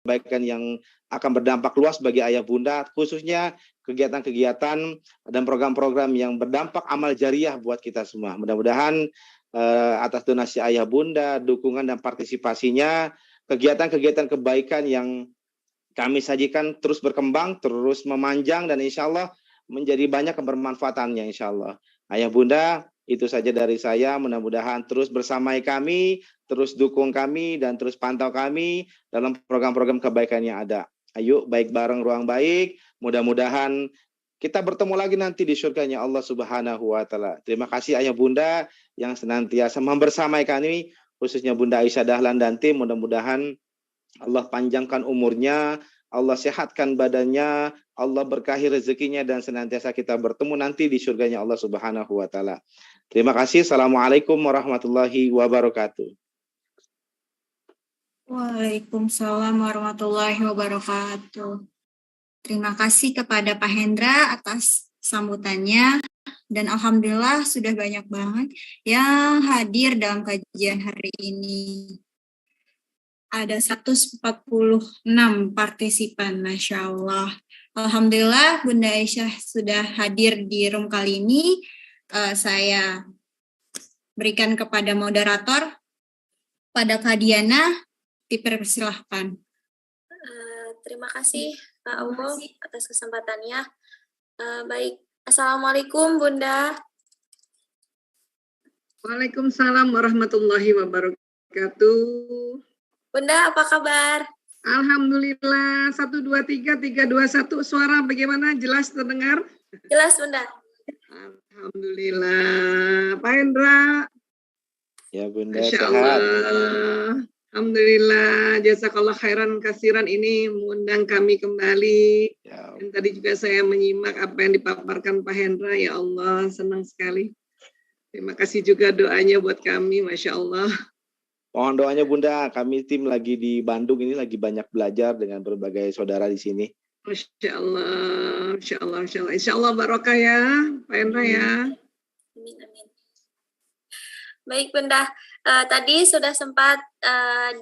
kebaikan yang akan berdampak luas bagi ayah bunda, khususnya kegiatan-kegiatan dan program-program yang berdampak amal jariah buat kita semua. Mudah-mudahan atas donasi ayah bunda, dukungan dan partisipasinya, kegiatan-kegiatan kebaikan yang kami sajikan terus berkembang, terus memanjang, dan insya Allah menjadi banyak kebermanfaatannya insya Allah. Ayah bunda, itu saja dari saya. Mudah-mudahan terus bersamai kami, terus dukung kami, dan terus pantau kami dalam program-program kebaikan yang ada. Ayo baik bareng Ruang Baik. Mudah-mudahan kita bertemu lagi nanti di surganya Allah Subhanahu wa Ta'ala. Terima kasih ayah bunda yang senantiasa membersamai kami, khususnya Bunda Aisyah Dahlan dan tim. Mudah-mudahan Allah panjangkan umurnya, Allah sehatkan badannya, Allah berkahi rezekinya, dan senantiasa kita bertemu nanti di surganya Allah Subhanahu wa Ta'ala. Terima kasih. Assalamualaikum warahmatullahi wabarakatuh. Waalaikumsalam warahmatullahi wabarakatuh. Terima kasih kepada Pak Hendra atas sambutannya, dan alhamdulillah sudah banyak banget yang hadir dalam kajian hari ini. Ada 146 partisipan, Masya Allah. Alhamdulillah Bunda Aisyah sudah hadir di room kali ini. Saya berikan kepada moderator, pada Kak Diana, dipersilahkan. Terima kasih Kak Aubo atas kesempatannya. Baik, Assalamualaikum Bunda. Waalaikumsalam warahmatullahi wabarakatuh. Bunda, apa kabar? Alhamdulillah, 1, 2, 3, 3, 2, 1. Suara bagaimana? Jelas terdengar? Jelas, Bunda. Alhamdulillah. Pak Hendra. Ya, Bunda, Masya sehat. Allah. Alhamdulillah. Jazakallah khairan kasiran, ini mengundang kami kembali. Ya. Dan tadi juga saya menyimak apa yang dipaparkan Pak Hendra. Ya Allah, senang sekali. Terima kasih juga doanya buat kami, Masya Allah. Mohon doanya Bunda, kami tim lagi di Bandung ini lagi banyak belajar dengan berbagai saudara di sini. Masya Allah, Masya Allah, Masya Allah. Insya Allah barokah ya, Pak Hendra ya. Amin, amin. Baik Bunda, tadi sudah sempat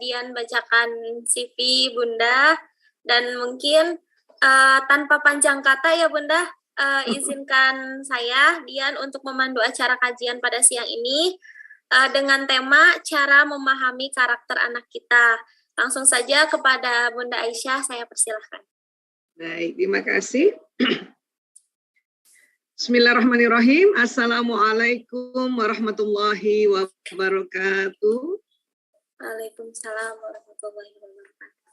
Dian bacakan CV Bunda, dan mungkin tanpa panjang kata ya Bunda, izinkan saya Dian untuk memandu acara kajian pada siang ini dengan tema cara memahami karakter anak kita. Langsung saja kepada Bunda Aisyah, saya persilahkan. Baik, terima kasih. Bismillahirrahmanirrahim. Assalamualaikum warahmatullahi wabarakatuh. Waalaikumsalam warahmatullahi wabarakatuh.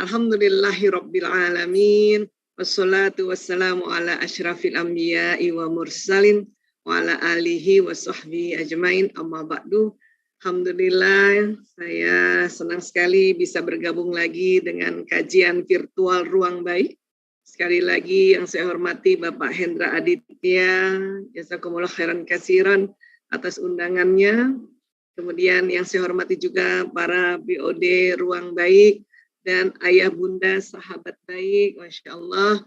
Alhamdulillahirabbil alamin. Wassalatu wassalamu ala asyrafil anbiya'i wa mursalin wa ala alihi wa sahbihi ajmain, amma ba'du. Alhamdulillah, saya senang sekali bisa bergabung lagi dengan kajian virtual Ruang Baik. Sekali lagi yang saya hormati Bapak Hendra Aditya, jazakumullah khairan kasiran atas undangannya. Kemudian yang saya hormati juga para BOD Ruang Baik dan ayah bunda sahabat baik, Masya Allah.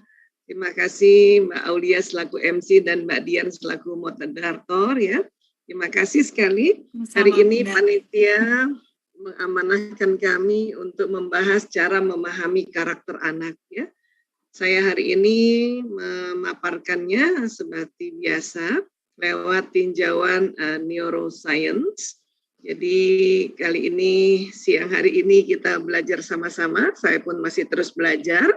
Terima kasih Mbak Aulia selaku MC dan Mbak Dian selaku moderator ya. Terima kasih sekali. Hari ini panitia mengamanahkan kami untuk membahas cara memahami karakter anak ya. Saya hari ini memaparkannya seperti biasa lewat tinjauan neuroscience. Jadi kali ini, siang hari ini kita belajar sama-sama. Saya pun masih terus belajar.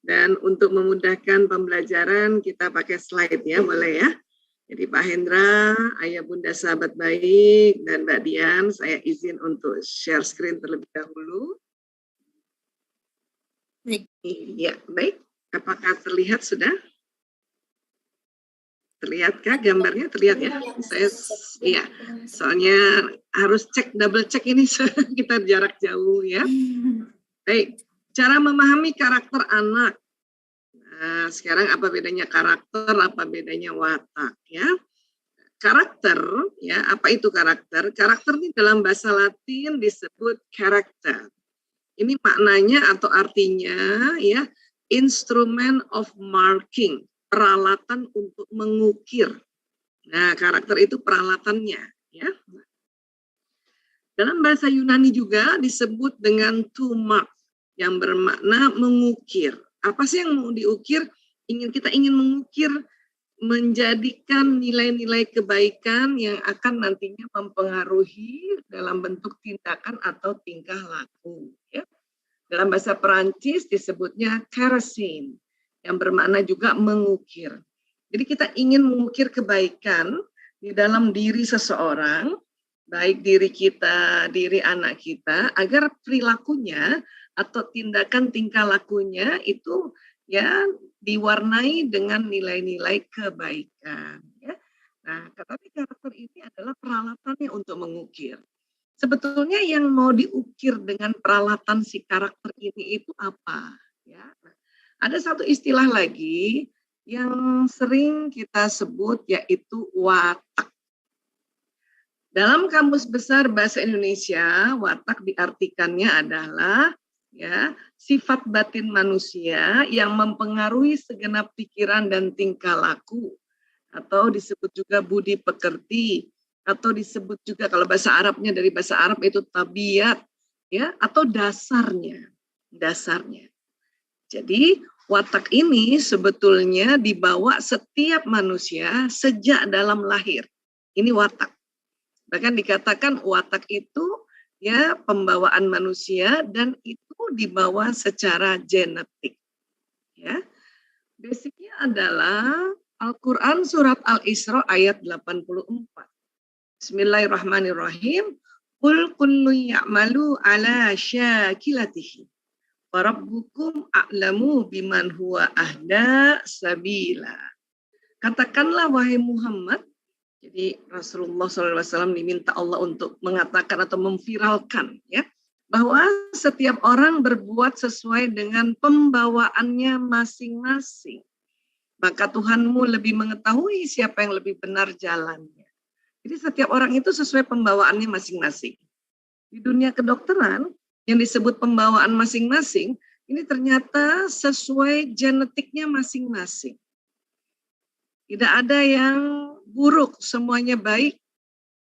Dan untuk memudahkan pembelajaran kita pakai slide ya, boleh ya. Jadi Pak Hendra, ayah bunda sahabat baik, dan Mbak Dian, saya izin untuk share screen terlebih dahulu. Baik. Ya, baik. Apakah terlihat sudah? Terlihatkah gambarnya? Terlihat ya? Saya, ya. Soalnya harus double cek ini kita jarak jauh ya. Baik. Cara memahami karakter anak. Nah, sekarang apa bedanya karakter, apa bedanya watak ya? Karakter, ya, apa itu karakter? Karakter ini dalam bahasa Latin disebut character. Ini maknanya atau artinya ya, instrument of marking, peralatan untuk mengukir. Nah, karakter itu peralatannya ya. Dalam bahasa Yunani juga disebut dengan to mark. yang bermakna mengukir. Apa sih yang mau diukir? Kita ingin mengukir, menjadikan nilai-nilai kebaikan yang akan nantinya mempengaruhi dalam bentuk tindakan atau tingkah laku. Ya. Dalam bahasa Perancis disebutnya kerosene, yang bermakna juga mengukir. Jadi kita ingin mengukir kebaikan di dalam diri seseorang, baik diri kita, diri anak kita, agar perilakunya atau tindakan tingkah lakunya itu ya diwarnai dengan nilai-nilai kebaikan. Ya. Nah, tetapi karakter ini adalah peralatannya untuk mengukir. Sebetulnya yang mau diukir dengan peralatan si karakter ini itu apa? Ya. Nah, ada satu istilah lagi yang sering kita sebut yaitu watak. Dalam Kamus Besar Bahasa Indonesia, watak diartikannya adalah ya sifat batin manusia yang mempengaruhi segenap pikiran dan tingkah laku, atau disebut juga budi pekerti, atau disebut juga kalau bahasa Arabnya dari bahasa Arab itu tabiat, ya, atau dasarnya. Jadi watak ini sebetulnya dibawa setiap manusia sejak dalam lahir. Ini watak. Bahkan dikatakan watak itu ya pembawaan manusia dan itu dibawa secara genetik. Ya. Basicnya adalah Al-Quran surat Al-Isra ayat 84. Bismillahirrahmanirrahim. Qul kullu ya'malu ala syakilatihi. Wa rabbukum a'lamu biman huwa ahda sabila. Katakanlah wahai Muhammad, jadi Rasulullah SAW diminta Allah untuk mengatakan atau memviralkan ya, bahwa setiap orang berbuat sesuai dengan pembawaannya masing-masing. Maka Tuhanmu lebih mengetahui siapa yang lebih benar jalannya. Jadi setiap orang itu sesuai pembawaannya masing-masing. Di dunia kedokteran, yang disebut pembawaan masing-masing, ini ternyata sesuai genetiknya masing-masing. Tidak ada yang buruk, semuanya baik.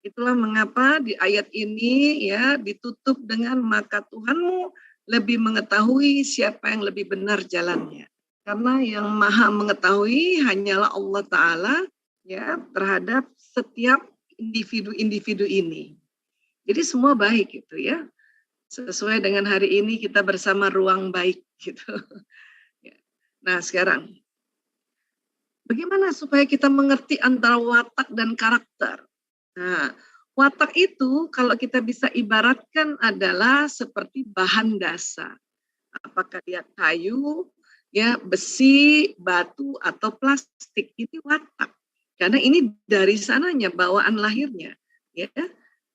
Itulah mengapa di ayat ini ya ditutup dengan maka Tuhanmu lebih mengetahui siapa yang lebih benar jalannya. Karena yang maha mengetahui hanyalah Allah Ta'ala ya terhadap setiap individu-individu ini. Jadi semua baik gitu ya. Sesuai dengan hari ini kita bersama ruang baik gitu. Nah sekarang, bagaimana supaya kita mengerti antara watak dan karakter? Nah, watak itu kalau kita bisa ibaratkan adalah seperti bahan dasar. Apakah dia kayu, ya besi, batu, atau plastik, itu watak. Karena ini dari sananya bawaan lahirnya. Ya.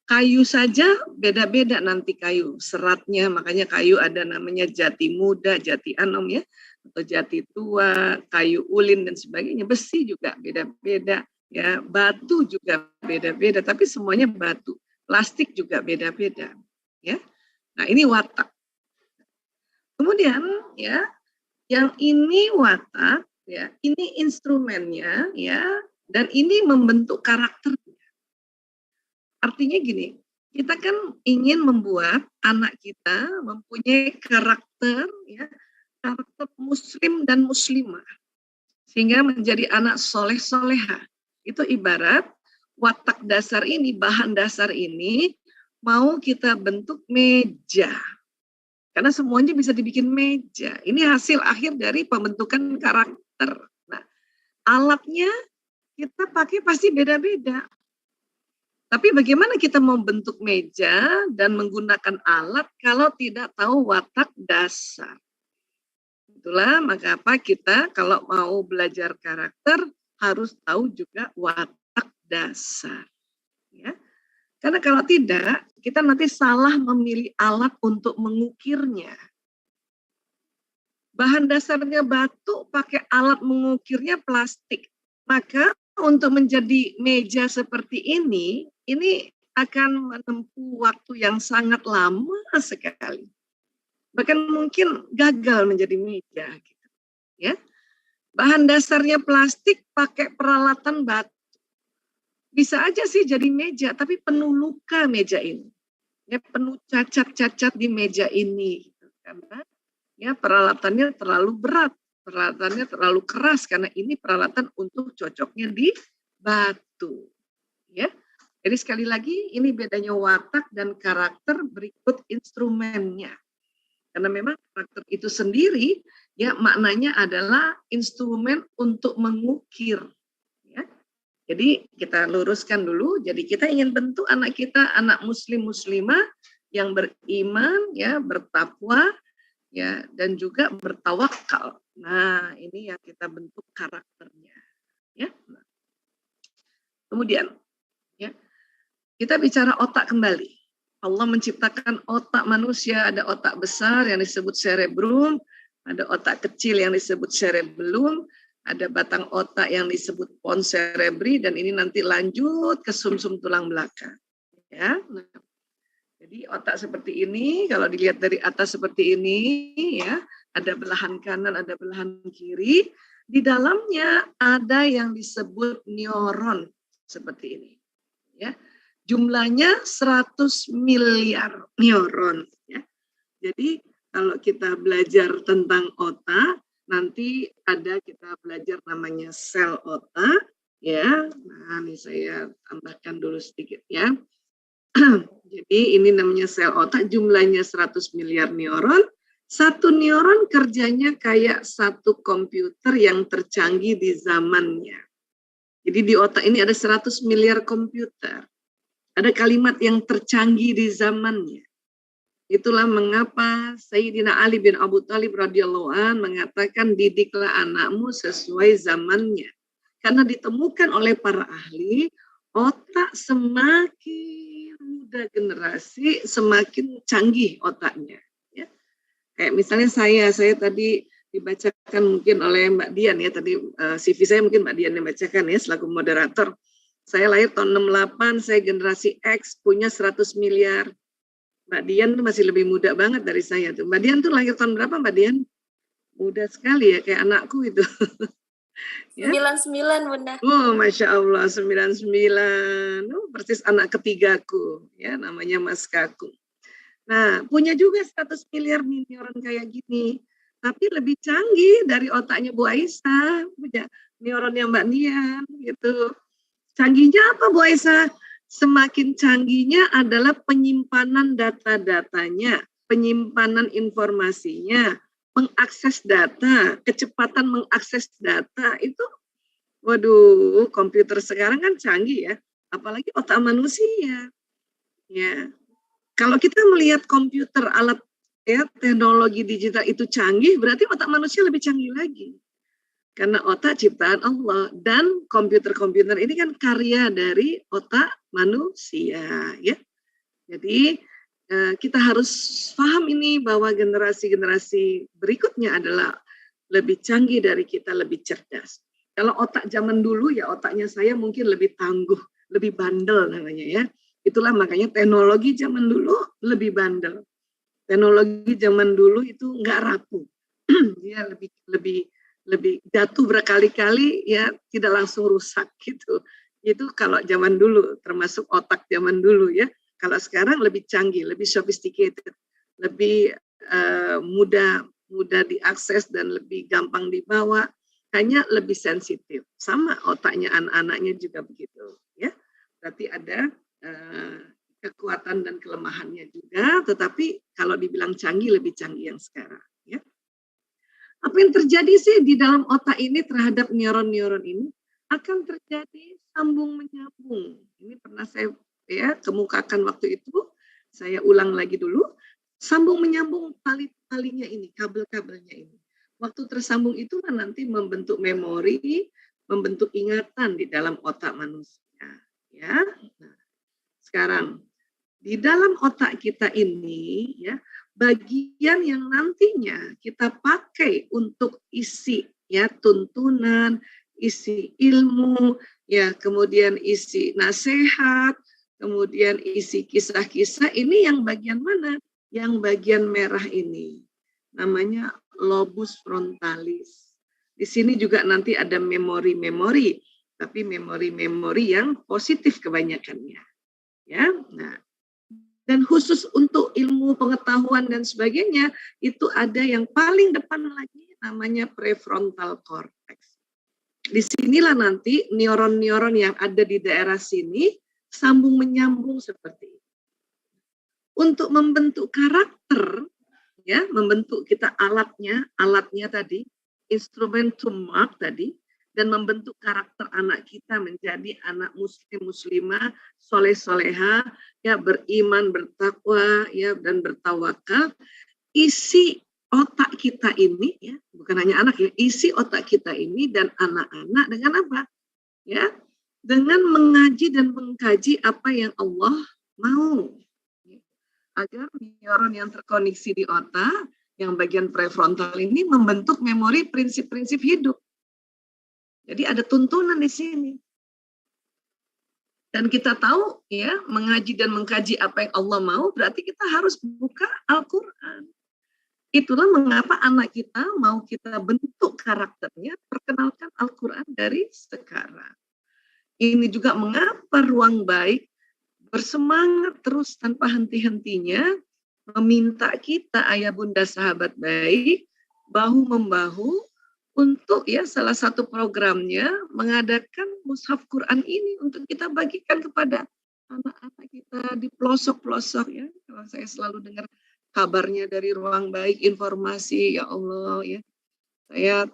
Kayu saja beda-beda nanti kayu, seratnya, makanya kayu ada namanya jati muda, jati anom ya, atau jati tua, kayu ulin dan sebagainya. Besi juga beda-beda. Ya, batu juga beda-beda, tapi semuanya batu. Plastik juga beda-beda, ya. Nah, ini watak. Kemudian, ya, yang ini watak, ya, ini instrumennya, ya, dan ini membentuk karakternya. Artinya gini, kita kan ingin membuat anak kita mempunyai karakter, ya, karakter muslim dan muslimah, sehingga menjadi anak soleh-soleha. Itu ibarat watak dasar ini, bahan dasar ini mau kita bentuk meja. Karena semuanya bisa dibikin meja. Ini hasil akhir dari pembentukan karakter. Nah, alatnya kita pakai pasti beda-beda. Tapi bagaimana kita mau bentuk meja dan menggunakan alat kalau tidak tahu watak dasar? Itulah maka apa kita kalau mau belajar karakter harus tahu juga watak dasar. Ya. Karena kalau tidak, kita nanti salah memilih alat untuk mengukirnya. Bahan dasarnya batu, pakai alat mengukirnya plastik. Maka untuk menjadi meja seperti ini akan menempuh waktu yang sangat lama sekali. Bahkan mungkin gagal menjadi meja. Gitu. Ya. Bahan dasarnya plastik, pakai peralatan batu. Bisa aja sih jadi meja, tapi penuh luka meja ini. Ya, penuh cacat-cacat di meja ini. Gitu. Karena ya peralatannya terlalu berat, peralatannya terlalu keras karena ini peralatan untuk cocoknya di batu, ya. Jadi sekali lagi ini bedanya watak dan karakter berikut instrumennya. Karena memang karakter itu sendiri ya maknanya adalah instrumen untuk mengukir, ya. Jadi kita luruskan dulu. Jadi kita ingin bentuk anak kita anak muslim muslimah yang beriman, ya, bertakwa, ya, dan juga bertawakal. Nah, ini yang kita bentuk karakternya, ya. Nah. Kemudian, ya, kita bicara otak kembali. Allah menciptakan otak manusia, ada otak besar yang disebut cerebrum, ada otak kecil yang disebut cerebellum, ada batang otak yang disebut pons cerebri, dan ini nanti lanjut ke sumsum tulang belakang. Ya, nah, jadi otak seperti ini, kalau dilihat dari atas seperti ini, ya, ada belahan kanan, ada belahan kiri. Di dalamnya ada yang disebut neuron seperti ini. Ya, jumlahnya 100 miliar neuron. Ya. Jadi kalau kita belajar tentang otak, nanti ada kita belajar namanya sel otak. Ya, nah ini saya tambahkan dulu sedikit ya. Jadi ini namanya sel otak, jumlahnya 100 miliar neuron. Satu neuron kerjanya kayak satu komputer yang tercanggih di zamannya. Jadi di otak ini ada 100 miliar komputer. Ada kalimat yang tercanggih di zamannya. Itulah mengapa Sayyidina Ali bin Abu Thalib radhiyallahu an mengatakan didiklah anakmu sesuai zamannya. Karena ditemukan oleh para ahli, otak semakin muda generasi, semakin canggih otaknya. Ya. Kayak misalnya saya tadi dibacakan mungkin oleh Mbak Dian ya, tadi CV saya mungkin Mbak Dian yang bacakan ya selaku moderator. Saya lahir tahun 68, saya generasi X, punya 100 miliar. Mbak Dian tuh masih lebih muda banget dari saya tuh. Mbak Dian tuh lahir tahun berapa Mbak Dian? Muda sekali ya, kayak anakku itu. Ya? 99 Bunda. Oh, Masya Allah, 99. Oh, persis anak ketigaku, ya, namanya Mas Kakung. Nah, punya juga 100 miliar neuron kayak gini. Tapi lebih canggih dari otaknya Bu Aisyah, punya neuronnya Mbak Dian, gitu. Canggihnya apa Bu Aisyah? Semakin canggihnya adalah penyimpanan data-datanya, penyimpanan informasinya, mengakses data, kecepatan mengakses data itu, waduh, komputer sekarang kan canggih ya, apalagi otak manusia. Ya, kalau kita melihat komputer, alat ya, teknologi digital itu canggih, berarti otak manusia lebih canggih lagi. Karena otak ciptaan Allah dan komputer-komputer ini kan karya dari otak manusia, ya. Jadi kita harus paham ini bahwa generasi-generasi berikutnya adalah lebih canggih dari kita, lebih cerdas. Kalau otak zaman dulu ya otaknya saya mungkin lebih tangguh, lebih bandel namanya ya. Itulah makanya teknologi zaman dulu lebih bandel. Teknologi zaman dulu itu nggak rapuh, dia lebih jatuh berkali-kali ya tidak langsung rusak gitu. Itu kalau zaman dulu, termasuk otak zaman dulu ya. Kalau sekarang lebih canggih, lebih sophisticated, lebih mudah diakses dan lebih gampang dibawa, hanya lebih sensitif. Sama otaknya anak-anaknya juga begitu ya. Berarti ada kekuatan dan kelemahannya juga, tetapi kalau dibilang canggih lebih canggih yang sekarang ya. Apa yang terjadi sih di dalam otak ini terhadap neuron-neuron ini? Akan terjadi sambung menyambung. Ini pernah saya ya kemukakan waktu itu. Saya ulang lagi dulu. Sambung menyambung tali-talinya ini, kabel-kabelnya ini. Waktu tersambung itulah nanti membentuk memori, membentuk ingatan di dalam otak manusia. Ya. Nah, sekarang di dalam otak kita ini ya, bagian yang nantinya kita pakai untuk isi ya tuntunan, isi ilmu, ya kemudian isi nasihat, kemudian isi kisah-kisah, ini yang bagian mana? Yang bagian merah ini. Namanya lobus frontalis. Di sini juga nanti ada memori-memori, tapi memori-memori yang positif kebanyakannya. Ya. Nah, Dan khusus untuk ilmu pengetahuan dan sebagainya, itu ada yang paling depan lagi namanya prefrontal cortex. Disinilah nanti neuron-neuron yang ada di daerah sini sambung menyambung seperti itu. Untuk membentuk karakter, ya, membentuk kita alatnya tadi, instrumen to mark tadi, dan membentuk karakter anak kita menjadi anak muslim muslimah, soleh soleha, ya, beriman, bertakwa, ya, dan bertawakal. Isi otak kita ini, ya, bukan hanya anak, ya, isi otak kita ini dan anak-anak dengan apa? Ya, dengan mengaji dan mengkaji apa yang Allah mau, agar neuron yang terkoneksi di otak, yang bagian prefrontal ini membentuk memori prinsip-prinsip hidup. Jadi ada tuntunan di sini. Dan kita tahu, ya, mengaji dan mengkaji apa yang Allah mau, berarti kita harus buka Al-Quran. Itulah mengapa anak kita mau kita bentuk karakternya, perkenalkan Al-Quran dari sekarang. Ini juga mengapa Ruang Baik bersemangat terus tanpa henti-hentinya meminta kita, ayah bunda sahabat baik, bahu-membahu untuk, ya, salah satu programnya mengadakan mushaf Quran ini untuk kita bagikan kepada anak-anak kita di pelosok-pelosok, ya. Kalau saya selalu dengar kabarnya dari Ruang Baik, informasi, ya Allah, ya,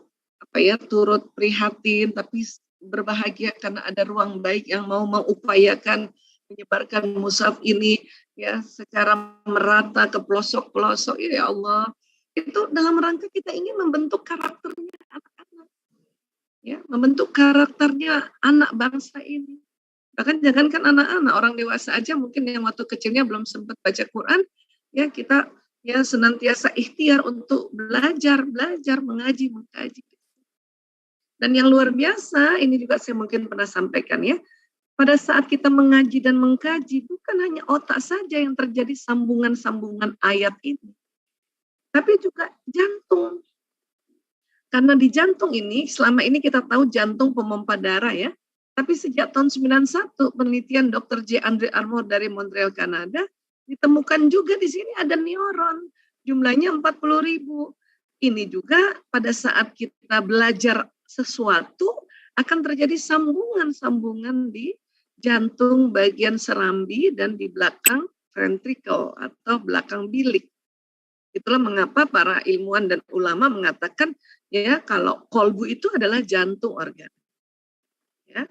saya turut prihatin tapi berbahagia karena ada Ruang Baik yang mau mengupayakan menyebarkan mushaf ini, ya, secara merata ke pelosok-pelosok, ya Allah. Itu dalam rangka kita ingin membentuk karakternya anak-anak, ya, membentuk karakternya anak bangsa ini. Bahkan jangankan anak-anak, orang dewasa aja mungkin yang waktu kecilnya belum sempat baca Quran, ya, kita, ya, senantiasa ikhtiar untuk belajar, mengaji, mengkaji. Dan yang luar biasa, ini juga saya mungkin pernah sampaikan, ya, pada saat kita mengaji dan mengkaji, bukan hanya otak saja yang terjadi sambungan-sambungan ayat ini, tapi juga jantung. Karena di jantung ini, selama ini kita tahu jantung pemompa darah, ya. Tapi sejak tahun 91, penelitian Dr. J. Andre Armour dari Montreal, Kanada, ditemukan juga di sini ada neuron. Jumlahnya 40.000. Ini juga pada saat kita belajar sesuatu, akan terjadi sambungan-sambungan di jantung bagian serambi dan di belakang ventricle atau belakang bilik. Itulah mengapa para ilmuwan dan ulama mengatakan, ya, kalau kolbu itu adalah jantung organ. Ya.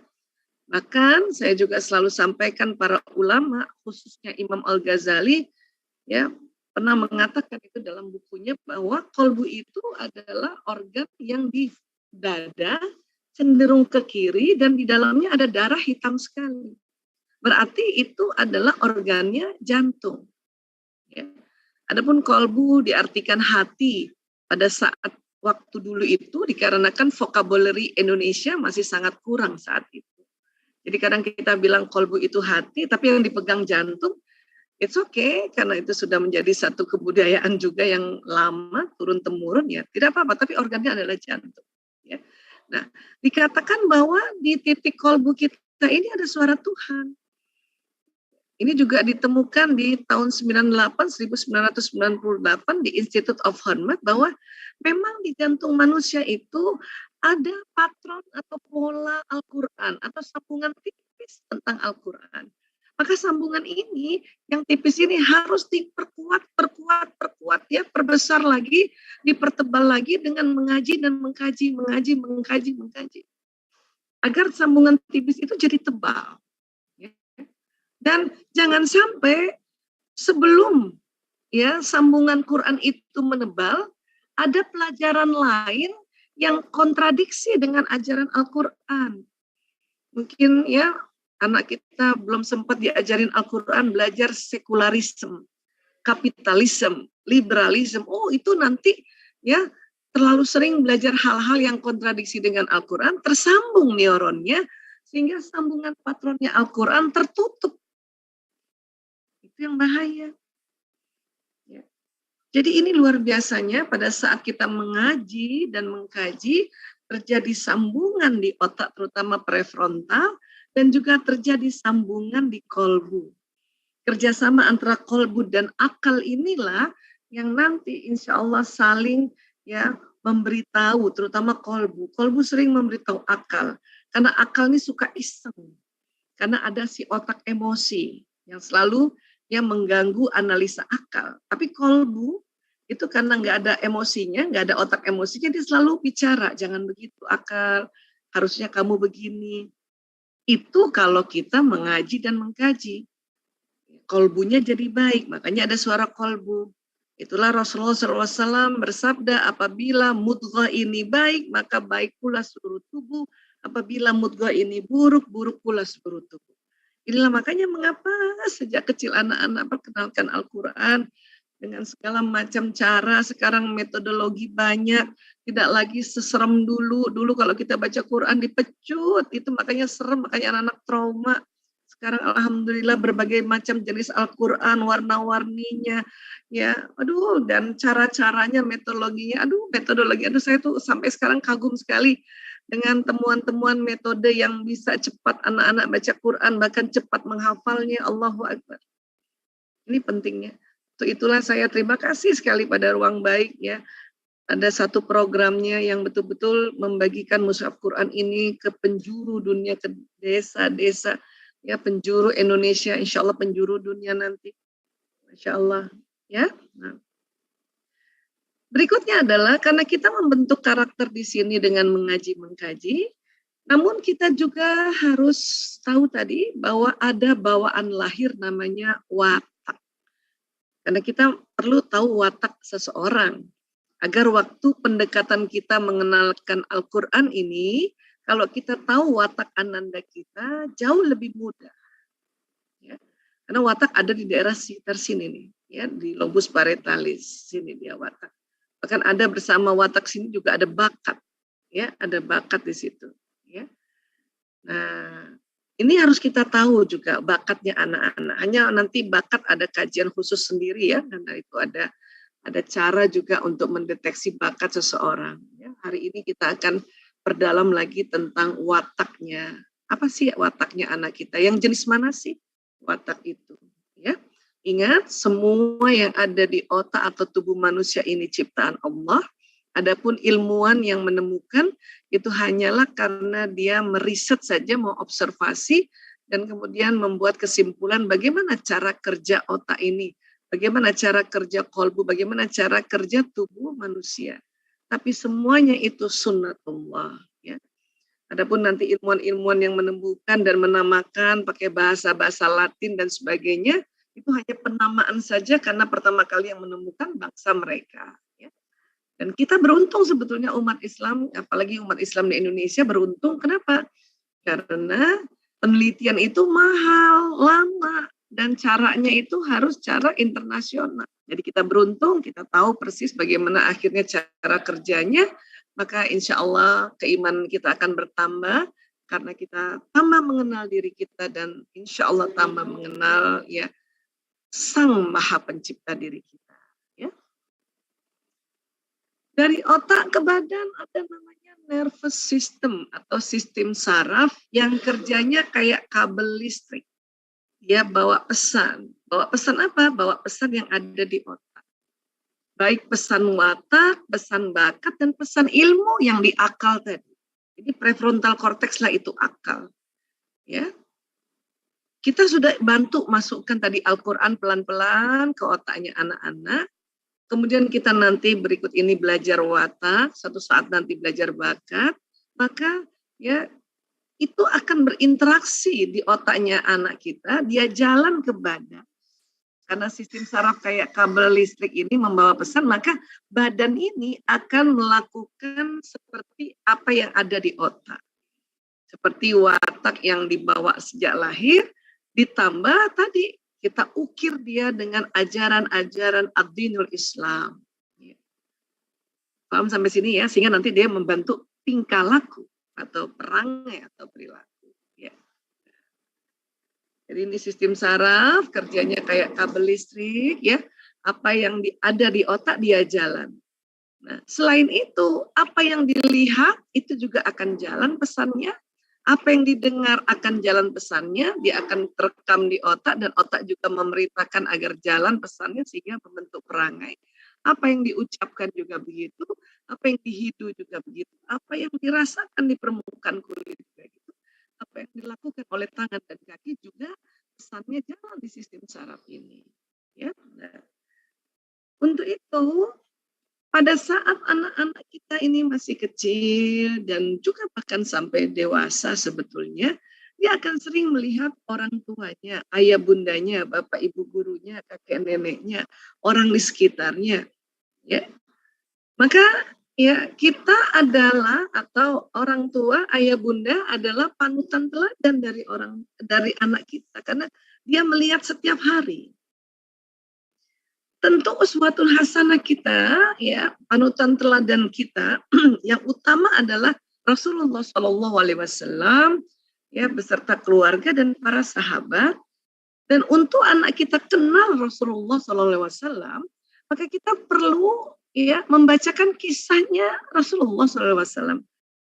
Bahkan saya juga selalu sampaikan para ulama, khususnya Imam Al-Ghazali, ya, pernah mengatakan itu dalam bukunya bahwa kolbu itu adalah organ yang di dada cenderung ke kiri dan di dalamnya ada darah hitam sekali. Berarti itu adalah organnya jantung. Ya. Adapun kolbu diartikan hati pada saat waktu dulu itu dikarenakan vocabulary Indonesia masih sangat kurang saat itu. Jadi kadang kita bilang kolbu itu hati, tapi yang dipegang jantung, it's okay, karena itu sudah menjadi satu kebudayaan juga yang lama, turun-temurun, ya. Tidak apa-apa, tapi organnya adalah jantung. Ya. Nah, dikatakan bahwa di titik kolbu kita ini ada suara Tuhan. Ini juga ditemukan di tahun 1998 di Institute of Hormat bahwa memang di jantung manusia itu ada patron atau pola Al-Quran atau sambungan tipis tentang Al-Quran. Maka sambungan ini yang tipis ini harus diperkuat, ya, perbesar lagi, dipertebal lagi dengan mengaji dan mengkaji, mengkaji. Agar sambungan tipis itu jadi tebal. Dan jangan sampai sebelum, ya, sambungan Quran itu menebal, ada pelajaran lain yang kontradiksi dengan ajaran Al-Quran. Mungkin, ya, anak kita belum sempat diajarin Al-Quran, belajar sekularisme, kapitalisme, liberalisme. Oh, itu nanti, ya, terlalu sering belajar hal-hal yang kontradiksi dengan Al-Quran, tersambung neuronnya, sehingga sambungan patronnya Al-Quran tertutup. Itu yang bahaya. Ya. Jadi ini luar biasanya pada saat kita mengaji dan mengkaji, terjadi sambungan di otak terutama prefrontal dan juga terjadi sambungan di kolbu. kerjasama antara kolbu dan akal inilah yang nanti insya Allah saling ya memberitahu, terutama kolbu. Kolbu sering memberitahu akal, karena akal ini suka iseng, karena ada si otak emosi yang selalu yang mengganggu analisa akal. Tapi kolbu itu karena nggak ada emosinya, nggak ada otak emosinya, dia selalu bicara, jangan begitu akal, harusnya kamu begini. Itu kalau kita mengaji dan mengkaji. Kolbunya jadi baik, makanya ada suara kolbu. Itulah Rasulullah SAW bersabda, apabila mudghah ini baik, maka baik pula seluruh tubuh. Apabila mudghah ini buruk, buruk pula seluruh tubuh. Inilah makanya mengapa sejak kecil anak-anak perkenalkan Al-Quran dengan segala macam cara. Sekarang metodologi banyak, tidak lagi seserem dulu. Dulu kalau kita baca Quran dipecut, itu makanya serem, makanya anak-anak trauma. Sekarang alhamdulillah berbagai macam jenis Al-Quran, warna-warninya, ya, aduh, dan cara-caranya, metodologinya, metodologi, saya tuh sampai sekarang kagum sekali dengan temuan-temuan metode yang bisa cepat anak-anak baca Quran, bahkan cepat menghafalnya. Allahu Akbar. Ini pentingnya. Itulah saya terima kasih sekali pada Ruang Baik ya. Ada satu programnya yang betul-betul membagikan mushaf Quran ini ke penjuru dunia, ke desa-desa. Ya, penjuru Indonesia, insya Allah penjuru dunia nanti. Masya Allah. Ya. Nah. Berikutnya adalah karena kita membentuk karakter di sini dengan mengaji mengkaji, namun kita juga harus tahu tadi bahwa ada bawaan lahir namanya watak. Karena kita perlu tahu watak seseorang agar waktu pendekatan kita mengenalkan Al-Quran ini, kalau kita tahu watak ananda kita jauh lebih mudah. Ya. Karena watak ada di daerah sekitar sini nih, ya, di lobus parietalis sini dia watak. Bahkan ada bersama watak sini juga ada bakat, ya, ada bakat di situ. Ya. Nah, ini harus kita tahu juga bakatnya anak-anak. Hanya nanti bakat ada kajian khusus sendiri ya, karena itu ada cara juga untuk mendeteksi bakat seseorang. Ya. Hari ini kita akan perdalam lagi tentang wataknya. Apa sih wataknya anak kita? Yang jenis mana sih watak itu? Ya, ingat semua yang ada di otak atau tubuh manusia ini ciptaan Allah. Adapun ilmuwan yang menemukan itu hanyalah karena dia meriset saja, mau observasi dan kemudian membuat kesimpulan bagaimana cara kerja otak ini, bagaimana cara kerja kolbu, bagaimana cara kerja tubuh manusia. Tapi semuanya itu sunnatullah. Ya. Adapun nanti ilmuwan-ilmuwan yang menemukan dan menamakan pakai bahasa-bahasa Latin dan sebagainya, itu hanya penamaan saja karena pertama kali yang menemukan bangsa mereka. Ya. Dan kita beruntung sebetulnya umat Islam, apalagi umat Islam di Indonesia beruntung. Kenapa? Karena penelitian itu mahal, lama, dan caranya itu harus cara internasional. Jadi kita beruntung, kita tahu persis bagaimana akhirnya cara kerjanya, maka insya Allah keimanan kita akan bertambah karena kita tambah mengenal diri kita dan insya Allah tambah mengenal ya Sang Maha Pencipta diri kita. Ya. Dari otak ke badan ada namanya nervous system atau sistem saraf yang kerjanya kayak kabel listrik. Dia bawa pesan. Bawa pesan apa? Bawa pesan yang ada di otak. Baik pesan watak, pesan bakat, dan pesan ilmu yang di akal tadi. Jadi prefrontal cortex lah itu akal. Ya. Kita sudah bantu masukkan tadi Al-Quran pelan-pelan ke otaknya anak-anak. Kemudian kita nanti berikut ini belajar watak, satu saat nanti belajar bakat. Maka ya itu akan berinteraksi di otaknya anak kita, dia jalan ke badan. Karena sistem saraf kayak kabel listrik ini membawa pesan, maka badan ini akan melakukan seperti apa yang ada di otak. Seperti watak yang dibawa sejak lahir, ditambah tadi kita ukir dia dengan ajaran-ajaran ad-dinul Islam. Paham sampai sini ya, sehingga nanti dia membantu tingkah laku atau perangai atau perilaku. Ya. Jadi ini sistem saraf, kerjanya kayak kabel listrik, ya. Apa yang ada di otak dia jalan. Nah, selain itu, apa yang dilihat itu juga akan jalan pesannya. Apa yang didengar akan jalan pesannya, dia akan terekam di otak dan otak juga memerintahkan agar jalan pesannya sehingga membentuk perangai. Apa yang diucapkan juga begitu, apa yang dihidu juga begitu, apa yang dirasakan di permukaan kulit juga gitu, apa yang dilakukan oleh tangan dan kaki juga pesannya jalan di sistem saraf ini. Ya, nah, untuk itu pada saat anak-anak kita ini masih kecil dan juga bahkan sampai dewasa sebetulnya, dia akan sering melihat orang tuanya, ayah bundanya, bapak ibu gurunya, kakek neneknya, orang di sekitarnya. Ya. Maka ya kita adalah atau orang tua, ayah bunda adalah panutan teladan dari anak kita karena dia melihat setiap hari. Tentu uswatul hasanah kita, ya panutan teladan kita yang utama adalah Rasulullah SAW, ya beserta keluarga dan para sahabat. Dan untuk anak kita kenal Rasulullah SAW, maka kita perlu ya membacakan kisahnya Rasulullah SAW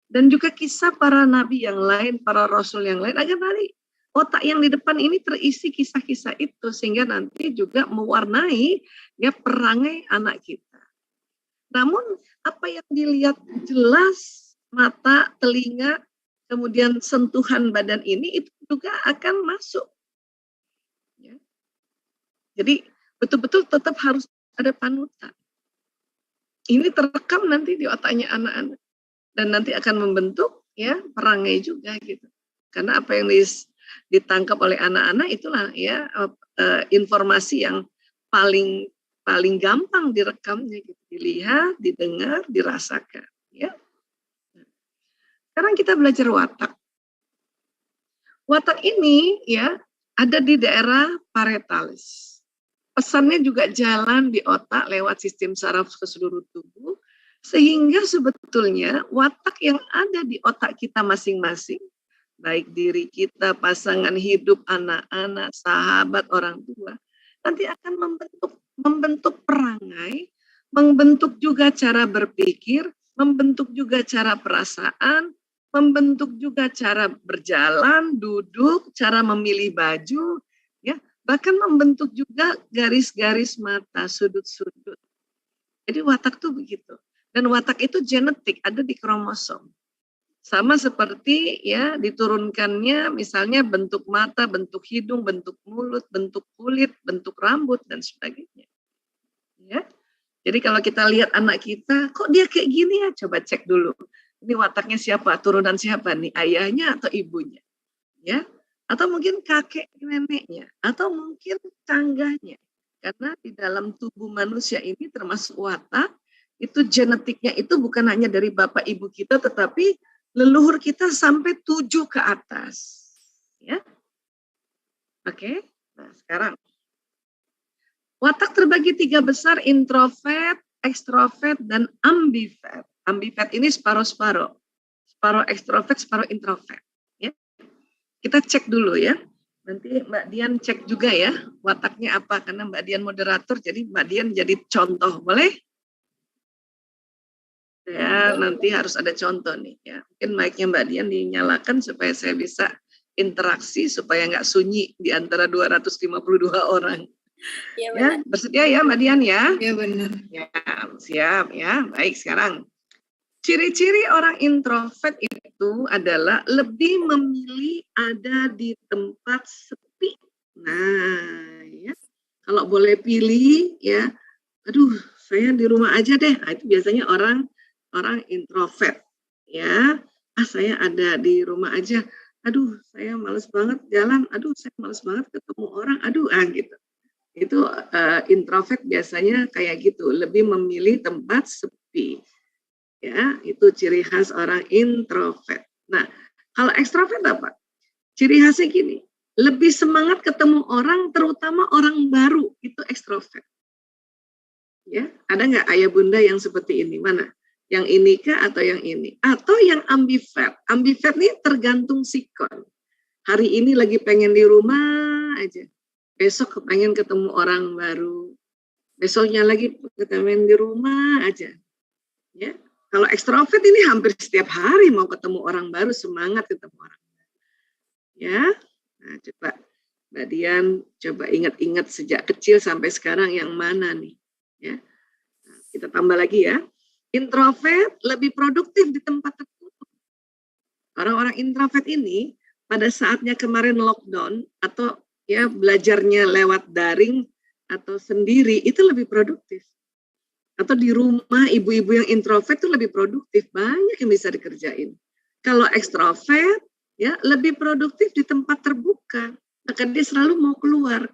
dan juga kisah para nabi yang lain, para rasul yang lain agar nanti otak yang di depan ini terisi kisah-kisah itu sehingga nanti juga mewarnai ya perangai anak kita. Namun apa yang dilihat jelas mata, telinga, kemudian sentuhan badan ini itu juga akan masuk. Ya. Jadi betul-betul tetap harus ada panutan. Ini terekam nanti di otaknya anak-anak dan nanti akan membentuk ya perangai juga gitu. Karena apa yang ditangkap oleh anak-anak itulah ya informasi yang paling gampang direkamnya gitu, dilihat, didengar, dirasakan ya. Sekarang kita belajar watak. Watak ini ya ada di daerah parietalis. Pesannya juga jalan di otak lewat sistem saraf ke seluruh tubuh sehingga sebetulnya watak yang ada di otak kita masing-masing baik diri kita, pasangan hidup, anak-anak, sahabat, orang tua, nanti akan membentuk perangai, membentuk juga cara berpikir, membentuk juga cara perasaan, membentuk juga cara berjalan, duduk, cara memilih baju, ya, bahkan membentuk juga garis-garis mata, sudut-sudut. Jadi watak tuh begitu. Dan watak itu genetik, ada di kromosom. Sama seperti ya diturunkannya misalnya bentuk mata, bentuk hidung, bentuk mulut, bentuk kulit, bentuk rambut dan sebagainya. Ya. Jadi kalau kita lihat anak kita, kok dia kayak gini ya? Coba cek dulu. Ini wataknya siapa? Turunan siapa nih? Ayahnya atau ibunya? Ya. Atau mungkin kakek neneknya, atau mungkin canggahnya. Karena di dalam tubuh manusia ini termasuk watak, itu genetiknya itu bukan hanya dari bapak ibu kita tetapi leluhur kita sampai 7 ke atas. Ya. Oke. Nah, sekarang watak terbagi 3 besar, introvert, ekstrovert, dan ambivert. Ambivert ini separuh-separuh. Separuh ekstrovert, separuh introvert. Ya. Kita cek dulu ya. Nanti Mbak Dian cek juga ya wataknya apa. Karena Mbak Dian moderator, jadi Mbak Dian jadi contoh. Boleh? Ya, nanti harus ada contoh nih ya. Mungkin mic-nya Mbak Dian dinyalakan supaya saya bisa interaksi supaya nggak sunyi di antara 252 orang. Ya, bersedia ya Mbak Dian ya? Ya benar. Ya, siap ya. Baik, sekarang ciri-ciri orang introvert itu adalah lebih memilih ada di tempat sepi. Nah, ya. Kalau boleh pilih ya, aduh, saya di rumah aja deh. Nah, itu biasanya orang introvert ya, saya ada di rumah aja, aduh saya males banget jalan, aduh saya males banget ketemu orang, aduh gitu. Itu introvert biasanya kayak gitu, lebih memilih tempat sepi ya, itu ciri khas orang introvert. Nah kalau ekstrovert apa? Ciri khasnya gini, lebih semangat ketemu orang, terutama orang baru, itu ekstrovert ya. Ada nggak ayah bunda yang seperti ini? Mana? Yang ini kah atau yang ini? Atau yang ambivert. Ambivert ini tergantung sikon. Hari ini lagi pengen di rumah aja. Besok pengen ketemu orang baru. Besoknya lagi pengen di rumah aja. Ya. Kalau ekstrovert ini hampir setiap hari mau ketemu orang baru, semangat ketemu orang baru. Ya, nah coba Mbak Dian, coba ingat-ingat sejak kecil sampai sekarang yang mana nih? Ya, nah, kita tambah lagi ya. Introvert lebih produktif di tempat tertutup. Orang-orang introvert ini pada saatnya kemarin lockdown atau ya belajarnya lewat daring atau sendiri itu lebih produktif. Atau di rumah ibu-ibu yang introvert itu lebih produktif, banyak yang bisa dikerjain. Kalau ekstrovert ya lebih produktif di tempat terbuka, maka dia selalu mau keluar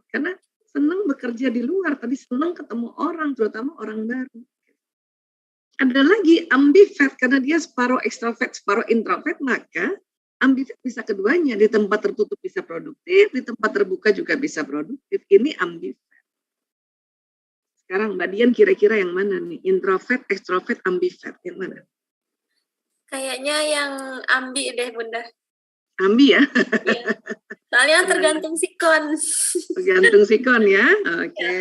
karena senang bekerja di luar, tapi senang ketemu orang, terutama orang baru. Ada lagi ambivert, karena dia separuh ekstrovert, separuh introvert, maka ambivert bisa keduanya, di tempat tertutup bisa produktif, di tempat terbuka juga bisa produktif. Ini ambivert. Sekarang Mbak Dian kira-kira yang mana nih? Introvert, ekstrovert, ambivert, yang mana? Kayaknya yang ambi deh Bunda. Ambi ya? Iya. Soalnya tergantung sikon. Tergantung sikon ya? Oke.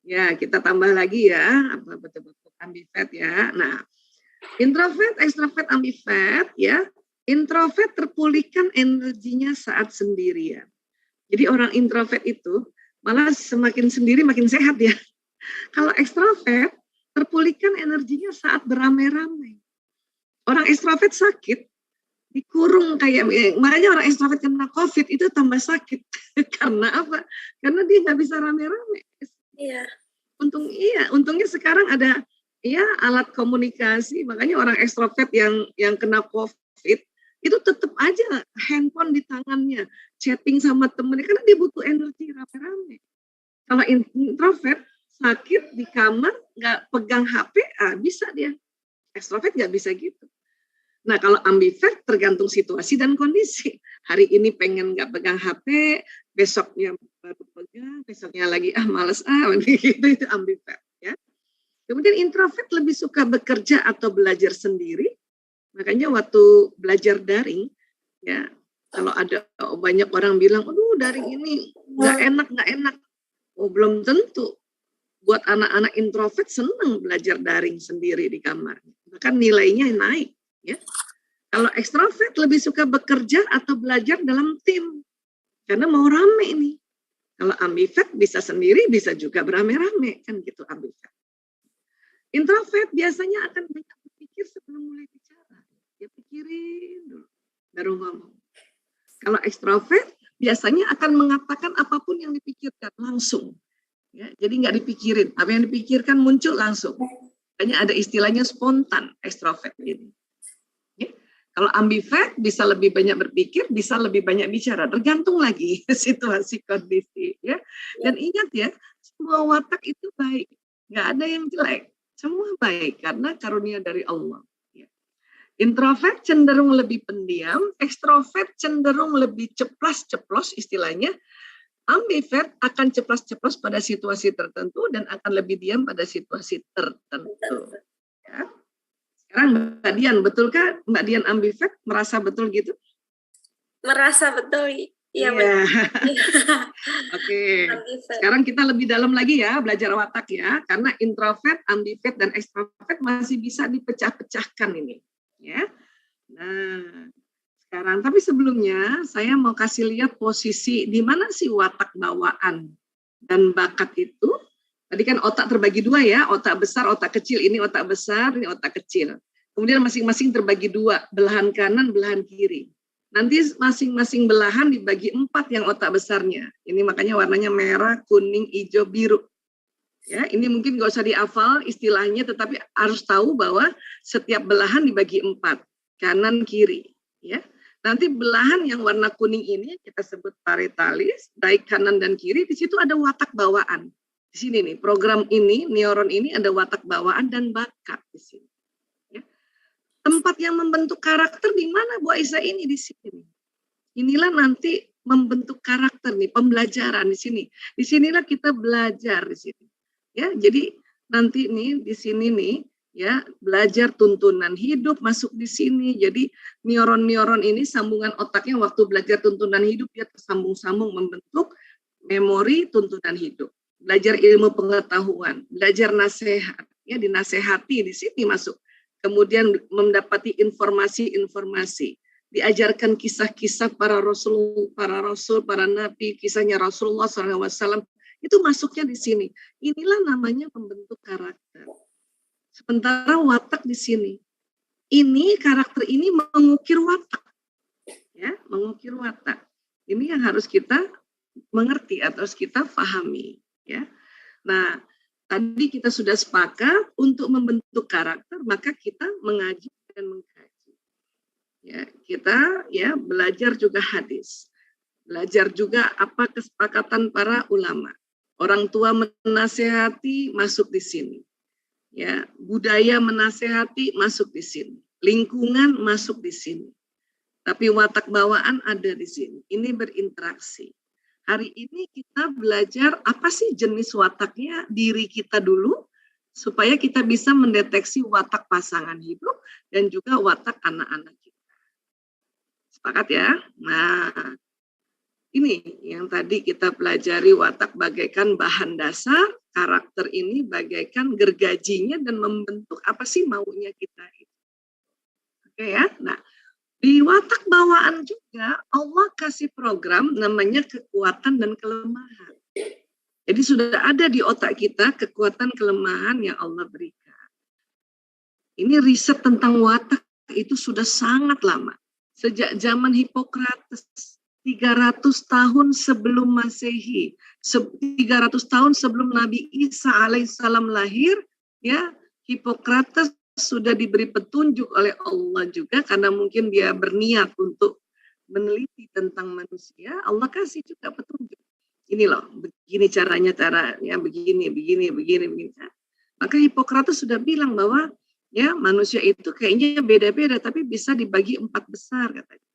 Ya, kita tambah lagi ya. Apa betul-betul ambivert ya. Nah, introvert, ekstrovert, ambivert ya. Introvert terpulihkan energinya saat sendirian. Jadi orang introvert itu malah semakin sendiri makin sehat ya. Kalau ekstrovert, terpulihkan energinya saat beramai-ramai. Orang ekstrovert sakit, dikurung kayak, makanya orang ekstrovert kena COVID itu tambah sakit. Karena apa? Karena dia nggak bisa rame-rame. Iya. Untungnya sekarang ada ya alat komunikasi, makanya orang ekstrovert yang kena COVID, itu tetap aja handphone di tangannya, chatting sama temennya, karena dia butuh energi rame-rame. Kalau introvert, sakit di kamar, nggak pegang HP, bisa dia. Ekstrovert nggak bisa gitu. Nah kalau ambivert tergantung situasi dan kondisi. Hari ini pengen nggak pegang HP, besoknya baru pegang, besoknya lagi males gitu, itu ambivert. Ya. Kemudian introvert lebih suka bekerja atau belajar sendiri. Makanya waktu belajar daring, ya kalau ada banyak orang bilang, aduh daring ini nggak enak. Oh belum tentu. Buat anak-anak introvert senang belajar daring sendiri di kamar. Bahkan nilainya naik. Ya. Kalau ekstrovert lebih suka bekerja atau belajar dalam tim. Karena mau rame nih. Kalau ambivert bisa sendiri, bisa juga beramai-ramai. Kan gitu ambivert. Introvert biasanya akan banyak berpikir sebelum mulai bicara. Dia pikirin dulu, baru ngomong. Kalau ekstrovert biasanya akan mengatakan apapun yang dipikirkan langsung. Ya, jadi nggak dipikirin, apa yang dipikirkan muncul langsung. Makanya ada istilahnya spontan ekstrovert ini. Ya. Kalau ambivert bisa lebih banyak berpikir, bisa lebih banyak bicara, tergantung lagi situasi kondisi. Ya. Dan ingat ya, semua watak itu baik, nggak ada yang jelek, semua baik karena karunia dari Allah. Ya. Introvert cenderung lebih pendiam, ekstrovert cenderung lebih ceplas-ceplos istilahnya. Ambivert akan ceplas-ceplos pada situasi tertentu dan akan lebih diam pada situasi tertentu. Ya. Sekarang Mbak Dian, betulkah Mbak Dian ambivert? Merasa betul gitu? Merasa betul. Iya. Oke. Sekarang kita lebih dalam lagi ya, belajar watak ya. Karena introvert, ambivert, dan ekstrovert masih bisa dipecah-pecahkan ini. Ya. Nah, sekarang, tapi sebelumnya saya mau kasih lihat posisi di mana sih watak bawaan dan bakat itu. Tadi kan otak terbagi dua ya, otak besar, otak kecil. Ini otak besar, ini otak kecil. Kemudian masing-masing terbagi dua, belahan kanan, belahan kiri. Nanti masing-masing belahan dibagi 4 yang otak besarnya. Ini makanya warnanya merah, kuning, hijau, biru. Ya, ini mungkin nggak usah dihafal istilahnya, tetapi harus tahu bahwa setiap belahan dibagi 4, kanan, kiri. Ya. Nanti belahan yang warna kuning ini kita sebut parietalis, baik kanan dan kiri, di situ ada watak bawaan. Di sini nih, program ini, neuron ini ada watak bawaan dan bakat di sini. Ya. Tempat yang membentuk karakter di mana Bu Aisyah ini di sini. Inilah nanti membentuk karakter nih, pembelajaran di sini. Di sinilah kita belajar di sini. Ya, jadi nanti nih di sini nih ya, belajar tuntunan hidup masuk di sini. Jadi neuron-neuron ini sambungan otaknya waktu belajar tuntunan hidup dia tersambung-sambung membentuk memori tuntunan hidup. Belajar ilmu pengetahuan, belajar nasihat, ya dinasehati di sini masuk kemudian mendapati informasi-informasi, diajarkan kisah-kisah para rasul, para nabi, kisahnya Rasulullah SAW, itu masuknya di sini. Inilah namanya membentuk karakter. Sementara watak di sini. Ini karakter ini mengukir watak. Ya, mengukir watak. Ini yang harus kita mengerti atau harus kita pahami, ya. Nah, tadi kita sudah sepakat untuk membentuk karakter, maka kita mengaji dan mengkaji. Ya, kita ya belajar juga hadis. Belajar juga apa kesepakatan para ulama. Orang tua menasehati masuk di sini. Ya, budaya menasehati masuk di sini. Lingkungan masuk di sini. Tapi watak bawaan ada di sini. Ini berinteraksi. Hari ini kita belajar apa sih jenis wataknya diri kita dulu, supaya kita bisa mendeteksi watak pasangan hidup dan juga watak anak-anak kita. Sepakat ya? Nah, ini yang tadi kita pelajari, watak bagaikan bahan dasar, karakter ini bagaikan gergajinya dan membentuk apa sih maunya kita itu. Oke ya? Nah, di watak bawaan juga Allah kasih program namanya kekuatan dan kelemahan. Jadi sudah ada di otak kita kekuatan kelemahan yang Allah berikan. Ini riset tentang watak itu sudah sangat lama. Sejak zaman Hippocrates, 300 tahun sebelum Masehi, 300 tahun sebelum Nabi Isa alaihissalam lahir, ya, Hippocrates sudah diberi petunjuk oleh Allah juga, karena mungkin dia berniat untuk meneliti tentang manusia. Allah kasih juga petunjuk. Ini loh, begini caranya, begini. Maka Hippocrates sudah bilang bahwa ya manusia itu kayaknya beda-beda, tapi bisa dibagi 4 besar katanya.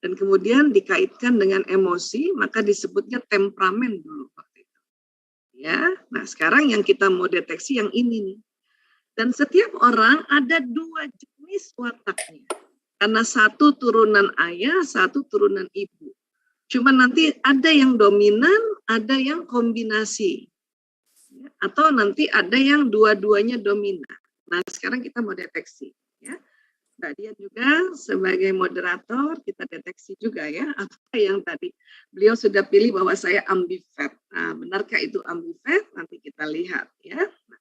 Dan kemudian dikaitkan dengan emosi, maka disebutnya temperamen dulu waktu itu. Ya, nah sekarang yang kita mau deteksi yang ini nih. Dan setiap orang ada 2 jenis wataknya. Karena satu turunan ayah, satu turunan ibu. Cuma nanti ada yang dominan, ada yang kombinasi. Atau nanti ada yang dua-duanya dominan. Nah sekarang kita mau deteksi. Ya. Mbak Dian juga sebagai moderator kita deteksi juga ya apa yang tadi beliau sudah pilih bahwa saya ambivert. Nah, benarkah itu ambivert? Nanti kita lihat ya. Nah,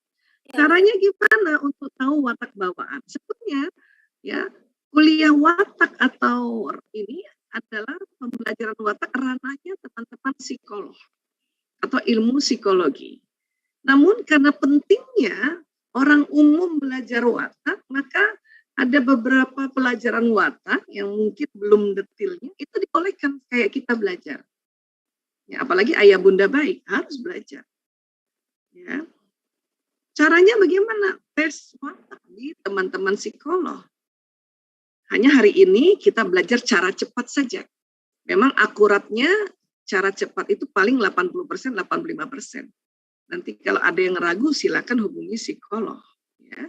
caranya gimana untuk tahu watak bawaan? Sebetulnya ya kuliah watak atau ini adalah pembelajaran watak ranahnya teman-teman psikolog atau ilmu psikologi. Namun karena pentingnya orang umum belajar watak, maka ada beberapa pelajaran watak yang mungkin belum detailnya, itu dibolehkan kayak kita belajar. Ya, apalagi ayah bunda baik, harus belajar. Ya. Caranya bagaimana? Tes watak di teman-teman psikolog. Hanya hari ini kita belajar cara cepat saja. Memang akuratnya cara cepat itu paling 80%, 85%. Nanti kalau ada yang ragu, silakan hubungi psikolog. Ya.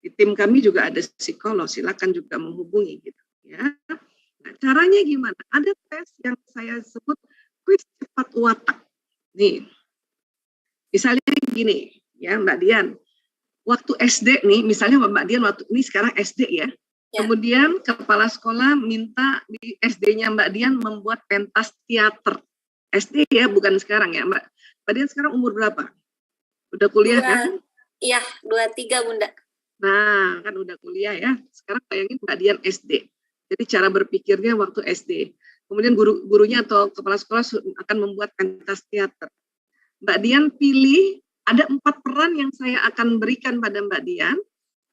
Di tim kami juga ada psikolog, silakan juga menghubungi gitu ya. Nah, caranya gimana? Ada tes yang saya sebut kuis cepat watak. Nih, misalnya gini ya Mbak Dian, waktu SD nih, misalnya Mbak Dian waktu ini sekarang SD ya. Kemudian kepala sekolah minta di SD-nya Mbak Dian membuat pentas teater. SD ya, bukan sekarang ya Mbak. Mbak Dian sekarang umur berapa? Udah kuliah kan? Iya, 23 Bunda. Nah, kan udah kuliah ya. Sekarang bayangin Mbak Dian SD. Jadi cara berpikirnya waktu SD. Kemudian gurunya atau kepala sekolah akan membuat pentas teater. Mbak Dian pilih, ada 4 peran yang saya akan berikan pada Mbak Dian.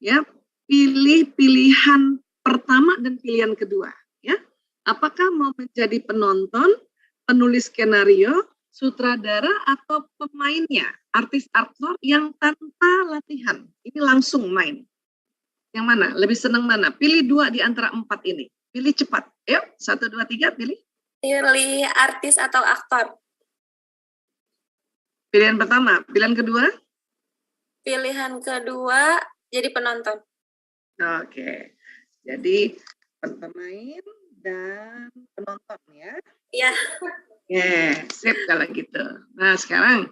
Ya, pilih pilihan pertama dan pilihan kedua. Ya, apakah mau menjadi penonton, penulis skenario, sutradara atau pemainnya, artis-aktor yang tanpa latihan, ini langsung main. Yang mana? Lebih senang mana? Pilih 2 di antara 4 ini. Pilih cepat. Ayo, 1, 2, 3, pilih. Pilih artis atau aktor. Pilihan pertama. Pilihan kedua? Pilihan kedua jadi penonton. Oke. Jadi pemain dan penonton ya. Iya. Sip kalau gitu. Nah sekarang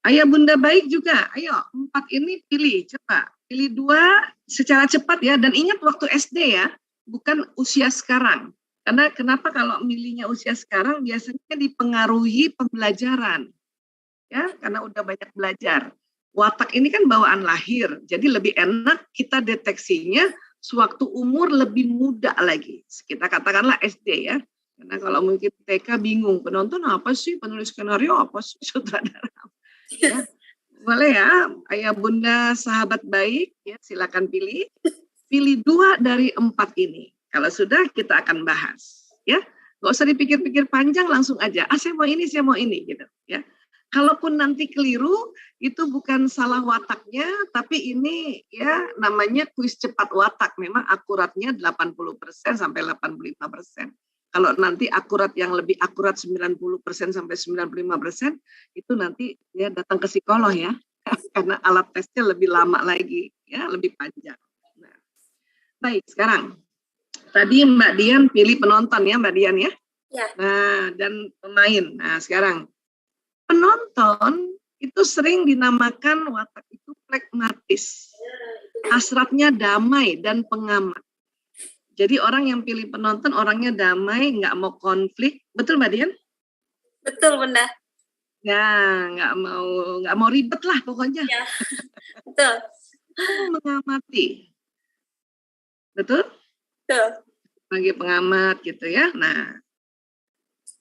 ayah bunda baik juga. Ayo 4 ini pilih coba. pilih 2 secara cepat ya, dan ingat waktu SD ya, bukan usia sekarang. Karena kenapa kalau milihnya usia sekarang biasanya dipengaruhi pembelajaran. Ya, karena udah banyak belajar. Watak ini kan bawaan lahir, jadi lebih enak kita deteksinya sewaktu umur lebih muda lagi. Kita katakanlah SD ya. Karena kalau mungkin TK bingung, penonton apa sih, penulis skenario apa sih, sutradara. Ya. Boleh ya, ayah bunda sahabat baik, ya silakan pilih. Pilih 2 dari 4 ini. Kalau sudah kita akan bahas. Ya, nggak usah dipikir-pikir panjang, langsung aja. Saya mau ini, gitu. Ya. Kalaupun nanti keliru, itu bukan salah wataknya, tapi ini ya namanya kuis cepat watak. Memang akuratnya 80% sampai 85%. Kalau nanti akurat yang lebih akurat 90% sampai 95%, itu nanti ya datang ke psikolog ya. Karena alat tesnya lebih lama lagi, ya lebih panjang. Nah, baik, sekarang. Tadi Mbak Dian pilih penonton ya, Mbak Dian ya? Ya. Nah, dan pemain. Nah, sekarang. Penonton itu sering dinamakan watak itu pragmatis. Hasratnya damai dan pengamat. Jadi orang yang pilih penonton orangnya damai, nggak mau konflik. Betul Mbak Dian? Betul, Bunda. Ya, nggak mau ribet lah pokoknya. Ya, betul. Mengamati. Betul? Betul. Sebagai pengamat gitu ya. Nah,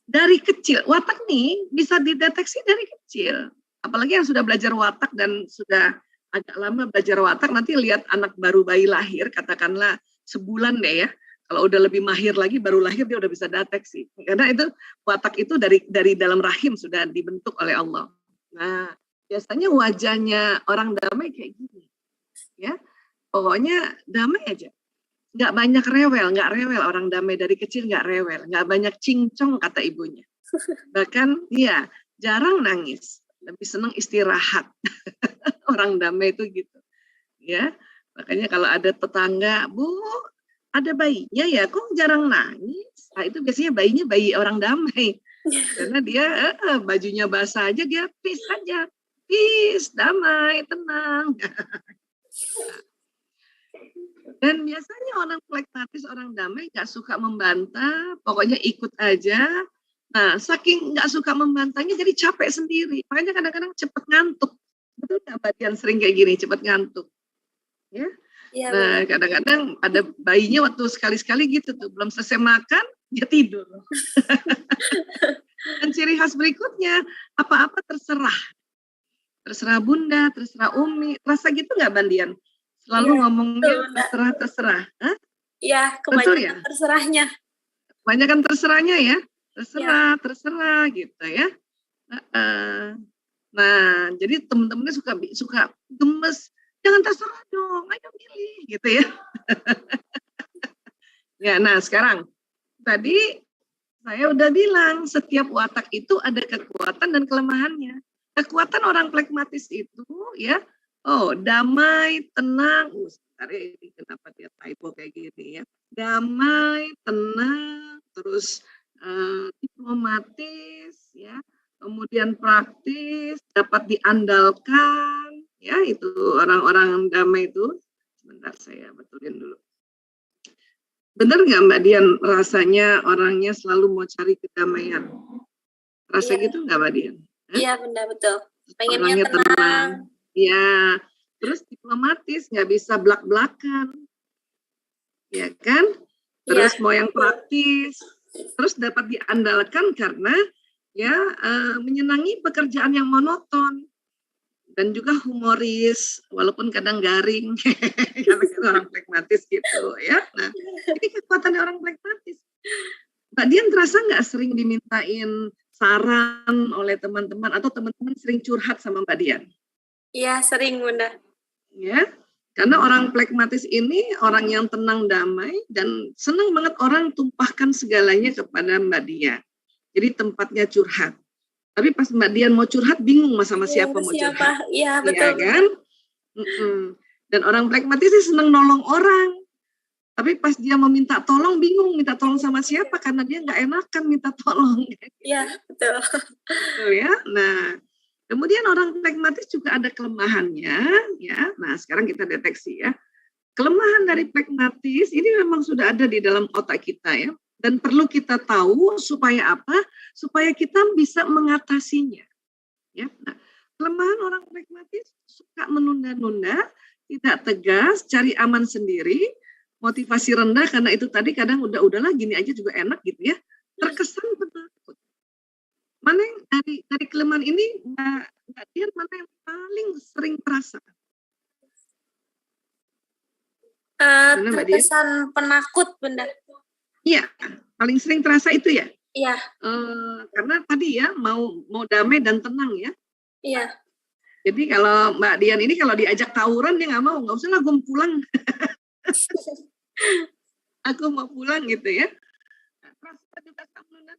dari kecil, watak nih bisa dideteksi dari kecil. Apalagi yang sudah belajar watak dan sudah agak lama belajar watak, nanti lihat anak baru bayi lahir, katakanlah sebulan deh ya. Kalau udah lebih mahir lagi, baru lahir dia udah bisa deteksi. Karena itu watak itu dari dalam rahim sudah dibentuk oleh Allah. Nah, biasanya wajahnya orang damai kayak gini. Ya, pokoknya damai aja. Nggak banyak rewel, nggak rewel orang damai dari kecil, nggak rewel, nggak banyak cincong kata ibunya. Bahkan iya, jarang nangis, lebih senang istirahat. Orang damai itu gitu. Ya, makanya kalau ada tetangga, Bu, ada bayinya ya, kok jarang nangis? Nah, itu biasanya bayinya bayi orang damai. Karena dia bajunya basah aja, dia peace aja. Peace, damai, tenang. Dan biasanya orang pragmatis, orang damai gak suka membantah, pokoknya ikut aja. Nah, saking gak suka membantahnya jadi capek sendiri. Makanya kadang-kadang cepat ngantuk. Betul nggak Mbak Dian sering kayak gini, cepat ngantuk? Ya. Ya, Nah, kadang-kadang ada bayinya waktu sekali-sekali gitu tuh, belum selesai makan, dia tidur. Dan ciri khas berikutnya, apa-apa terserah. Terserah bunda, terserah umi. Rasa gitu nggak Mbak Dian? Selalu ngomongnya terserah. Iya, kebanyakan terserahnya. Kebanyakan terserahnya ya. Terserah gitu ya. Nah, jadi teman-temannya suka gemes. Jangan terserah dong, ayo milih gitu ya. Ya, nah sekarang tadi saya udah bilang setiap watak itu ada kekuatan dan kelemahannya. Kekuatan orang pragmatis itu ya, damai, tenang. Sebentar ya, ini kenapa dia typo kayak gini ya. Damai, tenang, terus diplomatis ya. Kemudian praktis, dapat diandalkan, ya itu orang-orang damai itu. Sebentar saya betulin dulu. Benar nggak Mbak Dian rasanya orangnya selalu mau cari kedamaian? Rasa gitu nggak Mbak Dian? Iya benar betul. Pengennya orangnya tenang. Ya, terus diplomatis, nggak bisa belak-belakan, ya kan? Terus mau yang praktis, terus dapat diandalkan karena ya menyenangi pekerjaan yang monoton dan juga humoris walaupun kadang garing karena orang pragmatis gitu ya. Nah, ini kekuatan orang pragmatis. Mbak Dian terasa nggak sering dimintain saran oleh teman-teman atau teman-teman sering curhat sama Mbak Dian? Iya sering Bunda. Ya, karena orang pragmatis ini orang yang tenang damai dan senang banget orang tumpahkan segalanya kepada Mbak Dian. Jadi tempatnya curhat. Tapi pas Mbak Dian mau curhat bingung sama siapa mau curhat. Iya betul. Ya kan? Dan orang pragmatis sih senang nolong orang. Tapi pas dia mau minta tolong bingung minta tolong sama siapa karena dia nggak enakan minta tolong. Iya betul. Betul ya. Nah, Kemudian orang pragmatis juga ada kelemahannya, ya. Nah, sekarang kita deteksi ya. Kelemahan dari pragmatis ini memang sudah ada di dalam otak kita ya, dan perlu kita tahu supaya apa? Supaya kita bisa mengatasinya. Ya. Nah, kelemahan orang pragmatis suka menunda-nunda, tidak tegas, cari aman sendiri, motivasi rendah karena itu tadi kadang udahlah gini aja juga enak gitu ya. Terkesan penakut. Mana yang dari kelemahan ini Mbak Dian mana yang paling sering terasa? Terkesan penakut, Bunda. Iya, paling sering terasa itu ya. Iya. Karena tadi ya mau damai dan tenang ya. Iya. Jadi kalau Mbak Dian ini kalau diajak tawuran dia nggak mau, nggak usah lah gue pulang. Aku mau pulang gitu ya. Terasa juga kamu nggak?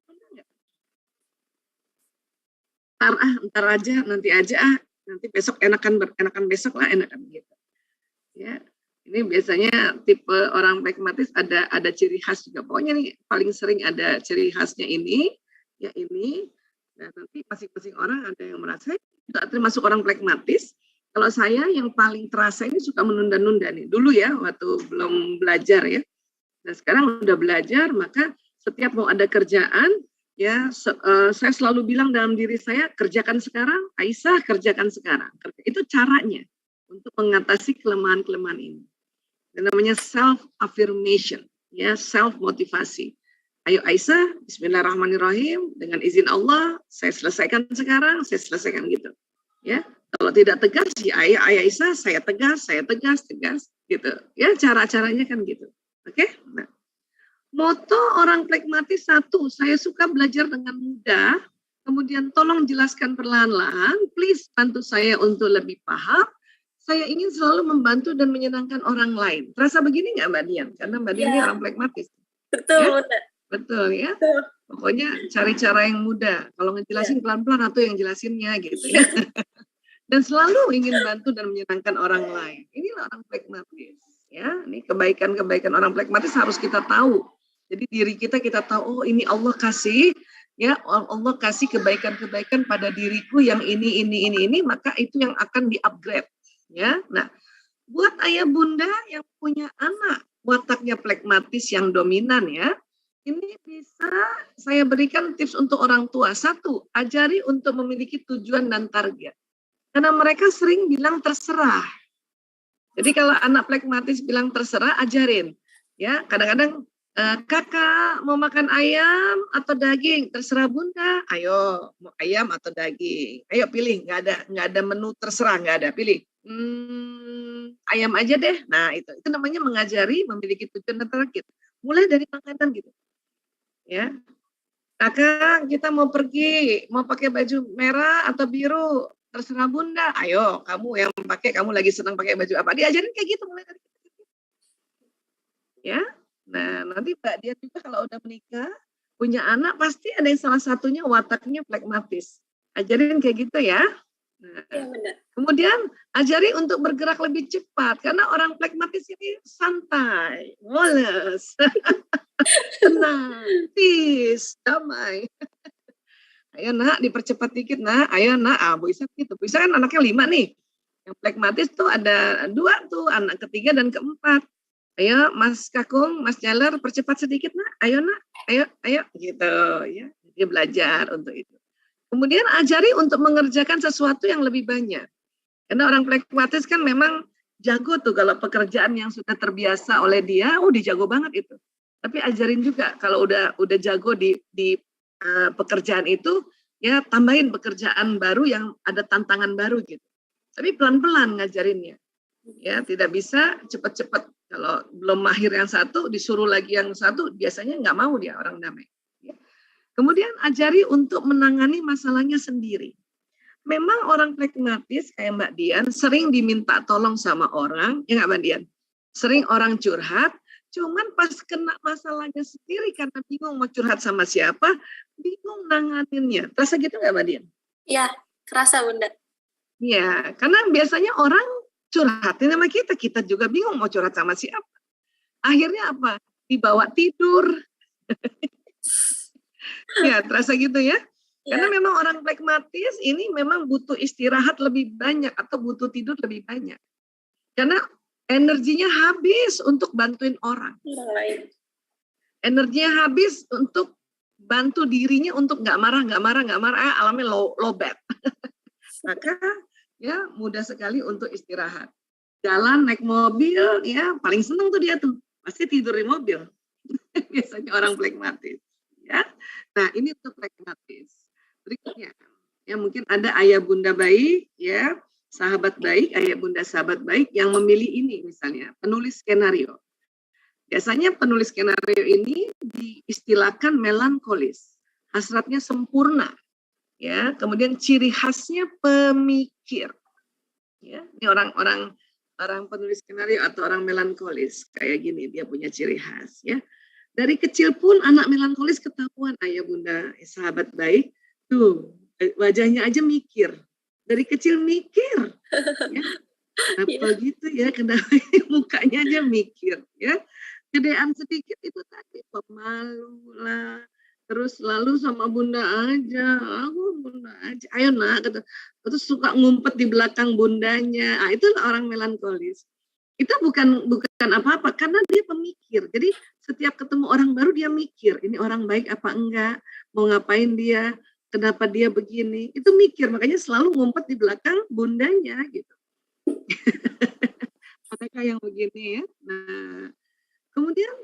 Ntar aja, nanti besok enakan besok lah enakan gitu. Ya. Ini biasanya tipe orang pragmatis ada ciri khas juga. Pokoknya nih paling sering ada ciri khasnya ini, ya ini. Dan nanti masing-masing orang ada yang merasa juga termasuk orang pragmatis. Kalau saya yang paling terasa ini suka menunda-nunda nih. Dulu ya waktu belum belajar ya. Nah sekarang udah belajar, maka setiap mau ada kerjaan, ya saya selalu bilang dalam diri saya, kerjakan sekarang, Aisyah kerjakan sekarang. Itu caranya untuk mengatasi kelemahan-kelemahan ini. Dan namanya self affirmation, ya self motivasi. Ayo Aisyah, Bismillahirrahmanirrahim, dengan izin Allah, saya selesaikan sekarang, saya selesaikan gitu. Ya, kalau tidak tegas, ya Aisyah, saya tegas, gitu. Ya, cara-caranya kan gitu. Oke? Nah, moto orang pragmatis satu, saya suka belajar dengan mudah. Kemudian tolong jelaskan perlahan-lahan, please bantu saya untuk lebih paham. Saya ingin selalu membantu dan menyenangkan orang lain. Terasa begini nggak Mbak Dian? Karena Mbak Dian ini orang pragmatis. Betul, ya? Bunda. Betul ya. Betul. Pokoknya cari cara yang mudah. Kalau ngejelasin pelan-pelan atau yang jelasinnya gitu ya. Dan selalu ingin bantu dan menyenangkan orang lain. Inilah orang pragmatis. Ya, ini kebaikan-kebaikan orang pragmatis harus kita tahu. Jadi diri kita tahu, oh ini Allah kasih, ya Allah kasih kebaikan-kebaikan pada diriku yang ini, maka itu yang akan di-upgrade. Ya, nah, buat ayah bunda yang punya anak wataknya pragmatis yang dominan ya, ini bisa saya berikan tips untuk orang tua. Satu, ajari untuk memiliki tujuan dan target. Karena mereka sering bilang terserah. Jadi kalau anak pragmatis bilang terserah, ajarin. Ya, kadang-kadang kakak mau makan ayam atau daging, terserah bunda. Ayo, mau ayam atau daging? Ayo pilih, nggak ada menu terserah, nggak ada, pilih. Ayam aja deh. Nah itu namanya mengajari memiliki tujuan dan target. Mulai dari makanan gitu. Ya, kakak kita mau pergi, mau pakai baju merah atau biru, terserah bunda. Ayo, kamu yang pakai, kamu lagi senang pakai baju apa? Diajarin kayak gitu mulai dari gitu. Ya, nah nanti Mbak Dian juga kalau udah menikah, punya anak pasti ada yang salah satunya wataknya pragmatis. Ajarin kayak gitu ya. Nah, ya, kemudian ajari untuk bergerak lebih cepat karena orang pragmatis ini santai, woles, tenang, peace, damai. Ayo nak dipercepat dikit nak, ayo nak, Bu Isa gitu. Bu Isa kan anaknya 5 nih. Yang pragmatis tuh ada 2 tuh, anak ketiga dan keempat. Ayo Mas Kakung, Mas Jaler percepat sedikit nak, ayo nak, ayo gitu ya. Dia belajar untuk itu. Kemudian ajari untuk mengerjakan sesuatu yang lebih banyak. Karena orang pragmatis kan memang jago tuh kalau pekerjaan yang sudah terbiasa oleh dia, dia jago banget itu. Tapi ajarin juga kalau udah jago di pekerjaan itu, ya tambahin pekerjaan baru yang ada tantangan baru gitu. Tapi pelan-pelan ngajarinnya. Ya, tidak bisa cepat-cepat. Kalau belum mahir yang satu, disuruh lagi yang satu, biasanya nggak mau dia orang damai. Kemudian ajari untuk menangani masalahnya sendiri. Memang orang pragmatis kayak Mbak Dian sering diminta tolong sama orang, ya nggak Mbak Dian? Sering orang curhat, cuman pas kena masalahnya sendiri karena bingung mau curhat sama siapa, bingung nanganinnya. Terasa gitu nggak Mbak Dian? Iya, terasa Bunda. Iya, karena biasanya orang curhatin sama kita juga bingung mau curhat sama siapa. Akhirnya apa? Dibawa tidur. Ya, terasa gitu ya. Karena memang orang flekmatis ini memang butuh istirahat lebih banyak atau butuh tidur lebih banyak. Karena energinya habis untuk bantuin orang. Energinya habis untuk bantu dirinya untuk nggak marah, alamnya low bad. Maka ya mudah sekali untuk istirahat. Jalan naik mobil ya paling seneng tuh dia tuh pasti tidur di mobil. Biasanya orang flekmatis. Ya, nah ini untuk flekmatis. Berikutnya ya mungkin ada ayah bunda baik ya, sahabat baik, ayah bunda sahabat baik yang memilih ini misalnya penulis skenario. Biasanya penulis skenario ini diistilahkan melankolis, hasratnya sempurna, ya. Kemudian ciri khasnya pemikir, ya. Ini orang penulis skenario atau orang melankolis kayak gini, dia punya ciri khas, ya. Dari kecil pun anak melankolis ketahuan ayah bunda sahabat baik, tuh wajahnya aja mikir, dari kecil mikir, ya. Apa gitu ya, kenapa mukanya aja mikir, ya. Gedean sedikit itu tadi pemalu lah, terus lalu sama bunda aja, ayo nak, terus suka ngumpet di belakang bundanya. Itulah orang melankolis. Itu bukan apa-apa karena dia pemikir. Jadi setiap ketemu orang baru dia mikir, ini orang baik apa enggak, mau ngapain dia, kenapa dia begini, itu mikir, makanya selalu ngumpet di belakang bundanya gitu. Adakah yang begini ya? Nah, kemudian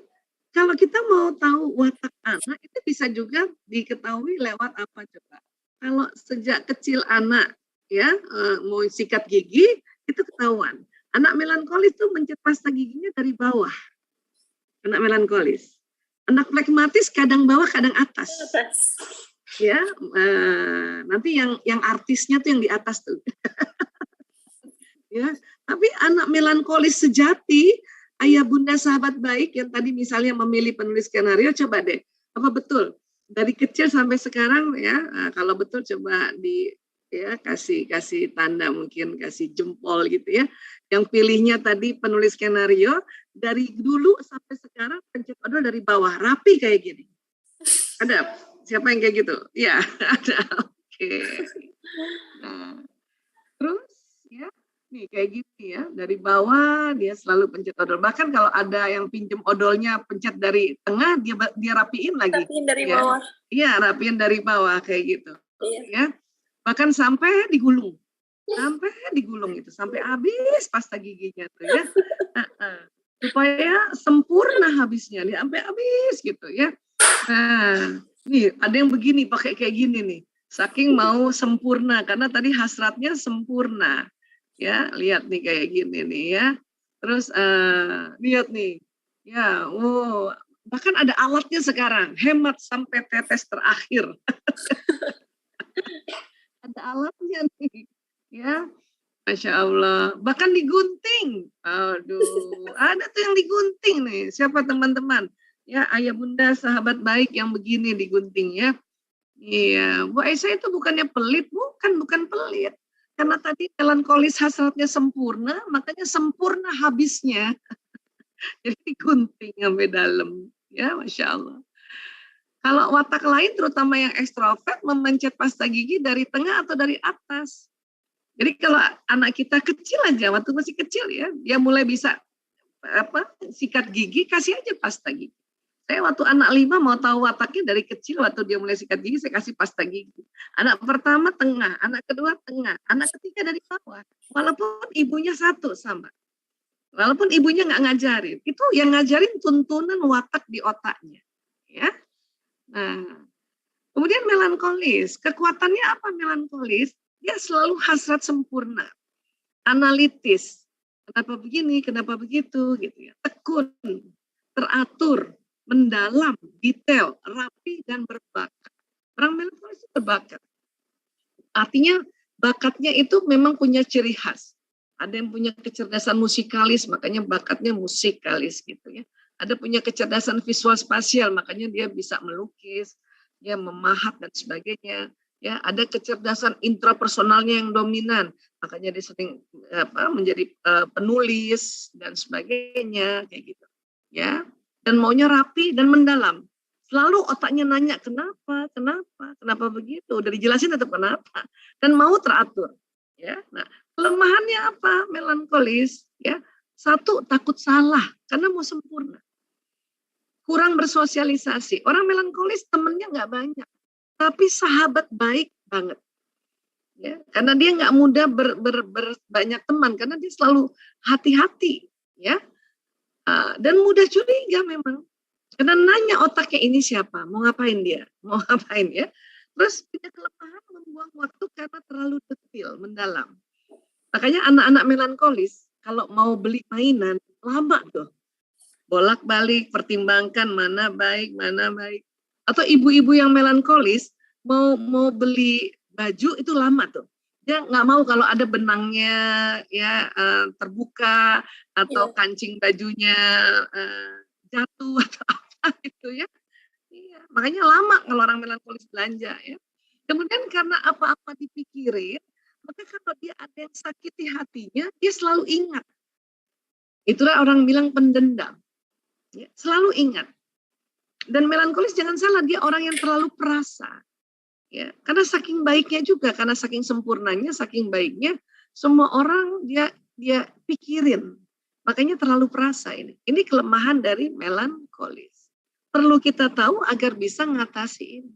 kalau kita mau tahu watak anak itu bisa juga diketahui lewat apa coba? Kalau sejak kecil anak ya mau sikat gigi itu ketahuan. Anak melankolis tuh mencet pasta giginya dari bawah. Anak melankolis. Anak flekmatis kadang bawah kadang atas. Ya, nanti yang artisnya tuh yang di atas tuh. Ya, tapi anak melankolis sejati, ayah bunda sahabat baik yang tadi misalnya memilih penulis skenario, coba deh, apa betul dari kecil sampai sekarang ya, kalau betul coba kasih tanda, mungkin kasih jempol gitu ya, yang pilihnya tadi penulis skenario dari dulu sampai sekarang pencet odol dari bawah rapi kayak gini. Ada siapa yang kayak gitu? Ya ada. Oke. Nah, terus ya. Nih kayak gini ya, dari bawah dia selalu pencet odol. Bahkan kalau ada yang pinjem odolnya pencet dari tengah, dia rapiin lagi. Rapiin dari ya. bawah. Iya, rapiin dari bawah kayak gitu. Iya. Ya. Bahkan sampai digulung. Sampai digulung itu, sampai habis pasta giginya tuh ya. Supaya sempurna habisnya, dia sampai habis gitu ya. Nah, nih ada yang begini pakai kayak gini nih. Saking mau sempurna karena tadi hasratnya sempurna. Ya, lihat nih kayak gini nih ya. Terus lihat nih. Ya, bahkan ada alatnya sekarang, hemat sampai tetes terakhir. Ada alatnya nih. Ya. Masya Allah. Bahkan digunting. Aduh, ada tuh yang digunting nih. Siapa teman-teman? Ya, ayah bunda sahabat baik yang begini digunting ya. Iya, Bu Aisyah itu bukannya pelit, bukan pelit. Karena tadi melankolis hasratnya sempurna, makanya sempurna habisnya. Jadi digunting sampai dalam. Ya, Masya Allah. Kalau watak lain, terutama yang ekstrovert, memencet pasta gigi dari tengah atau dari atas. Jadi kalau anak kita kecil aja, waktu masih kecil ya, dia mulai bisa sikat gigi, kasih aja pasta gigi. Saya waktu anak 5 mau tahu wataknya dari kecil, waktu dia mulai sikat gigi, saya kasih pasta gigi. Anak pertama tengah, anak kedua tengah, anak ketiga dari bawah. Walaupun ibunya satu sama. Walaupun ibunya nggak ngajarin. Itu yang ngajarin tuntunan watak di otaknya. Ya. Nah, kemudian melankolis. Kekuatannya apa melankolis? Dia selalu hasrat sempurna. Analitis. Kenapa begini, kenapa begitu, gitu ya. Tekun, teratur, mendalam, detail, rapi, dan berbakat. Orang melankolis itu berbakat. Artinya bakatnya itu memang punya ciri khas. Ada yang punya kecerdasan musikalis, makanya bakatnya musikalis gitu ya. Ada punya kecerdasan visual spasial, makanya dia bisa melukis, dia memahat dan sebagainya. Ya, ada kecerdasan intrapersonalnya yang dominan, makanya dia sering menjadi penulis dan sebagainya kayak gitu. Ya. Dan maunya rapi dan mendalam. Selalu otaknya nanya kenapa begitu. Udah dijelasin tetap kenapa. Dan mau teratur. Ya, nah kelemahannya apa? Melankolis. Ya, satu takut salah karena mau sempurna. Kurang bersosialisasi. Orang melankolis temennya nggak banyak, tapi sahabat baik banget. Ya, karena dia nggak mudah banyak teman, karena dia selalu hati-hati, ya, dan mudah curiga memang. Karena nanya otaknya ini siapa, mau ngapain dia, mau ngapain ya. Terus punya kelemahan membuang waktu karena terlalu detail, mendalam. Makanya anak-anak melankolis kalau mau beli mainan lama tuh, bolak-balik pertimbangkan mana baik. Atau ibu-ibu yang melankolis mau beli baju itu lama tuh. Dia nggak mau kalau ada benangnya ya terbuka atau kancing bajunya jatuh atau apa gitu ya. Iya, makanya lama kalau orang melankolis belanja ya. Kemudian karena apa-apa dipikirin, maka kalau dia ada yang sakiti hatinya, dia selalu ingat. Itulah orang bilang pendendam. Ya, selalu ingat. Dan melankolis jangan salah, dia orang yang terlalu perasa. Ya, karena saking baiknya juga, karena saking sempurnanya, saking baiknya, semua orang dia pikirin. Makanya terlalu perasa ini. Ini kelemahan dari melankolis. Perlu kita tahu agar bisa mengatasi ini.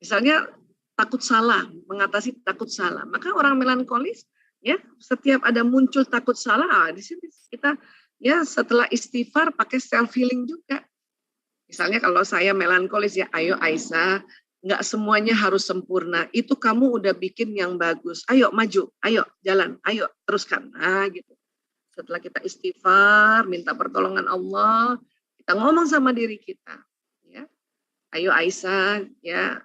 Misalnya takut salah, mengatasi takut salah. Maka orang melankolis, ya, setiap ada muncul takut salah, di sini kita ya setelah istighfar pakai self healing juga. Misalnya kalau saya melankolis ya, ayo Aisyah, nggak semuanya harus sempurna. Itu kamu udah bikin yang bagus. Ayo maju, ayo jalan, ayo teruskan. Nah gitu. Setelah kita istighfar, minta pertolongan Allah, kita ngomong sama diri kita. Ya, ayo Aisyah, ya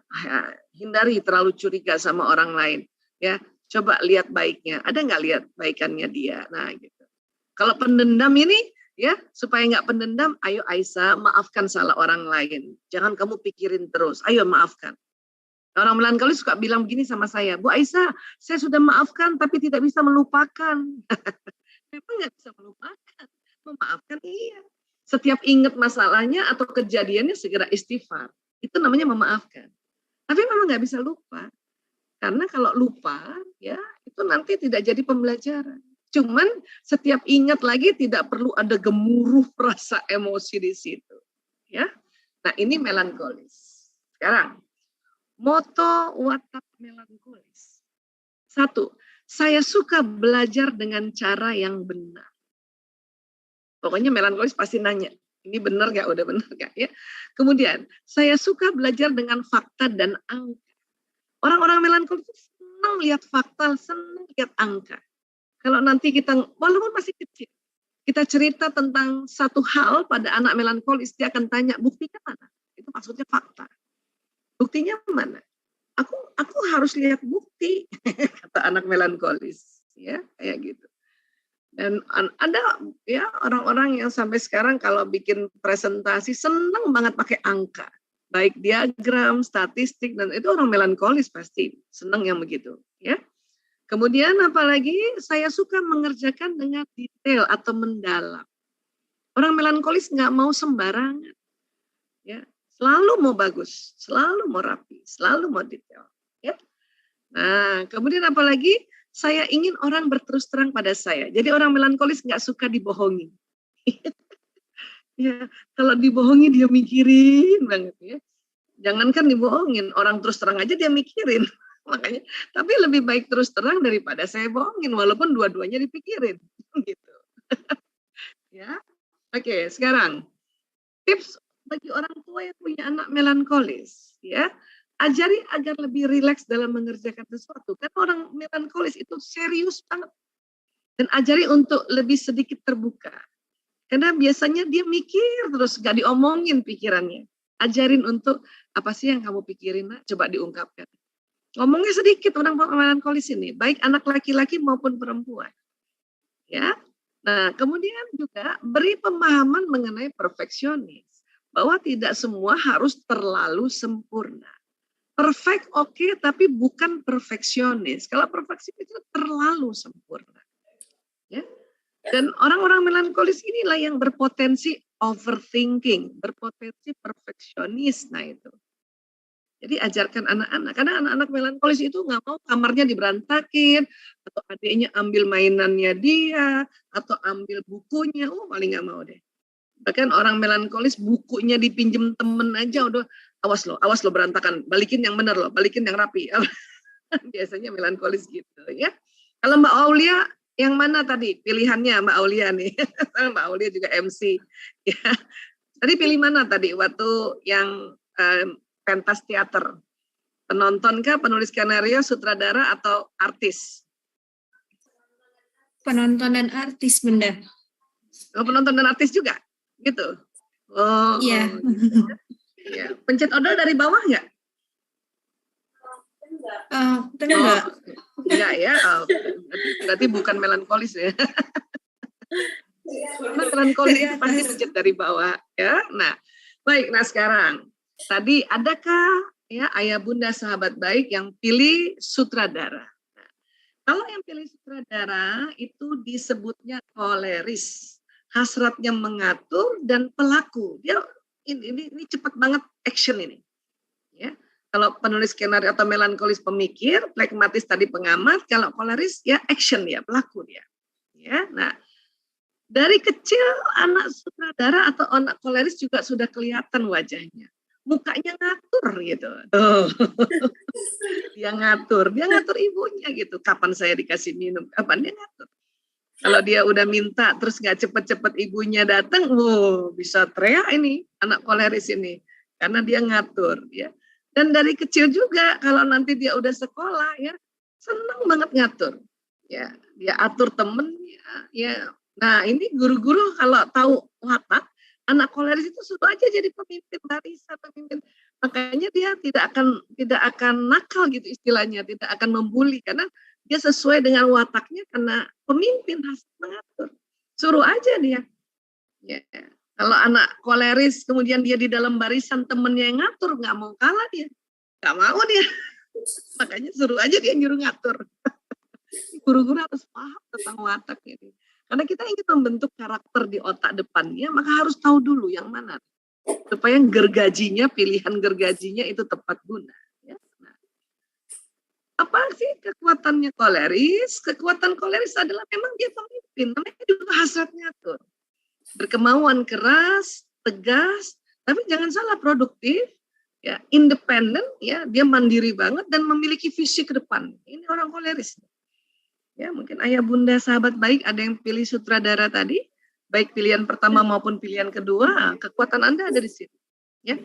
hindari terlalu curiga sama orang lain. Ya, coba lihat baiknya. Ada nggak lihat baikannya dia? Nah gitu. Kalau pendendam ini, ya supaya nggak pendendam, ayo Aisyah maafkan salah orang lain. Jangan kamu pikirin terus. Ayo maafkan. Orang melankolis suka bilang begini sama saya, Bu Aisyah, saya sudah maafkan tapi tidak bisa melupakan. Memang nggak bisa melupakan. Memaafkan iya. Setiap ingat masalahnya atau kejadiannya segera istighfar. Itu namanya memaafkan. Tapi memang nggak bisa lupa. Karena kalau lupa, ya itu nanti tidak jadi pembelajaran. Cuman setiap ingat lagi tidak perlu ada gemuruh rasa emosi di situ. Ya, nah ini melankolis. Sekarang, moto watak melankolis. 1, saya suka belajar dengan cara yang benar. Pokoknya melankolis pasti nanya, ini benar gak? Udah benar gak? Ya. Kemudian, saya suka belajar dengan fakta dan angka. Orang-orang melankolis senang lihat fakta, senang lihat angka. Kalau nanti kita, walaupun masih kecil, kita cerita tentang satu hal pada anak melankolis, dia akan tanya, buktinya mana? Itu maksudnya fakta. Buktinya mana? Aku harus lihat bukti, kata anak melankolis. Ya, kayak gitu. Dan ada ya orang-orang yang sampai sekarang kalau bikin presentasi senang banget pakai angka. Baik diagram, statistik, dan itu orang melankolis pasti senang yang begitu. Ya. Kemudian apalagi saya suka mengerjakan dengan detail atau mendalam. Orang melankolis nggak mau sembarangan. Ya, selalu mau bagus, selalu mau rapi, selalu mau detail. Ya. Nah, kemudian apalagi saya ingin orang berterus terang pada saya. Jadi orang melankolis nggak suka dibohongi. Ya, kalau dibohongi dia mikirin banget ya. Jangankan dibohongin, orang terus terang aja dia mikirin. Makanya, tapi lebih baik terus terang daripada saya bohongin, walaupun dua-duanya dipikirin, gitu. Ya, oke. Sekarang tips bagi orang tua yang punya anak melankolis, ya, ajari agar lebih rileks dalam mengerjakan sesuatu. Karena orang melankolis itu serius banget, dan ajari untuk lebih sedikit terbuka. Karena biasanya dia mikir terus, gak diomongin pikirannya. Ajarin untuk apa sih yang kamu pikirin, nak? Coba diungkapkan. Ngomongnya sedikit orang melankolis ini, baik anak laki-laki maupun perempuan. Ya. Nah, kemudian juga beri pemahaman mengenai perfeksionis, bahwa tidak semua harus terlalu sempurna. Perfect oke, tapi bukan perfeksionis. Kalau perfeksionis itu terlalu sempurna. Ya. Dan orang-orang melankolis inilah yang berpotensi overthinking, berpotensi perfeksionis. Nah itu. Jadi ajarkan anak-anak, karena anak-anak melankolis itu nggak mau kamarnya diberantakin, atau adiknya ambil mainannya dia, atau ambil bukunya, paling nggak mau deh. Bahkan orang melankolis bukunya dipinjem temen aja udah, awas lo berantakan, balikin yang benar lo, balikin yang rapi. Biasanya melankolis gitu ya. Kalau Mbak Aulia, yang mana tadi pilihannya Mbak Aulia nih? Mbak Aulia juga MC. Ya. Tadi pilih mana tadi waktu yang pentas teater? Penonton kah, penulis skenario, sutradara, atau artis? Penonton dan artis, Bunda. Oh, penonton dan artis juga? Gitu? Oh, Iya. Gitu. Ya. Pencet odol dari bawah nggak? Enggak. Enggak ya? Berarti bukan melankolis ya? Melankolis itu pasti pencet dari bawah. Ya. Nah, baik. Nah sekarang, tadi adakah ya ayah bunda sahabat baik yang pilih sutradara? Nah, kalau yang pilih sutradara itu disebutnya koleris, hasratnya mengatur dan pelaku. Dia ini cepat banget action ini. Ya, kalau penulis skenario atau melankolis pemikir, pragmatis tadi pengamat, kalau koleris ya action ya pelaku dia. Ya, nah dari kecil anak sutradara atau anak koleris juga sudah kelihatan wajahnya. Mukanya ngatur gitu. Oh. Dia ngatur ibunya gitu. Kapan saya dikasih minum? Kapan dia ngatur? Kalau dia udah minta terus nggak cepet-cepet ibunya datang, bisa teriak ini anak koleris ini karena dia ngatur ya. Dan dari kecil juga kalau nanti dia udah sekolah ya senang banget ngatur. Ya, dia atur temennya ya. Nah, ini guru-guru kalau tahu watak anak koleris itu suruh aja jadi pemimpin barisan, pemimpin. Makanya dia tidak akan nakal gitu istilahnya, tidak akan membuli karena dia sesuai dengan wataknya karena pemimpin harus mengatur. Suruh aja dia. Ya. Kalau anak koleris kemudian dia di dalam barisan temennya yang ngatur, nggak mau kalah dia. Nggak mau dia. Makanya suruh aja dia nyuruh ngatur. Guru-guru harus paham tentang watak ini. Karena kita ingin membentuk karakter di otak depannya, maka harus tahu dulu yang mana. Supaya pilihan gergajinya itu tepat guna. Ya. Nah, apa sih kekuatannya koleris? Kekuatan koleris adalah memang dia pemimpin. Namanya juga hasratnya tuh. Berkemauan keras, tegas, tapi jangan salah produktif, ya independen, ya dia mandiri banget dan memiliki visi ke depan. Ini orang koleris. Ya, mungkin ayah bunda sahabat baik ada yang pilih sutradara tadi, baik pilihan pertama maupun pilihan kedua, kekuatan Anda ada di situ. Ya.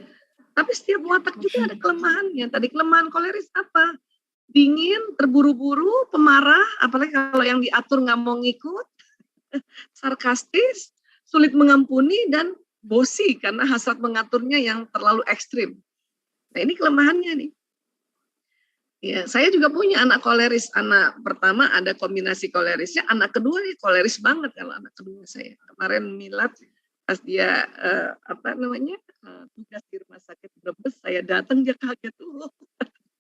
Tapi setiap watak juga ada kelemahannya. Tadi kelemahan koleris apa? Dingin, terburu-buru, pemarah, apalagi kalau yang diatur nggak mau ngikut, sarkastis, sulit mengampuni, dan bosi karena hasrat mengaturnya yang terlalu ekstrim. Nah ini kelemahannya nih. Ya, saya juga punya anak koleris. Anak pertama ada kombinasi kolerisnya, anak kedua nih koleris banget kalau anak kedua saya. Kemarin milad pas dia tugas di rumah sakit Brebes, saya datang dia kaget tuh.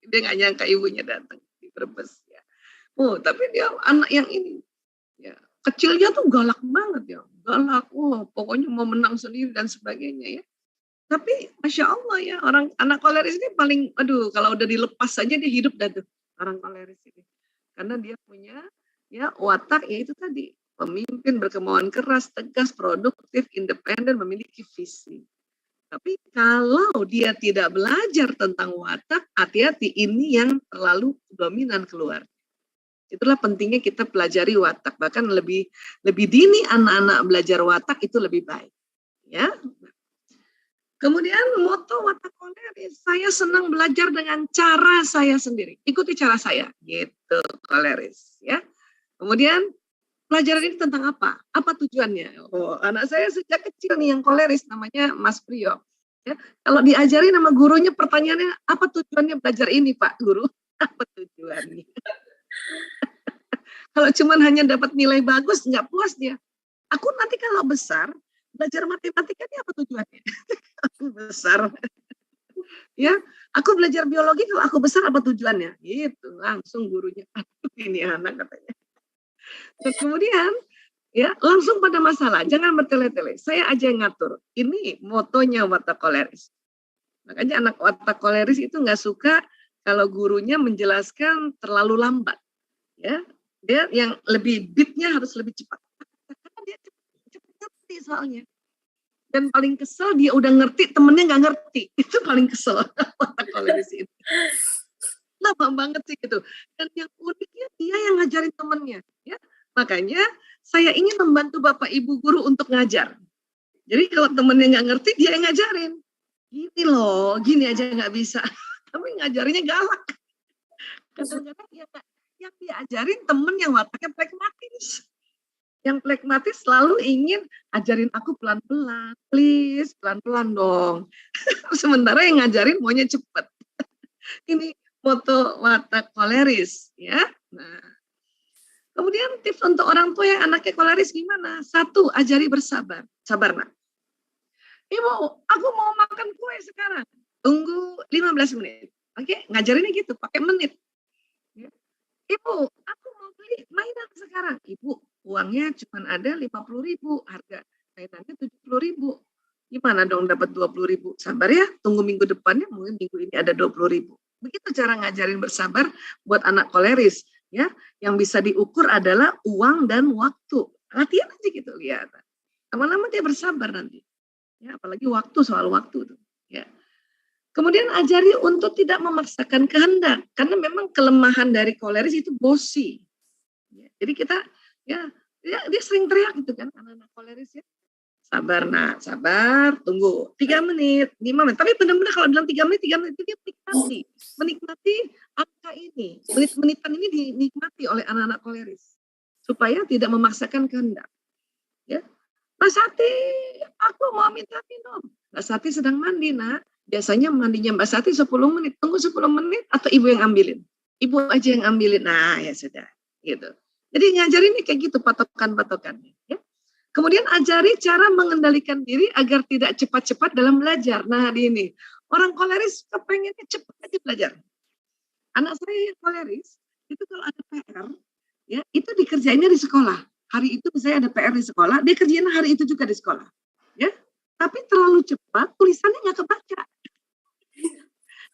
Dia nggak nyangka ibunya datang di Brebes ya. Tapi dia anak yang ini ya, kecilnya tuh galak banget ya. Galak, pokoknya mau menang sendiri dan sebagainya ya. Tapi Masya Allah ya, anak koleris ini paling, kalau udah dilepas saja dia hidup dah tuh, orang koleris ini. Karena dia punya ya watak, ya itu tadi, pemimpin berkemauan keras, tegas, produktif, independen, memiliki visi. Tapi kalau dia tidak belajar tentang watak, hati-hati, ini yang terlalu dominan keluar. Itulah pentingnya kita pelajari watak, bahkan lebih dini anak-anak belajar watak itu lebih baik. Ya. Kemudian moto watak koleris, saya senang belajar dengan cara saya sendiri. Ikuti cara saya, gitu koleris. Ya. Kemudian pelajaran ini tentang apa? Apa tujuannya? Anak saya sejak kecil nih yang koleris, namanya Mas Priyo. Ya. Kalau diajari nama gurunya, pertanyaannya, apa tujuannya belajar ini Pak Guru? Apa tujuannya? Kalau cuma hanya dapat nilai bagus, nggak puas dia. Aku nanti kalau besar, belajar matematika ini apa tujuannya? Aku besar. Ya, aku belajar biologi kalau aku besar apa tujuannya? Gitu, langsung gurunya, aduh ini anak katanya. Dan kemudian Ya, langsung pada masalah, jangan bertele-tele. Saya aja yang ngatur. Ini motonya watak koleris. Makanya anak watak koleris itu nggak suka kalau gurunya menjelaskan terlalu lambat. Ya, dia yang lebih beatnya harus lebih cepat. Karena dia cepat ngerti soalnya. Dan paling kesel dia udah ngerti, temennya nggak ngerti. Itu paling kesel watak koleris itu. Lama banget sih gitu. Dan yang uniknya dia yang ngajarin temennya. Ya, makanya saya ingin membantu Bapak Ibu guru untuk ngajar. Jadi kalau temennya nggak ngerti, dia yang ngajarin. Gini loh, gini aja nggak bisa. Tapi ngajarinnya galak. Kadang-kadang yang diajarin temen yang wataknya pragmatis. Yang pragmatis selalu ingin ajarin aku pelan-pelan. Please, pelan-pelan dong. Sementara yang ngajarin maunya cepet. Ini moto watak koleris. Ya. Nah, kemudian tips untuk orang tua yang anaknya koleris gimana? 1, ajari bersabar. Sabar, Nak. Ibu, aku mau makan kue sekarang. Tunggu 15 menit. Oke, ngajarinnya gitu, pakai menit. Ya. Ibu, aku mau beli mainan sekarang. Ibu, uangnya cuma ada 50.000, harga mainannya 70.000. Gimana dong dapat 20.000? Sabar ya, tunggu minggu depannya, mungkin minggu ini ada 20.000. Begitu cara ngajarin bersabar buat anak koleris. Ya, yang bisa diukur adalah uang dan waktu. Latihan aja gitu, lihat. Lama-lama dia bersabar nanti. Ya, apalagi waktu, soal waktu tuh. Ya. Kemudian ajari untuk tidak memaksakan kehendak, karena memang kelemahan dari koleris itu bosi. Ya, jadi kita, dia sering teriak gitu kan, anak-anak koleris ya. Sabar nak, sabar, tunggu 3 menit, 5 menit. Tapi benar-benar kalau bilang 3 menit itu dia menikmati angka ini, menit-menitan ini dinikmati oleh anak-anak koleris supaya tidak memaksakan kehendak. Ya, Mbak Sati, aku mau minta minum. Mbak Sati sedang mandi, Nak. Biasanya mandinya Mbak Sati 10 menit, tunggu 10 menit atau ibu yang ambilin? Ibu aja yang ambilin. Nah, ya sudah, gitu. Jadi ngajarin ini kayak gitu patokan-patokannya, ya. Kemudian ajari cara mengendalikan diri agar tidak cepat-cepat dalam belajar. Nah, ini orang koleris kepengennya cepat aja belajar. Anak saya yang koleris itu kalau ada PR, ya itu dikerjainnya di sekolah. Hari itu saya ada PR di sekolah, dia kerjain hari itu juga di sekolah, ya. Tapi terlalu cepat, tulisannya nggak kebaca.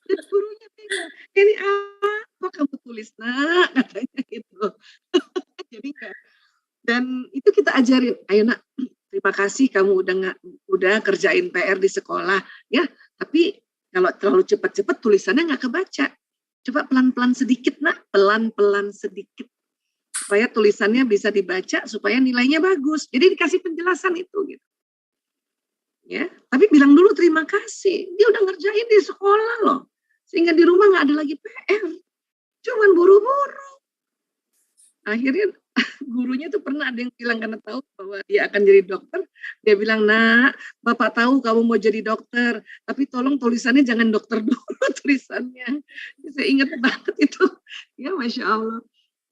Dan gurunya bingung, ini apa kamu tulis, Nak, katanya gitu. Jadi enggak. Dan itu kita ajarin, ayo Nak, terima kasih kamu udah kerjain PR di sekolah, ya. Tapi kalau terlalu cepat-cepat tulisannya nggak kebaca. Coba pelan-pelan sedikit, Nak, pelan-pelan sedikit. Supaya tulisannya bisa dibaca, supaya nilainya bagus. Jadi dikasih penjelasan itu, gitu. Ya, tapi bilang dulu terima kasih. Dia udah ngerjain di sekolah loh. Sehingga di rumah nggak ada lagi PR. Cuman buru-buru. Akhirnya gurunya tuh pernah ada yang bilang karena tahu bahwa dia akan jadi dokter, dia bilang, Nak, Bapak tahu kamu mau jadi dokter, tapi tolong tulisannya jangan dokter dulu tulisannya. Saya ingat banget itu, ya Masya Allah.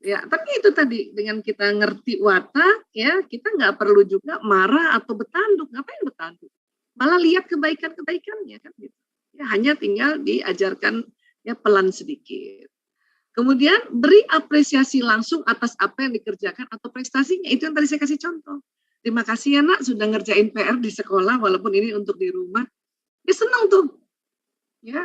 Ya, tapi itu tadi dengan kita ngerti watak, ya kita nggak perlu juga marah atau bertanduk. Ngapain bertanduk? Malah lihat kebaikan-kebaikannya kan gitu. Ya, hanya tinggal diajarkan ya pelan sedikit. Kemudian beri apresiasi langsung atas apa yang dikerjakan atau prestasinya. Itu yang tadi saya kasih contoh. Terima kasih ya Nak sudah ngerjain PR di sekolah walaupun ini untuk di rumah. Dia senang tuh. Ya.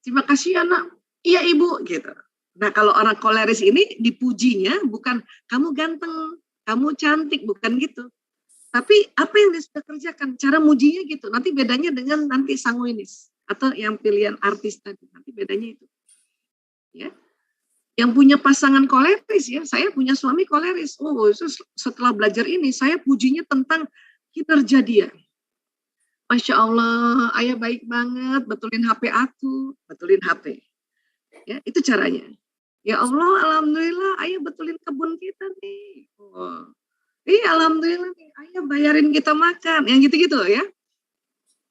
Terima kasih ya Nak. Iya Ibu gitu. Nah, kalau orang koleris ini dipujinya bukan kamu ganteng, kamu cantik, bukan gitu. Tapi apa yang dia sudah kerjakan, cara mujinya gitu. Nanti bedanya dengan nanti sanguinis atau yang pilihan artis tadi. Nanti bedanya itu. Ya. Yang punya pasangan koleris ya, saya punya suami koleris. Oh, setelah belajar ini saya pujinya tentang kinerja dia. Masya Allah, ayah baik banget, betulin HP aku, betulin HP. Ya, itu caranya. Ya Allah, alhamdulillah, ayah betulin kebun kita nih. Oh. Alhamdulillah nih, ayah bayarin kita makan, yang gitu-gitu ya.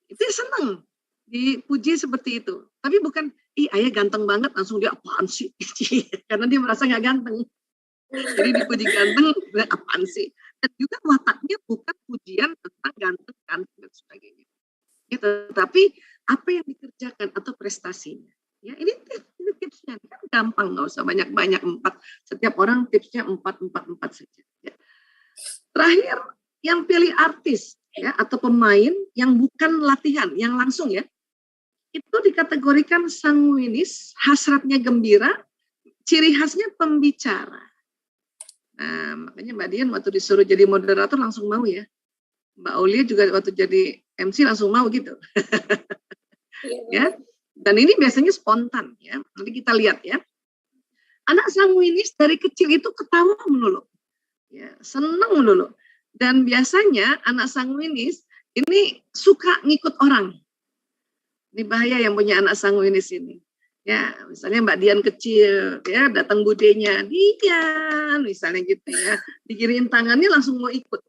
Itu seneng dipuji seperti itu. Tapi bukan, ayah ganteng banget, langsung dia apaan sih? Karena dia merasa nggak ganteng. Jadi dipuji ganteng, dia apaan sih? Dan juga wataknya bukan pujian tentang ganteng dan sebagainya. Ya, tetapi apa yang dikerjakan atau prestasinya. Ya, ini tipsnya kan gampang, nggak usah banyak-banyak 4. Setiap orang tipsnya 4 saja. Ya. Terakhir, yang pilih artis ya atau pemain yang bukan latihan, yang langsung ya, itu dikategorikan sanguinis, hasratnya gembira, ciri khasnya pembicara. Nah, makanya Mbak Dian waktu disuruh jadi moderator langsung mau ya. Mbak Aulia juga waktu jadi MC langsung mau gitu. Ya. Dan ini biasanya spontan ya. Nanti kita lihat ya. Anak sanguinis dari kecil itu ketawa melulu. Ya, senang melulu. Dan biasanya anak sanguinis ini suka ngikut orang. Ini bahaya yang punya anak sanguinis ini. Ya, misalnya Mbak Dian kecil, ya datang budenya, Dian, misalnya gitu ya, digiriin tangannya langsung mau ikut.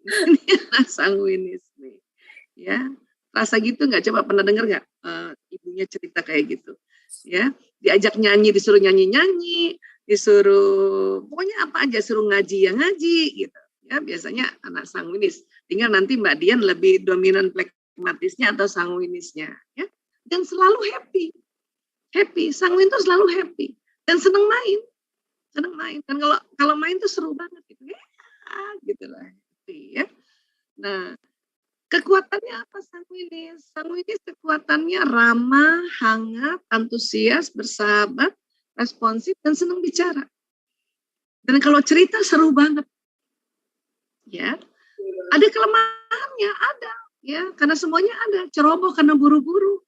Ini anak sanguinis nih, ya. Rasa gitu nggak? Coba pernah dengar nggak ibunya cerita kayak gitu? Ya, diajak nyanyi, disuruh nyanyi-nyanyi, disuruh pokoknya apa aja, suruh ngaji ya ngaji gitu. Ya, biasanya anak sanguinis. Tinggal nanti Mbak Dian lebih dominan plekmatisnya atau sanguinisnya, ya. Dan selalu happy. Happy, sanguin tuh selalu happy dan seneng main. Dan kalau main tuh seru banget gitu ya, gitulah ya. Nah, kekuatannya apa sanguinis? Sanguinis kekuatannya ramah, hangat, antusias, bersahabat, responsif dan senang bicara. Dan kalau cerita seru banget. Ya. Ada kelemahannya, ada ya, karena semuanya ada, ceroboh karena buru-buru.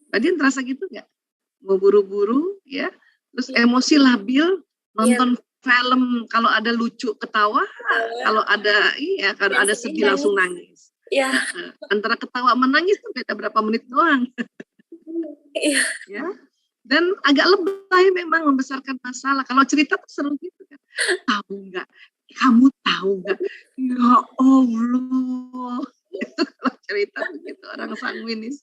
Tadi terasa gitu nggak? Mau buru-buru ya, terus emosi labil, nonton film kalau ada lucu ketawa, kalau ada kalau ada sedih langsung nangis. Ya. Antara ketawa menangis tuh beda berapa menit doang. Ya. Dan agak lebay memang membesarkan masalah. Kalau cerita tuh seru gitu kan. Tahu nggak? Kamu tahu nggak? Ya Allah. Itu kalau cerita begitu orang sanguinis.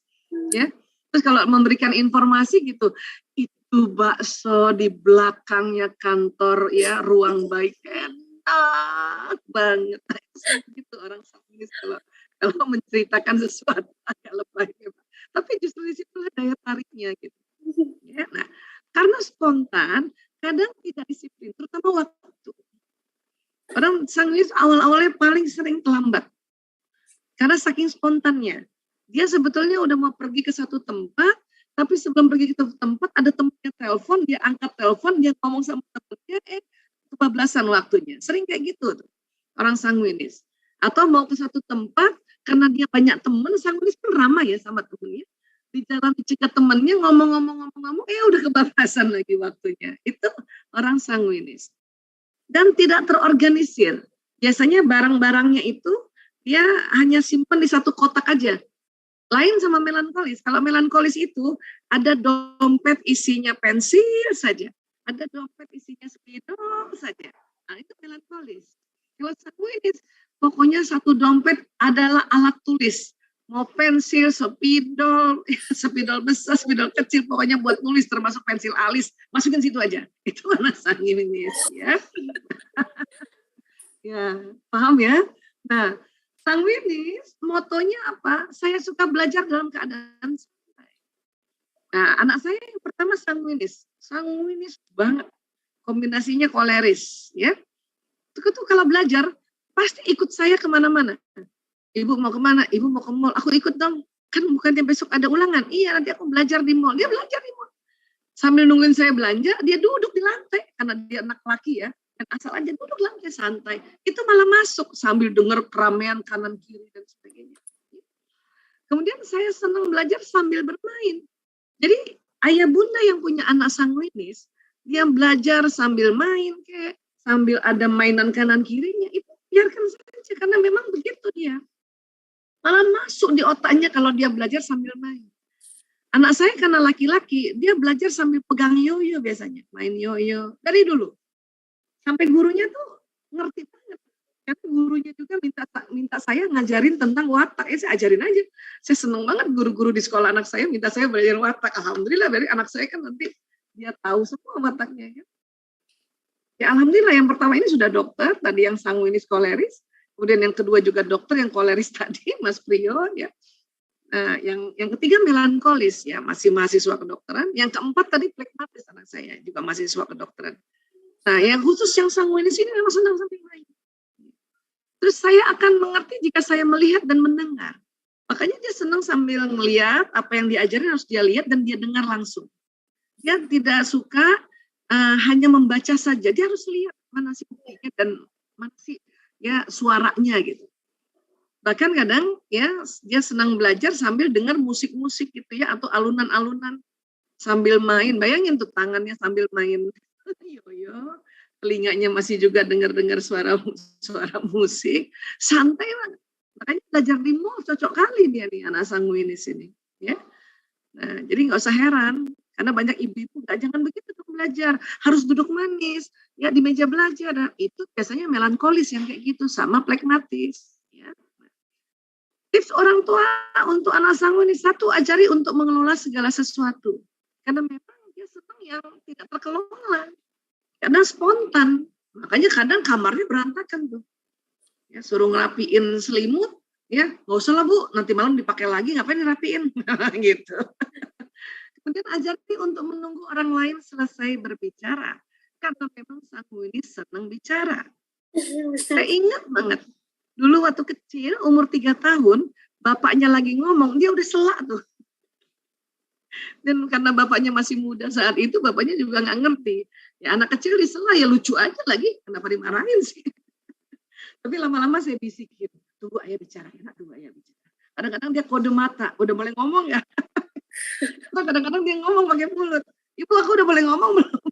Ya. Terus kalau memberikan informasi gitu, itu bakso di belakangnya kantor ya, ruang baik enak banget. Gitu orang sanguinis kalau menceritakan sesuatu agak lebay. Tapi justru di situ daya tariknya gitu. Ya, nah, karena spontan, kadang tidak disiplin, terutama waktu. Orang sanguinis awal-awalnya paling sering terlambat. Karena saking spontannya. Dia sebetulnya udah mau pergi ke satu tempat, tapi sebelum pergi ke tempat ada temannya telepon, dia angkat telepon, dia ngomong sama temannya, kebablasan waktunya. Sering kayak gitu tuh, orang sanguinis. Atau mau ke satu tempat, karena dia banyak teman, sanguinis kan ramah ya sama temennya. Di jalan dicegat temannya, ngomong-ngomong, udah kebablasan lagi waktunya. Itu orang sanguinis. Dan tidak terorganisir. Biasanya barang-barangnya itu, dia hanya simpan di satu kotak aja. Lain sama melankolis. Kalau melankolis itu ada dompet isinya pensil saja, ada dompet isinya spidol saja. Nah, itu melankolis. Kalau sanguinis, pokoknya satu dompet adalah alat tulis. Mau pensil, spidol besar, spidol kecil, pokoknya buat nulis termasuk pensil alis, masukin situ aja. Itu anak sanguinis ya. Ya, paham ya? Nah, sanguinis, motonya apa? Saya suka belajar dalam keadaan santai. Nah, anak saya yang pertama sanguinis banget. Kombinasinya koleris, ya. Itu tuh kalau belajar, pasti ikut saya kemana-mana. Ibu mau kemana? Ibu mau ke mall. Aku ikut dong. Kan bukannya besok ada ulangan. Iya, nanti aku belajar di mall. Dia belajar di mall. Sambil nungguin saya belanja, dia duduk di lantai. Karena dia anak laki ya. Dan asal aja duduk lantai santai. Itu malah masuk sambil dengar keramaian kanan kiri dan sebagainya. Kemudian saya senang belajar sambil bermain. Jadi ayah bunda yang punya anak sanguinis, dia belajar sambil main kayak sambil ada mainan kanan kirinya, itu biarkan saja karena memang begitu dia. Malah masuk di otaknya kalau dia belajar sambil main. Anak saya karena laki-laki, dia belajar sambil pegang yoyo biasanya, main yoyo dari dulu. Sampai gurunya tuh ngerti banget. Karena gurunya juga minta saya ngajarin tentang watak. Saya ajarin aja. Saya seneng banget guru-guru di sekolah anak saya minta saya belajar watak. Alhamdulillah dari anak saya kan nanti dia tahu semua wataknya. Ya alhamdulillah yang pertama ini sudah dokter, tadi yang sanguinis koleris. Kemudian yang kedua juga dokter yang koleris tadi, Mas Priyo. Ya. Nah, yang ketiga melankolis, ya masih mahasiswa kedokteran. Yang keempat tadi plekmatis anak saya, juga mahasiswa kedokteran. Nah, yang khusus yang sanguinis ini memang senang sambil main. Terus saya akan mengerti jika saya melihat dan mendengar. Makanya dia senang sambil melihat apa yang diajarin harus dia lihat dan dia dengar langsung. Dia tidak suka hanya membaca saja, dia harus lihat mana sih buktinya dan mana sih ya suaranya gitu. Bahkan kadang ya dia senang belajar sambil dengar musik-musik gitu ya, atau alunan-alunan sambil main. Bayangin tuh tangannya sambil main yoyo, telinganya masih juga dengar-dengar suara musik, santai banget. Makanya belajar di mall cocok kali dia nih anak Sanggu ini sini, ya. Nah, jadi nggak usah heran karena banyak ibu-ibu jangan begitu tuh belajar, harus duduk manis ya di meja belajar. Nah, itu biasanya melankolis yang kayak gitu sama plekmatis. Ya. Tips orang tua untuk anak Sanggu ini, satu, ajari untuk mengelola segala sesuatu karena memang dia senang yang tidak terkelola, karena spontan. Makanya kadang kamarnya berantakan tuh. Ya, suruh ngerapiin selimut, ya nggak usah lah Bu, nanti malam dipakai lagi, ngapain dirapiin, gitu. Kemudian ajari untuk menunggu orang lain selesai berbicara, karena memang Sanggu ini senang bicara. Saya ingat banget, dulu waktu kecil, umur 3 tahun, bapaknya lagi ngomong, dia udah selak tuh. Dan karena bapaknya masih muda saat itu, bapaknya juga nggak ngerti. Ya anak kecil disela ya lucu aja lagi, kenapa dimarahin sih? Tapi lama-lama saya bisikin, tunggu ayah bicara, tunggu ayah bicara. Kadang-kadang dia kode mata, udah boleh ngomong ya? Kadang-kadang dia ngomong pakai mulut. Ibu, aku udah boleh ngomong belum?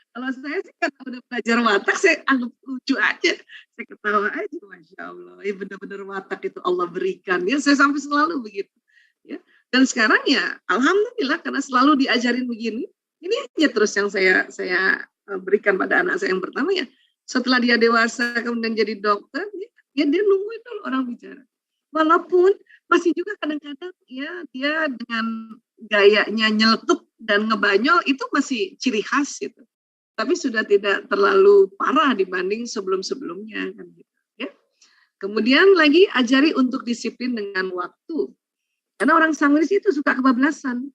Kalau saya sih kan udah belajar watak, saya anggap lucu aja. Saya ketawa aja, Masya Allah. Ya benar-benar watak itu Allah berikan. Ya, saya sampai selalu begitu. Ya. Dan sekarang ya, alhamdulillah karena selalu diajarin begini, ini aja terus yang saya berikan pada anak saya yang pertama ya. Setelah dia dewasa kemudian jadi dokter, ya dia nungguin dulu orang bicara. Walaupun masih juga kadang-kadang ya dia dengan gayanya nyeletuk dan ngebanyol itu masih ciri khas gitu. Tapi sudah tidak terlalu parah dibanding sebelum-sebelumnya kan gitu ya. Kemudian lagi ajari untuk disiplin dengan waktu. Karena orang Sangguis itu suka kebablasan.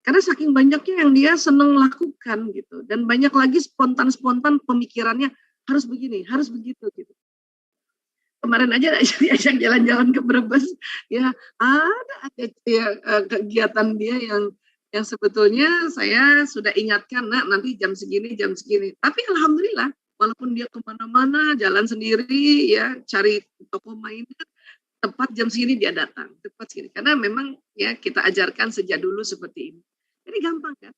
Karena saking banyaknya yang dia senang lakukan gitu, dan banyak lagi spontan-spontan pemikirannya harus begini, harus begitu gitu. Kemarin aja diajak jalan-jalan ke Brebes, ya ada ya, kegiatan dia yang sebetulnya saya sudah ingatkan, nak nanti jam segini. Tapi alhamdulillah, walaupun dia kemana-mana jalan sendiri, ya cari toko mainan, tepat jam segini dia datang, tepat segini. Karena memang ya kita ajarkan sejak dulu seperti ini. Jadi gampang kan?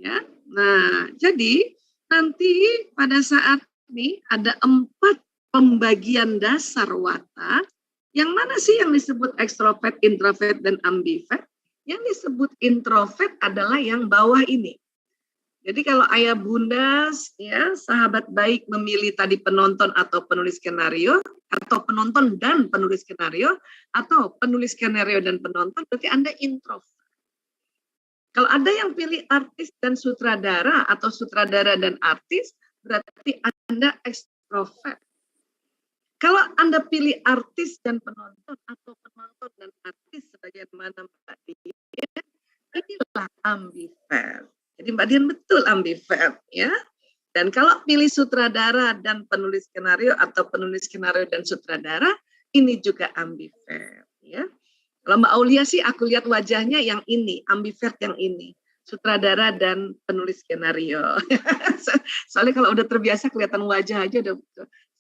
Ya. Nah, jadi nanti pada saat ini ada 4 pembagian dasar watak. Yang mana sih yang disebut ekstrovert, introvert, dan ambivert? Yang disebut introvert adalah yang bawah ini. Jadi kalau ayah bunda, ya sahabat baik memilih tadi penonton atau penulis skenario, atau penonton dan penulis skenario, atau penulis skenario dan penonton, berarti Anda introvert. Kalau ada yang pilih artis dan sutradara, atau sutradara dan artis, berarti Anda ekstrovert. Kalau Anda pilih artis dan penonton, atau penonton dan artis, sebagaimana Mbak Dian, inilah ambivert. Jadi Mbak Dian betul ambivert, ya. Dan kalau pilih sutradara dan penulis skenario, atau penulis skenario dan sutradara, ini juga ambivert, ya. Kalau Mbak Aulia sih aku lihat wajahnya yang ini, ambivert yang ini, sutradara dan penulis skenario. Soalnya kalau udah terbiasa kelihatan wajah aja, udah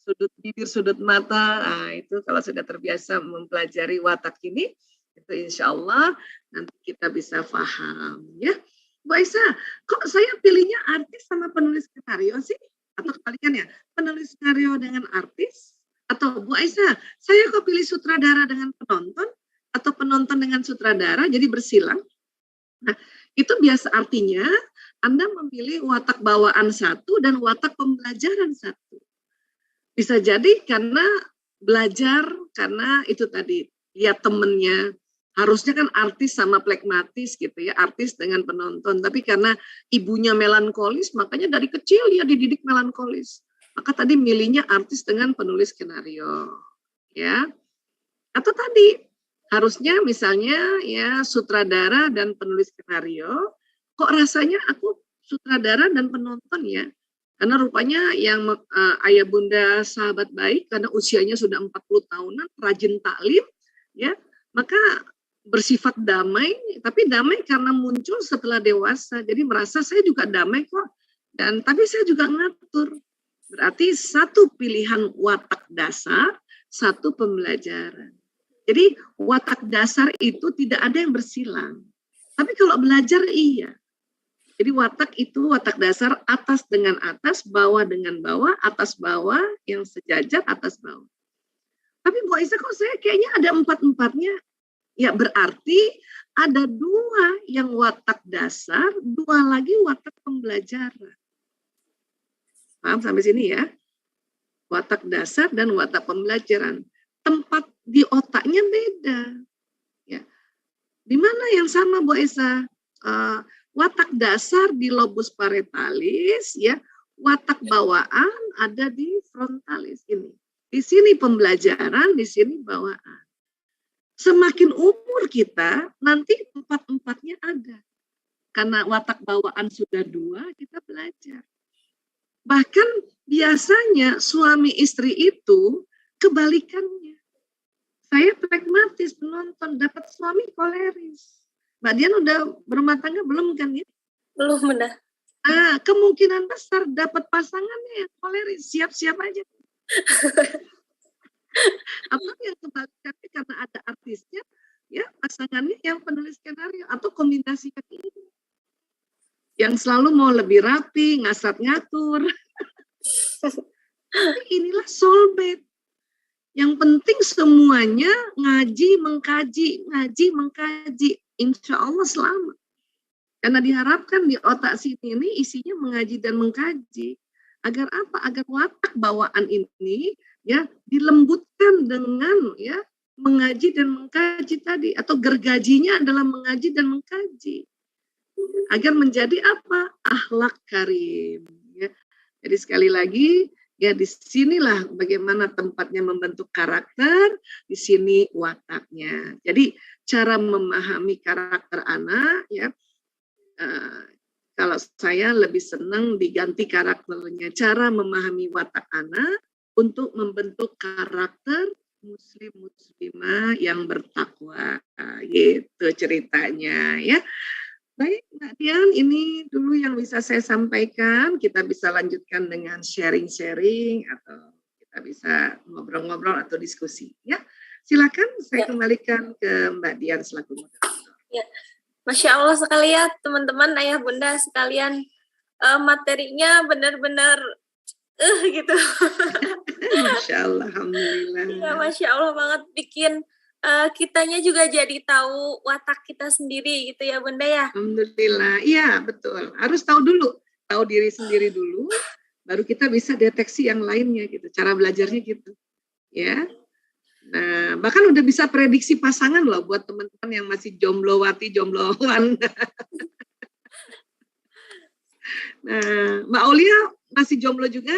sudut bibir, sudut mata, nah itu kalau sudah terbiasa mempelajari watak ini, itu insya Allah nanti kita bisa paham, ya. Bu Aisyah, kok saya pilihnya artis sama penulis skenario sih? Atau kebalikannya, penulis skenario dengan artis? Atau Bu Aisyah, saya kok pilih sutradara dengan penonton? Atau penonton dengan sutradara, jadi bersilang? Nah, itu biasa artinya Anda memilih watak bawaan satu dan watak pembelajaran satu. Bisa jadi karena belajar, karena itu tadi, lihat temennya, harusnya kan artis sama plekmatis gitu ya, artis dengan penonton. Tapi karena ibunya melankolis, makanya dari kecil dia dididik melankolis. Maka tadi milihnya artis dengan penulis skenario, ya. Atau tadi harusnya misalnya ya sutradara dan penulis skenario, kok rasanya aku sutradara dan penonton ya. Karena rupanya yang ayah bunda sahabat baik, karena usianya sudah 40 tahunan, rajin taklim, ya, maka bersifat damai, tapi damai karena muncul setelah dewasa. Jadi merasa saya juga damai kok, dan tapi saya juga ngatur. Berarti satu pilihan watak dasar, satu pembelajaran. Jadi watak dasar itu tidak ada yang bersilang. Tapi kalau belajar iya. Jadi watak itu watak dasar atas dengan atas, bawah dengan bawah, atas bawah, yang sejajar atas bawah. Tapi Bu Aisyah kok saya kayaknya ada empat-empatnya. Ya berarti ada dua yang watak dasar, dua lagi watak pembelajaran. Paham sampai sini ya? Watak dasar dan watak pembelajaran. Tempat di otaknya beda. Ya. Di mana yang sama Bu Aisyah? Watak dasar di lobus parietalis, ya, watak bawaan ada di frontalis ini. Di sini pembelajaran, di sini bawaan. Semakin umur kita, nanti empat-empatnya ada. Karena watak bawaan sudah dua, kita belajar. Bahkan biasanya suami istri itu kebalikannya. Saya pragmatis penonton, dapat suami koleris. Mbak Dian udah berumah tangga belum kan ya? Belum, Bunda. Kemungkinan besar dapat pasangannya yang koleris, siap-siap aja. Atau yang kebalikannya karena ada artisnya, ya pasangannya yang penulis skenario atau kombinasi ini. Yang selalu mau lebih rapi, ngasat ngatur. Tapi inilah soulmate. Yang penting semuanya ngaji, mengkaji. Insya Allah selamat. Karena diharapkan di otak sini ini isinya mengaji dan mengkaji. Agar apa? Agar watak bawaan ini ya dilembutkan dengan ya mengaji dan mengkaji tadi. Atau gergajinya adalah mengaji dan mengkaji. Agar menjadi apa? Akhlak karim. Ya. Jadi sekali lagi, ya disinilah bagaimana tempatnya membentuk karakter, di sini wataknya. Jadi cara memahami karakter anak, ya kalau saya lebih senang diganti karakternya. Cara memahami watak anak untuk membentuk karakter muslim-muslimah yang bertakwa, gitu ceritanya, ya. Baik, Mbak Dian, ini dulu yang bisa saya sampaikan. Kita bisa lanjutkan dengan sharing-sharing atau kita bisa ngobrol-ngobrol atau diskusi. Ya, silakan saya kembalikan ke Mbak Dian selaku moderator. Ya, Masya Allah sekali ya teman-teman, ayah bunda sekalian, materinya benar-benar gitu. Masya Allah, alhamdulillah. Ya, Masya Allah banget, bikin kitanya juga jadi tahu watak kita sendiri gitu ya Bunda ya. Alhamdulillah, iya betul. Harus tahu dulu, tahu diri sendiri dulu, baru kita bisa deteksi yang lainnya gitu. Cara belajarnya gitu, ya. Nah, bahkan udah bisa prediksi pasangan loh buat teman-teman yang masih jomblowati, jombloan. Nah, Mbak Aulia masih jomblo juga?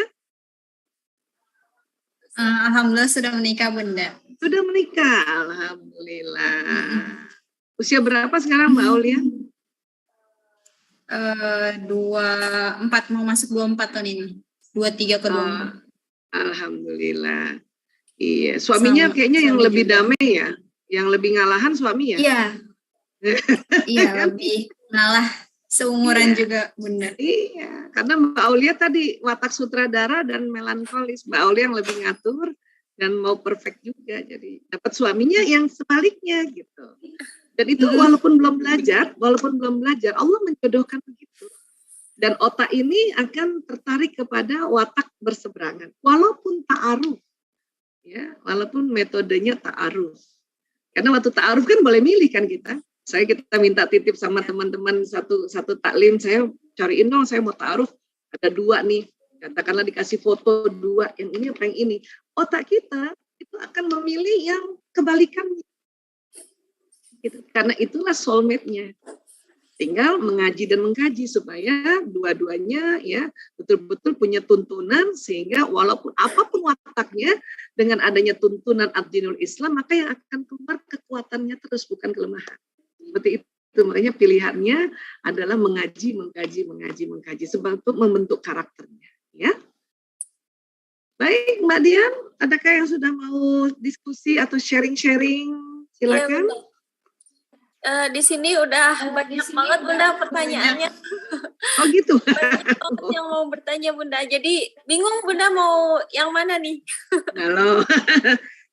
Alhamdulillah sudah menikah Bunda. Sudah menikah, alhamdulillah. Usia berapa sekarang Mbak Aulia? 24 mau masuk 24 tahun ini. 23 ke 24. Alhamdulillah. Iya, suaminya kayaknya yang lebih juga damai ya, yang lebih ngalahan suami ya? Iya. Iya, lebih ngalah seumuran juga Bunda. Iya, karena Mbak Aulia tadi watak sutradara dan melankolis. Mbak Aulia yang lebih ngatur dan mau perfect juga, jadi dapat suaminya yang sebaliknya gitu. Dan itu walaupun belum belajar, Allah menjodohkan begitu. Dan otak ini akan tertarik kepada watak berseberangan, walaupun ta'aruf, ya, walaupun metodenya ta'aruf. Karena waktu ta'aruf kan boleh milih kan kita. Kita minta titip sama teman-teman satu taklim, saya cariin dong, saya mau ta'aruf, ada 2 nih. Katakanlah dikasih foto 2, yang ini apa yang ini. Otak kita itu akan memilih yang kebalikannya. Gitu. Karena itulah soulmate-nya. Tinggal mengaji dan mengkaji supaya dua-duanya ya betul-betul punya tuntunan, sehingga walaupun apapun wataknya, dengan adanya tuntunan ad-dinul Islam, maka yang akan keluar kekuatannya terus, bukan kelemahan. Seperti itu. Makanya pilihannya adalah mengaji, mengkaji sebab untuk membentuk karakternya. Ya. Baik, Mbak Dian, adakah yang sudah mau diskusi atau sharing-sharing? Silakan. Iya, di sini udah banyak banget Bunda pertanyaannya. Oh gitu. Banyak banget yang mau bertanya Bunda. Jadi bingung Bunda mau yang mana nih? Halo.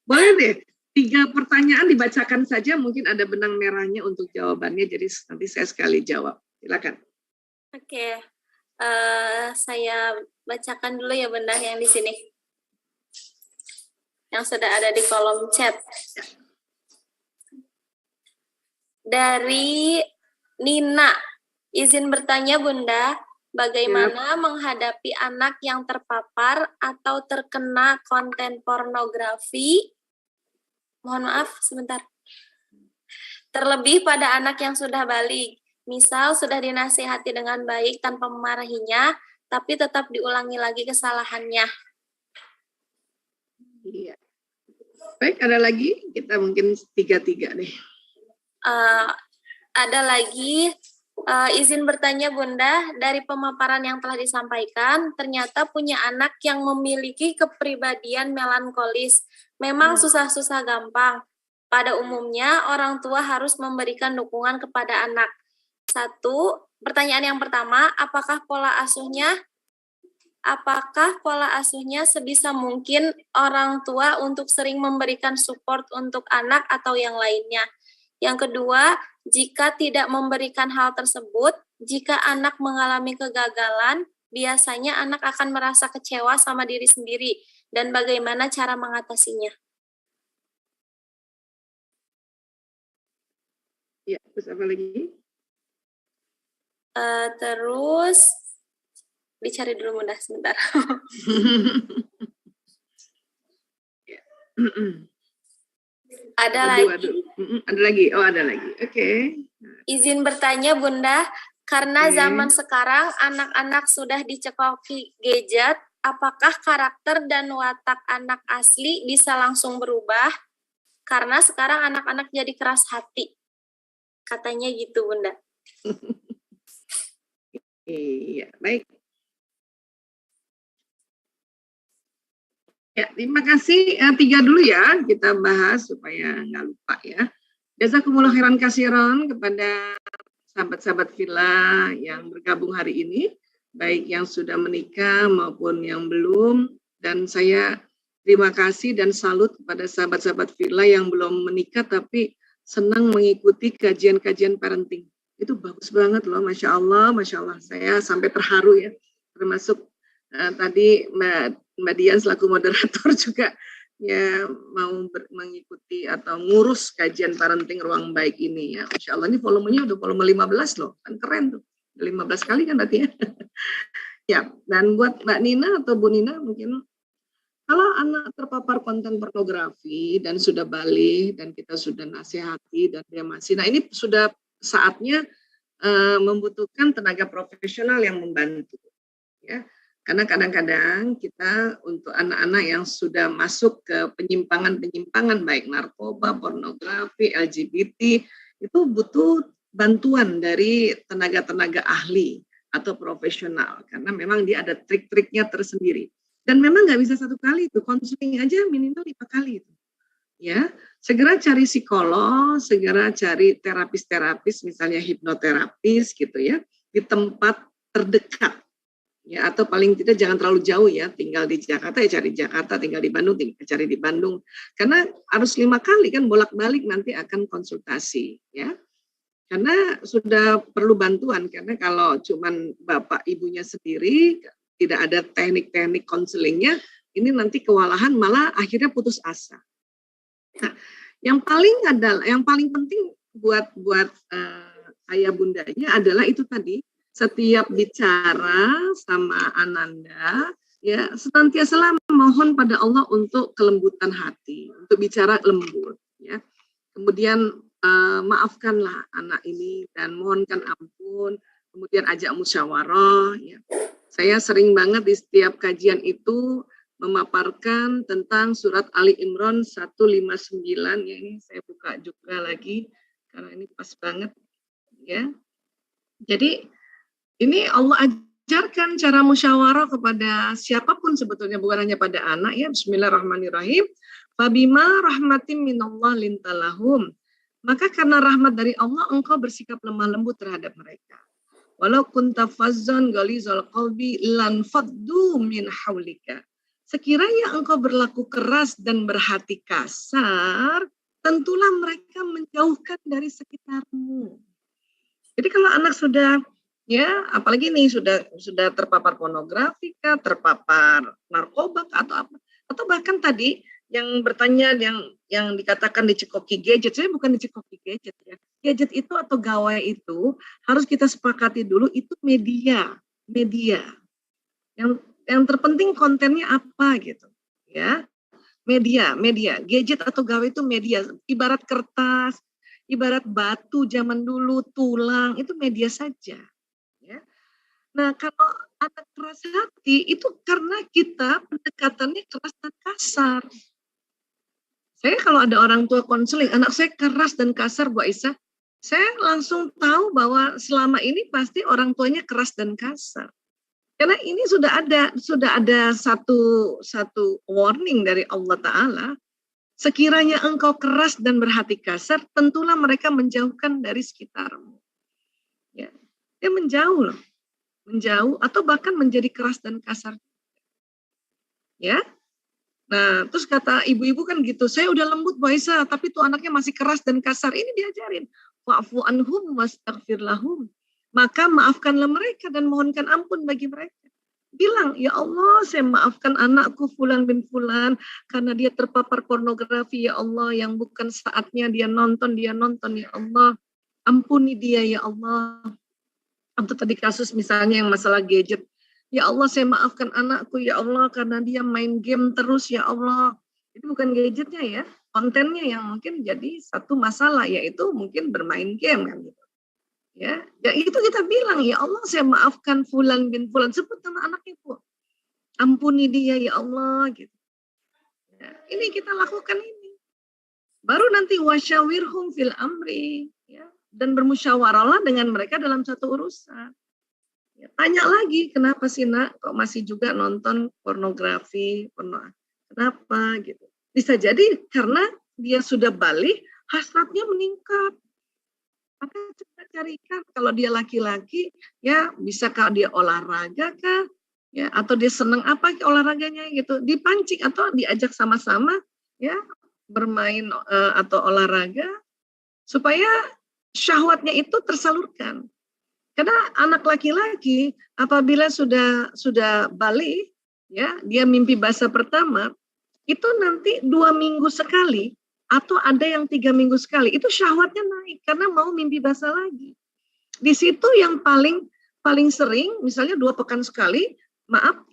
Boleh deh. 3 pertanyaan dibacakan saja. Mungkin ada benang merahnya untuk jawabannya. Jadi nanti saya sekali jawab. Silakan. Oke. Saya bacakan dulu ya Bunda yang di sini. Yang sudah ada di kolom chat. Dari Nina, izin bertanya Bunda, bagaimana menghadapi anak yang terpapar atau terkena konten pornografi? Mohon maaf, sebentar. Terlebih pada anak yang sudah balik, misal sudah dinasihati dengan baik tanpa memarahinya, tapi tetap diulangi lagi kesalahannya. Iya. Baik, ada lagi? Kita mungkin 3-3 deh. Ada lagi, izin bertanya Bunda, dari pemaparan yang telah disampaikan, ternyata punya anak yang memiliki kepribadian melankolis. Memang susah-susah gampang. Pada umumnya, orang tua harus memberikan dukungan kepada anak. 1, pertanyaan yang pertama, apakah pola asuhnya sebisa mungkin orang tua untuk sering memberikan support untuk anak atau yang lainnya? Yang kedua, jika tidak memberikan hal tersebut, jika anak mengalami kegagalan, biasanya anak akan merasa kecewa sama diri sendiri, dan bagaimana cara mengatasinya? Ya, terus apa lagi? Terus, dicari dulu Bunda, sebentar. Ada lagi. Oh, ada lagi. Oke. Izin bertanya Bunda, karena zaman sekarang anak-anak sudah dicekoki gadget, apakah karakter dan watak anak asli bisa langsung berubah? Karena sekarang anak-anak jadi keras hati. Katanya gitu Bunda. Iya, baik. Ya, terima kasih. 3 dulu ya, kita bahas supaya nggak lupa ya. Jazakumullah khairan katsiran kepada sahabat-sahabat Villa yang bergabung hari ini, baik yang sudah menikah maupun yang belum. Dan saya terima kasih dan salut kepada sahabat-sahabat Villa yang belum menikah tapi senang mengikuti kajian-kajian parenting. Itu bagus banget loh, Masya Allah. Saya sampai terharu ya, termasuk tadi Mbak Dian selaku moderator juga ya mau mengikuti atau ngurus kajian parenting ruang baik ini ya. Insya Allah ini volumenya udah volume 15 loh, kan keren tuh. 15 kali kan berarti ya. Ya, dan buat Mbak Nina atau Bu Nina mungkin kalau anak terpapar konten pornografi dan sudah balik dan kita sudah nasihati dan dia masih, nah ini sudah saatnya membutuhkan tenaga profesional yang membantu ya. Karena kadang-kadang kita untuk anak-anak yang sudah masuk ke penyimpangan-penyimpangan baik narkoba, pornografi, LGBT itu butuh bantuan dari tenaga-tenaga ahli atau profesional karena memang dia ada trik-triknya tersendiri. Dan memang nggak bisa 1 kali itu, konseling aja minimal 5 kali itu. Ya, segera cari psikolog, segera cari terapis-terapis misalnya hipnoterapis gitu ya di tempat terdekat. Ya, atau paling tidak jangan terlalu jauh ya, tinggal di Jakarta ya cari Jakarta, tinggal di Bandung cari di Bandung. Karena harus 5 kali kan bolak-balik nanti akan konsultasi ya. Karena sudah perlu bantuan, karena kalau cuman bapak ibunya sendiri tidak ada teknik-teknik konselingnya, ini nanti kewalahan malah akhirnya putus asa. Nah, yang paling penting buat ayah bundanya adalah itu tadi. Setiap bicara sama Ananda, ya senantiasa mohon pada Allah untuk kelembutan hati, untuk bicara lembut, ya. Kemudian maafkanlah anak ini dan mohonkan ampun, kemudian ajak musyawarah, ya. Saya sering banget di setiap kajian itu memaparkan tentang surat Ali Imran 159, ya ini saya buka juga lagi karena ini pas banget, ya. Jadi ini Allah ajarkan cara musyawarah kepada siapapun sebetulnya, bukan hanya pada anak ya. Bismillahirrahmanirrahim. Fabima rahmatim minallah lintalahum. Maka karena rahmat dari Allah engkau bersikap lemah lembut terhadap mereka. Walau kunta fazzan ghalizal qalbi lan faddu min haulika. Sekiranya engkau berlaku keras dan berhati kasar, tentulah mereka menjauhkan dari sekitarmu. Jadi kalau anak sudah ya, apalagi nih sudah terpapar pornografi kah, terpapar narkoba atau apa, atau bahkan tadi yang bertanya yang dikatakan dicekoki gadget, saya bukan dicekoki gadget ya. Gadget itu atau gawai itu harus kita sepakati dulu itu media. Yang terpenting kontennya apa gitu, ya. Media. Gadget atau gawai itu media. Ibarat kertas, ibarat batu zaman dulu, tulang, itu media saja. Ya. Nah, kalau anak keras hati itu karena kita pendekatannya keras dan kasar. Saya kalau ada orang tua konseling, anak saya keras dan kasar, Bu Aisyah, saya langsung tahu bahwa selama ini pasti orang tuanya keras dan kasar. Karena ini sudah ada satu warning dari Allah Ta'ala. Sekiranya engkau keras dan berhati kasar, tentulah mereka menjauhkan dari sekitarmu. Ya, dia menjauh atau bahkan menjadi keras dan kasar. Ya. Nah, terus kata ibu-ibu kan gitu, saya udah lembut Bu Aisyah, tapi tuh anaknya masih keras dan kasar. Ini diajarin. Wa'fu anhum wastaghfir lahum. Maka maafkanlah mereka dan mohonkan ampun bagi mereka. Bilang, ya Allah, saya maafkan anakku Fulan bin Fulan karena dia terpapar pornografi, ya Allah, yang bukan saatnya dia nonton, ya Allah. Ampuni dia, ya Allah. Atau tadi kasus misalnya yang masalah gadget. Ya Allah, saya maafkan anakku, ya Allah, karena dia main game terus, ya Allah. Itu bukan gadgetnya ya, kontennya yang mungkin jadi satu masalah, yaitu mungkin bermain game kan gitu. Ya itu kita bilang, ya Allah, saya maafkan Fulan bin Fulan, sebut nama anaknya Bu. Ampuni dia, ya Allah, gitu. Ya, ini kita lakukan ini. Baru nanti wasyawirhum fil amri, ya, dan bermusyawarahlah dengan mereka dalam satu urusan. Ya, tanya lagi, kenapa sih nak kok masih juga nonton pornografi, kenapa gitu. Bisa jadi karena dia sudah balik, hasratnya meningkat. Maka coba carikan, kalau dia laki-laki, ya bisakah dia olahraga kah? Ya, atau dia senang apa olahraganya gitu. Dipancing atau diajak sama-sama ya bermain atau olahraga supaya syahwatnya itu tersalurkan. Karena anak laki-laki apabila sudah balik, ya dia mimpi basah pertama, itu nanti 2 minggu sekali atau ada yang 3 minggu sekali, itu syahwatnya naik karena mau mimpi basah lagi. Di situ yang paling sering, misalnya 2 pekan sekali,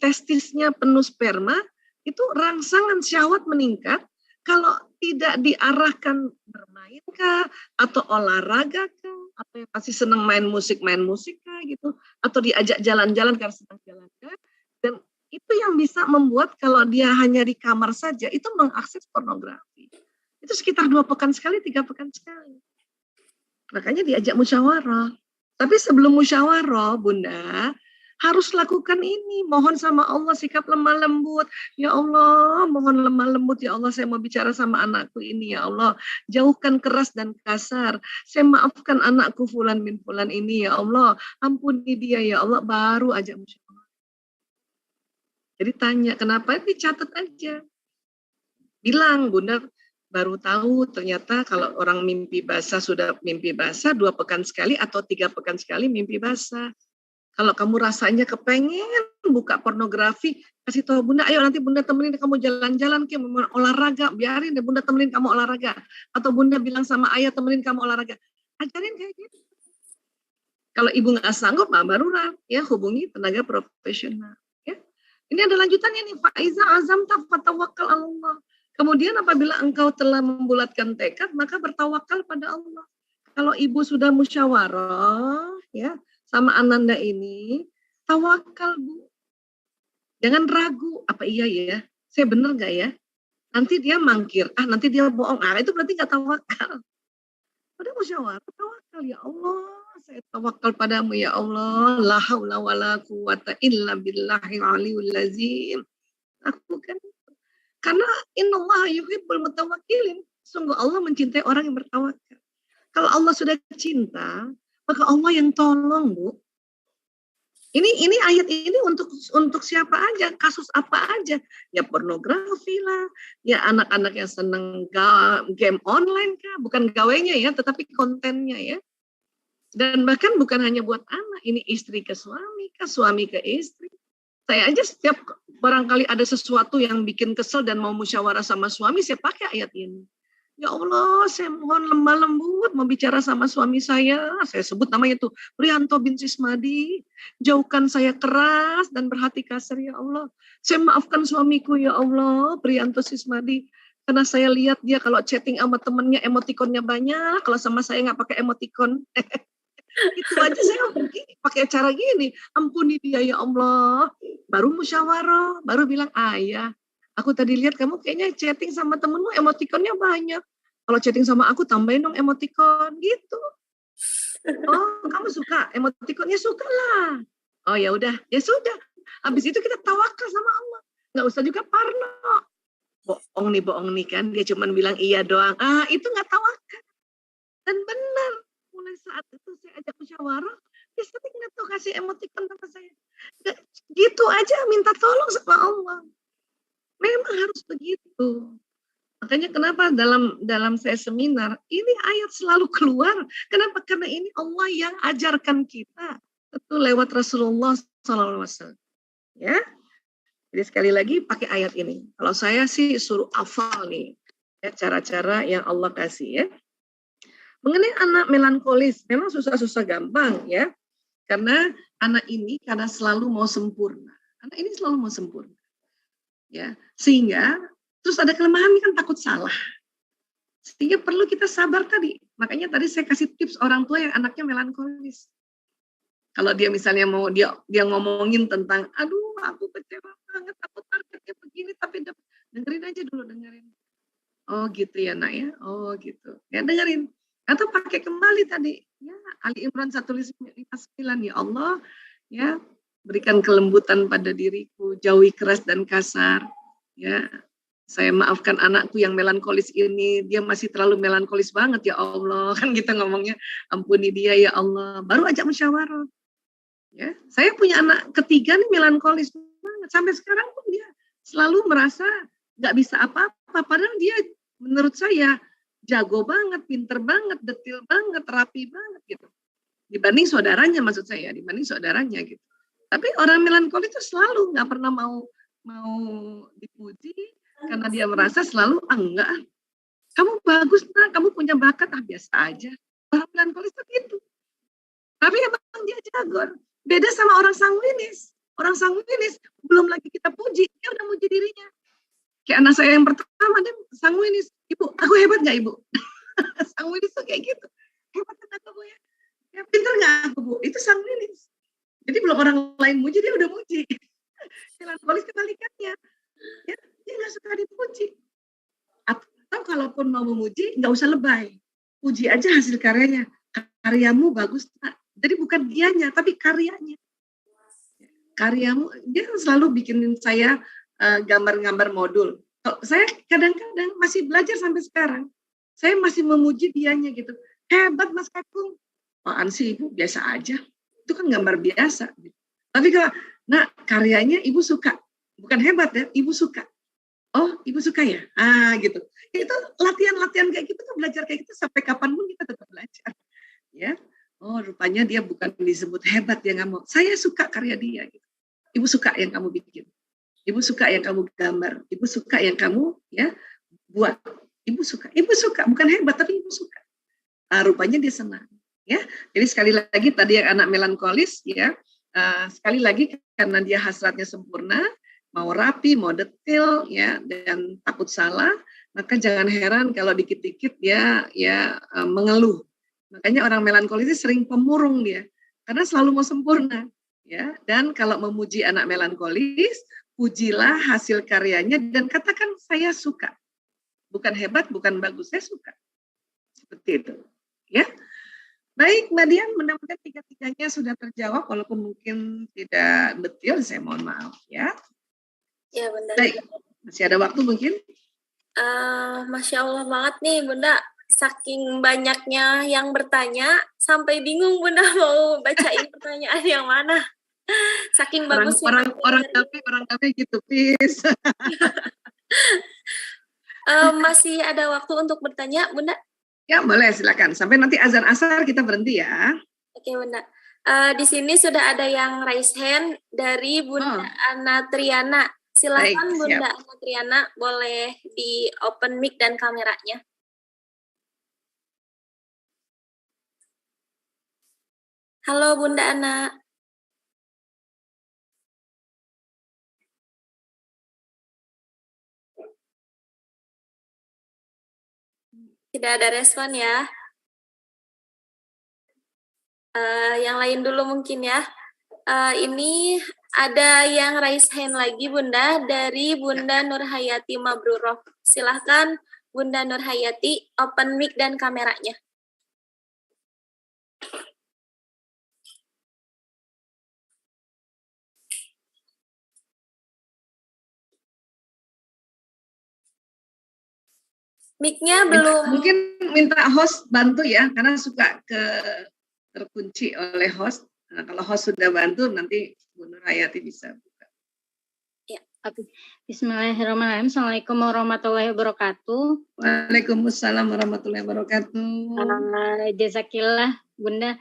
testisnya penuh sperma, itu rangsangan syahwat meningkat. Kalau tidak diarahkan bermain kah, atau olahraga kah, atau yang masih senang main musik kah gitu, atau diajak jalan-jalan karena senang jalan-jalan, dan itu yang bisa membuat kalau dia hanya di kamar saja, itu mengakses pornografi. Itu sekitar 2 pekan sekali, 3 pekan sekali. Makanya diajak musyawarah. Tapi sebelum musyawarah, Bunda, harus lakukan ini, mohon sama Allah sikap lemah lembut. Ya Allah, mohon lemah lembut, ya Allah, saya mau bicara sama anakku ini, ya Allah. Jauhkan keras dan kasar. Saya maafkan anakku Fulan bin Fulan ini, ya Allah. Ampuni dia, ya Allah. Baru aja musyawarah. Jadi tanya, kenapa? Dicatat aja. Bilang, Bunda baru tahu ternyata kalau orang mimpi basah, sudah mimpi basah 2 pekan sekali atau 3 pekan sekali mimpi basah. Kalau kamu rasanya kepengen buka pornografi, kasih tahu Bunda, ayo nanti Bunda temenin kamu jalan-jalan, mau olahraga, biarin deh Bunda temenin kamu olahraga. Atau Bunda bilang sama ayah temenin kamu olahraga. Ajarin kayak gitu. Kalau ibu nggak sanggup, barulah ya hubungi tenaga profesional. Ya. Ini ada lanjutannya nih, Faiza azamta fatawakkal Allah. Kemudian apabila engkau telah membulatkan tekad, maka bertawakal pada Allah. Kalau ibu sudah musyawarah, ya, sama Ananda ini, tawakal Bu. Jangan ragu, apa iya ya? Saya benar nggak ya? Nanti dia mangkir, nanti dia bohong. Itu berarti nggak tawakal. Udah musyawarah, tawakal ya Allah. saya tawakal padamu ya Allah. La haula wala quwata illa billahil aliyul lazim. Lakukan. Karena innallaha yuhibbul mutawakkilin. Sungguh Allah mencintai orang yang bertawakal. Kalau Allah sudah cinta, maka Allah yang tolong, Bu. Ini ayat ini untuk siapa aja, kasus apa aja. Ya pornografi lah, ya anak-anak yang seneng game online kah, bukan gawainya ya, tetapi kontennya ya. Dan bahkan bukan hanya buat anak, ini istri ke suami kah, suami ke istri. Saya aja setiap barangkali ada sesuatu yang bikin kesel dan mau musyawarah sama suami, saya pakai ayat ini. Ya Allah, saya mohon lemah lembut mau bicara sama suami saya. Saya sebut namanya tuh Prianto bin Sismadi. Jauhkan saya keras dan berhati kasar ya Allah. Saya maafkan suamiku ya Allah, Prianto Sismadi. Karena saya lihat dia kalau chatting sama temennya emotikonnya banyak. Kalau sama saya nggak pakai emotikon. Itu aja saya pakai cara gini. Ampuni dia ya Allah. Baru musyawarah, baru bilang ayah. Aku tadi lihat kamu kayaknya chatting sama temenmu emotikonnya banyak. Kalau chatting sama aku tambahin dong emotikon gitu. Oh, kamu suka emotikonnya? Suka lah. Oh ya udah, ya sudah. Habis itu kita tawakal sama Allah. Nggak usah juga parno. Bohong nih kan. Dia cuma bilang iya doang. Itu nggak tawakal. Dan benar. Mulai saat itu saya ajak musyawarah. Dia sering tuh kasih emotikon sama saya. Gitu aja minta tolong sama Allah. Memang harus begitu. Makanya kenapa dalam saya seminar, ini ayat selalu keluar. Kenapa? Karena ini Allah yang ajarkan kita. Tentu lewat Rasulullah SAW. Ya. Jadi sekali lagi pakai ayat ini. Kalau saya sih suruh hafal nih. Ya, cara-cara yang Allah kasih ya. Mengenai anak melankolis, memang susah-susah gampang ya. Karena anak ini karena selalu mau sempurna. Anak ini selalu mau sempurna. Ya, sehingga terus ada kelemahan kan takut salah. Sehingga perlu kita sabar tadi. Makanya tadi saya kasih tips orang tua yang anaknya melankolis. Kalau dia misalnya mau dia ngomongin tentang aduh aku kecewa banget, aku targetnya begini, tapi dengerin aja dulu, dengerin. Oh gitu ya nak ya. Oh gitu. Ya dengerin. Atau pakai kembali tadi. Ya Ali Imran 159 ya Allah ya. Berikan kelembutan pada diriku, jauhi keras dan kasar. Ya, saya maafkan anakku yang melankolis ini, dia masih terlalu melankolis banget ya Allah, kan kita ngomongnya, ampuni dia ya Allah. Baru ajak musyawarah. Ya, saya punya anak ketiga nih melankolis banget. Sampai sekarang pun dia selalu merasa nggak bisa apa-apa, padahal dia menurut saya jago banget, pinter banget, detil banget, rapi banget gitu. Dibanding saudaranya maksud saya, dibanding saudaranya gitu. Tapi orang melankolis itu selalu nggak pernah mau dipuji karena dia merasa selalu enggak. Kamu bagus nak, kamu punya bakat biasa aja. Orang melankolis itu gitu. Tapi emang dia jago. Beda sama orang sanguinis. Orang sanguinis belum lagi kita puji, dia udah muji dirinya. Kayak anak saya yang pertama dia sanguinis. Ibu, aku hebat nggak ibu? Sanguinis tuh kayak gitu. Hebat kan aku ya? Ya pinter nggak aku bu? Itu sanguinis. Jadi belum orang lain muji, dia udah muji. Melankolis kebalikannya. Ya, dia nggak suka dipuji. Atau kalaupun mau memuji, nggak usah lebay. Puji aja hasil karyanya. Karyamu bagus, Pak. Jadi bukan dianya, tapi karyanya. Karyamu, dia selalu bikinin saya gambar-gambar modul. Saya kadang-kadang masih belajar sampai sekarang. Saya masih memuji dianya gitu. Hebat Mas Kakung. Apaan sih Ibu? Biasa aja. Itu kan gambar biasa. Tapi kalau, karyanya Ibu suka. Bukan hebat ya, Ibu suka. Oh, Ibu suka ya? Gitu. Itu latihan-latihan kayak gitu, belajar kayak gitu sampai kapanpun kita tetap belajar. Ya. Oh, rupanya dia bukan disebut hebat, dia nggak mau. Saya suka karya dia. Gitu. Ibu suka yang kamu bikin. Ibu suka yang kamu gambar. Ibu suka yang kamu ya buat. Ibu suka, bukan hebat tapi Ibu suka. Rupanya dia senang. Ya, jadi sekali lagi tadi yang anak melankolis ya, sekali lagi karena dia hasratnya sempurna, mau rapi, mau detail ya, dan takut salah, maka jangan heran kalau dikit-dikit dia ya mengeluh. Makanya orang melankolis sering pemurung dia, karena selalu mau sempurna ya. Dan kalau memuji anak melankolis, pujilah hasil karyanya dan katakan saya suka, bukan hebat, bukan bagus, saya suka. Seperti itu, ya. Baik, Mbak Dian, mudah-mudahan tiga-tiganya sudah terjawab, walaupun mungkin tidak detail, saya mohon maaf ya. Ya, Bunda. Baik, masih ada waktu mungkin? Masya Allah banget nih, Bunda. Saking banyaknya yang bertanya, sampai bingung Bunda mau bacain pertanyaan yang mana. Saking bagusnya. Orang kafe gitu, please. Masih ada waktu untuk bertanya, Bunda? Ya, boleh, silakan. Sampai nanti azan asar kita berhenti ya. Oke, Bunda. Di sini sudah ada yang raise hand dari Bunda Ana Triana. Silakan Bunda Ana Triana, boleh di open mic dan kameranya. Halo Bunda Ana. Tidak ada respon ya. Yang lain dulu mungkin ya. Ini ada yang raise hand lagi Bunda dari Bunda Nurhayati Mabruroh. Silahkan Bunda Nurhayati open mic dan kameranya. Mic-nya belum. Mungkin minta host bantu ya, karena suka terkunci oleh host. Nah, kalau host sudah bantu, nanti Bu Nurhayati bisa buka. Ya, oke. Bismillahirrahmanirrahim. Assalamualaikum warahmatullahi wabarakatuh. Waalaikumsalam warahmatullahi wabarakatuh. Jazakillah, Bunda.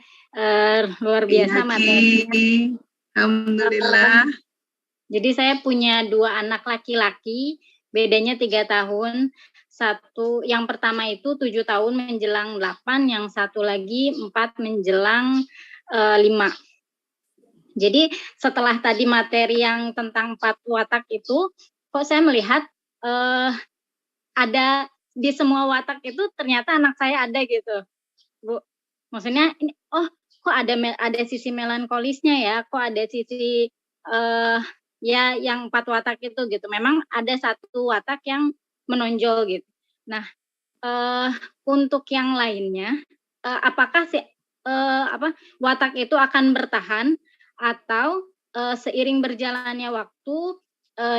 Luar biasa materi. Alhamdulillah. Jadi saya punya 2 anak laki-laki, bedanya 3 tahun. Yang pertama itu 7 tahun menjelang 8, yang satu lagi 4 menjelang 5. Jadi setelah tadi materi yang tentang 4 watak itu, kok saya melihat ada di semua watak itu ternyata anak saya ada gitu, Bu. Maksudnya ini, kok ada sisi melankolisnya ya, kok ada sisi ya yang 4 watak itu gitu. Memang ada satu watak yang menonjol gitu. Nah, untuk yang lainnya, apakah watak itu akan bertahan atau seiring berjalannya waktu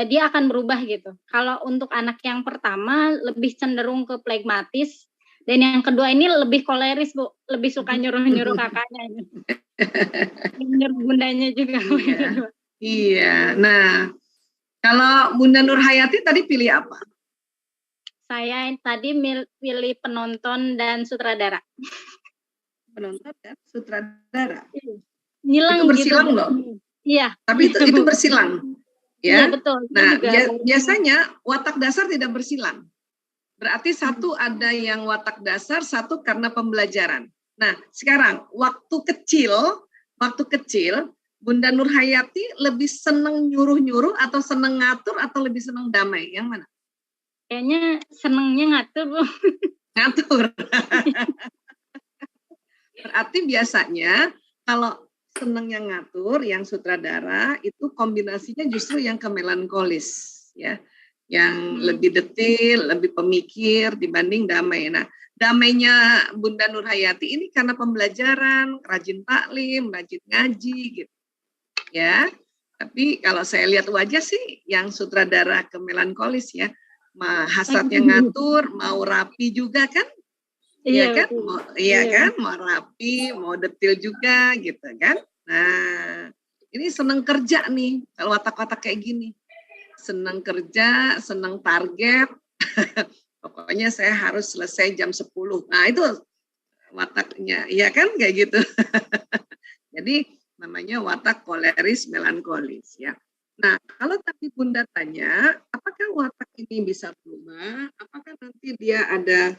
dia akan berubah gitu. Kalau untuk anak yang pertama lebih cenderung ke flegmatis, dan yang kedua ini lebih koleris, Bu, lebih suka nyuruh-nyuruh kakaknya, nyuruh bundanya juga. Iya. Nah, kalau Bunda Nurhayati tadi pilih apa? Saya tadi pilih penonton dan sutradara. Penonton dan sutradara. Nyilang itu bersilang gitu. Loh. Iya. Tapi itu bersilang. Ya. Iya, betul. Nah, biasanya watak dasar tidak bersilang. Berarti satu ada yang watak dasar, satu karena pembelajaran. Nah, sekarang waktu kecil Bunda Nurhayati lebih seneng nyuruh-nyuruh atau seneng ngatur atau lebih seneng damai? Yang mana? Kayaknya senengnya ngatur, Bu. Ngatur. Berarti biasanya kalau senengnya ngatur, yang sutradara itu kombinasinya justru yang ke melankolis, ya, yang lebih detail, lebih pemikir dibanding damai. Nah, damainya Bunda Nurhayati ini karena pembelajaran, rajin taklim, rajin ngaji, gitu, ya. Tapi kalau saya lihat wajah sih, yang sutradara ke melankolis ya. Hasratnya ngatur, mau rapi juga kan? Iya kan? Mau rapi, mau detail juga gitu kan? Nah, ini seneng kerja nih kalau watak-watak kayak gini. Seneng kerja, seneng target. Pokoknya saya harus selesai jam 10. Nah, itu wataknya, iya kan kayak gitu. Jadi namanya watak koleris melankolis ya. Nah, kalau tadi Bunda tanya, apakah watak ini bisa berubah? Apakah nanti dia ada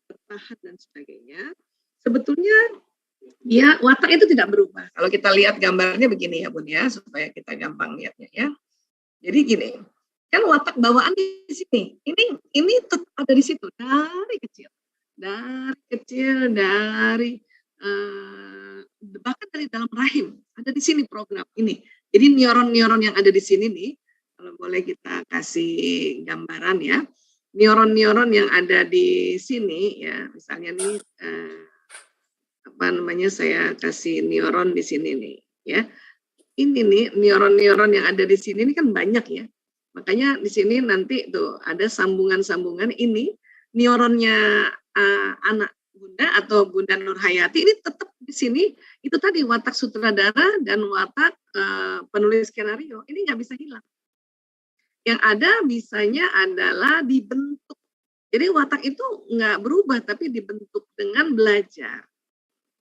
bertahan dan sebagainya? Sebetulnya, ya watak itu tidak berubah. Kalau kita lihat gambarnya begini ya Bun ya, supaya kita gampang lihatnya ya. Jadi gini, kan watak bawaan di sini. Ini tetap ada di situ dari kecil, bahkan dari dalam rahim ada di sini program ini. Jadi neuron-neuron yang ada di sini nih, kalau boleh kita kasih gambaran ya, neuron-neuron yang ada di sini ya, misalnya nih saya kasih neuron di sini nih, ya. Ini nih neuron-neuron yang ada di sini ini kan banyak ya. Makanya di sini nanti tuh ada sambungan-sambungan ini neuronnya anak Bunda atau Bunda Nurhayati ini tetap di sini itu tadi watak sutradara dan watak penulis skenario ini nggak bisa hilang. Yang ada bisanya adalah dibentuk. Jadi watak itu nggak berubah tapi dibentuk dengan belajar.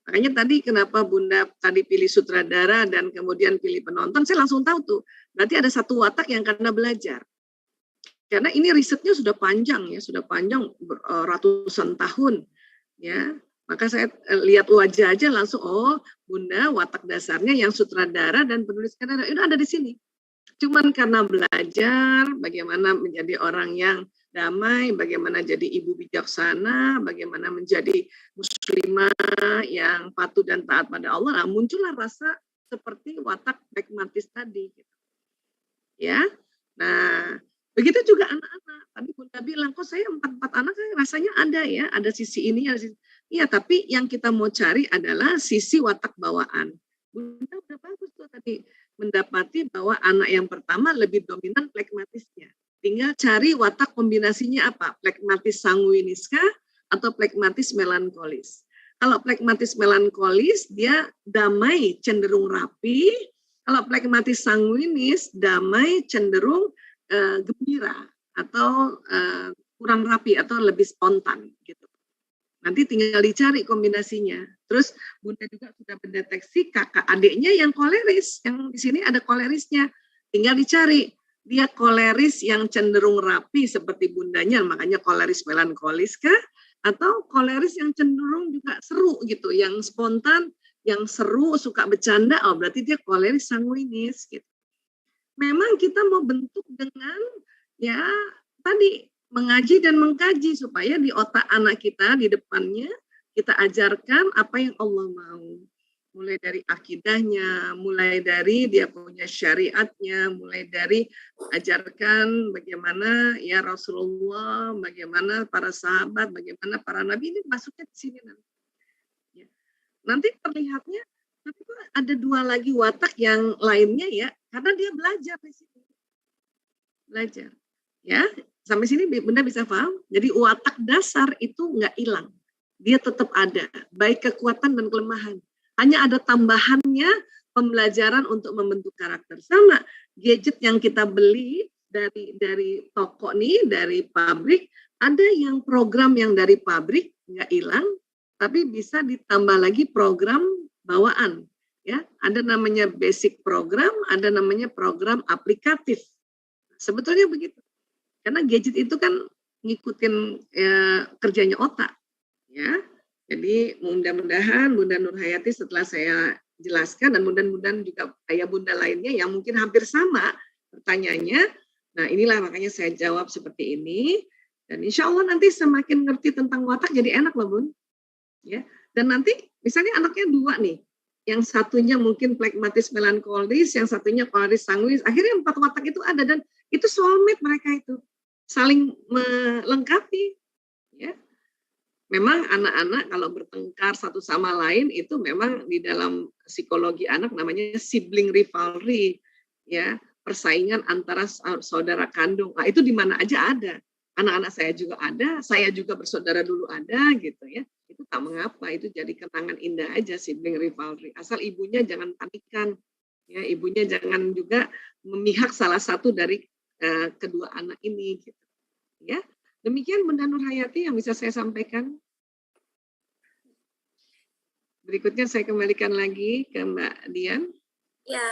Makanya tadi kenapa Bunda tadi pilih sutradara dan kemudian pilih penonton, saya langsung tahu tuh. Berarti ada satu watak yang karena belajar. Karena ini risetnya sudah panjang ya, sudah panjang ratusan tahun ya. Maka saya lihat wajah aja langsung, oh Bunda watak dasarnya yang sutradara dan penulis skenario itu ada di sini. Cuman karena belajar bagaimana menjadi orang yang damai, bagaimana jadi ibu bijaksana, bagaimana menjadi muslimah yang patuh dan taat pada Allah, nah, muncullah rasa seperti watak pragmatis tadi. Gitu. Ya, nah begitu juga anak-anak. Tadi Bunda bilang, kok saya 4 anak rasanya ada ya, ada sisi ini, ada sisi. Iya, tapi yang kita mau cari adalah sisi watak bawaan. Bunda udah bagus tuh tadi mendapati bahwa anak yang pertama lebih dominan pragmatisnya. Tinggal cari watak kombinasinya apa? Pragmatis sanguinis kah atau pragmatis melankolis? Kalau pragmatis melankolis, dia damai cenderung rapi. Kalau pragmatis sanguinis, damai cenderung gembira atau kurang rapi atau lebih spontan gitu. Nanti tinggal dicari kombinasinya. Terus Bunda juga sudah mendeteksi kakak adiknya yang koleris. Yang di sini ada kolerisnya. Tinggal dicari. Dia koleris yang cenderung rapi seperti bundanya, makanya koleris melankolis kah? Atau koleris yang cenderung juga seru gitu, yang spontan, yang seru, suka bercanda, oh berarti dia koleris sanguinis gitu. Memang kita mau bentuk dengan ya tadi mengaji dan mengkaji supaya di otak anak kita di depannya kita ajarkan apa yang Allah mau. Mulai dari akidahnya, mulai dari dia punya syariatnya, mulai dari ajarkan bagaimana ya Rasulullah, bagaimana para sahabat, bagaimana para nabi, ini masuknya di sini nanti. Ya. Nanti terlihatnya, tapi ada 2 lagi watak yang lainnya ya, karena dia belajar di sini. Belajar. Ya, sampai sini Bunda bisa paham? Jadi watak dasar itu nggak hilang. Dia tetap ada, baik kekuatan dan kelemahan. Hanya ada tambahannya pembelajaran untuk membentuk karakter. Sama gadget yang kita beli dari toko nih, dari pabrik, ada yang program yang dari pabrik nggak hilang, tapi bisa ditambah lagi program bawaan. Ya, ada namanya basic program, ada namanya program aplikatif. Sebetulnya begitu. Karena gadget itu kan ngikutin kerjanya otak, ya. Jadi mudah-mudahan Bunda Nurhayati setelah saya jelaskan dan mudah-mudahan juga ayah bunda lainnya yang mungkin hampir sama pertanyaannya. Nah inilah makanya saya jawab seperti ini. Dan insya Allah nanti semakin ngerti tentang watak jadi enak loh Bun. Ya. Dan nanti misalnya anaknya 2 nih. Yang satunya mungkin pragmatis melankolis, yang satunya koleris sanguinis. Akhirnya 4 watak itu ada dan itu soulmate mereka itu. Saling melengkapi. Ya. Memang anak-anak kalau bertengkar satu sama lain itu memang di dalam psikologi anak namanya sibling rivalry, ya persaingan antara saudara kandung. Nah, itu di mana aja ada. Anak-anak saya juga ada, saya juga bersaudara dulu ada gitu ya. Itu tak mengapa, itu jadi kenangan indah aja sibling rivalry. Asal ibunya jangan panikan, ya ibunya jangan juga memihak salah satu dari kedua anak ini gitu. Ya. Demikian Bunda Nurhayati yang bisa saya sampaikan. Berikutnya saya kembalikan lagi ke Mbak Dian. Ya,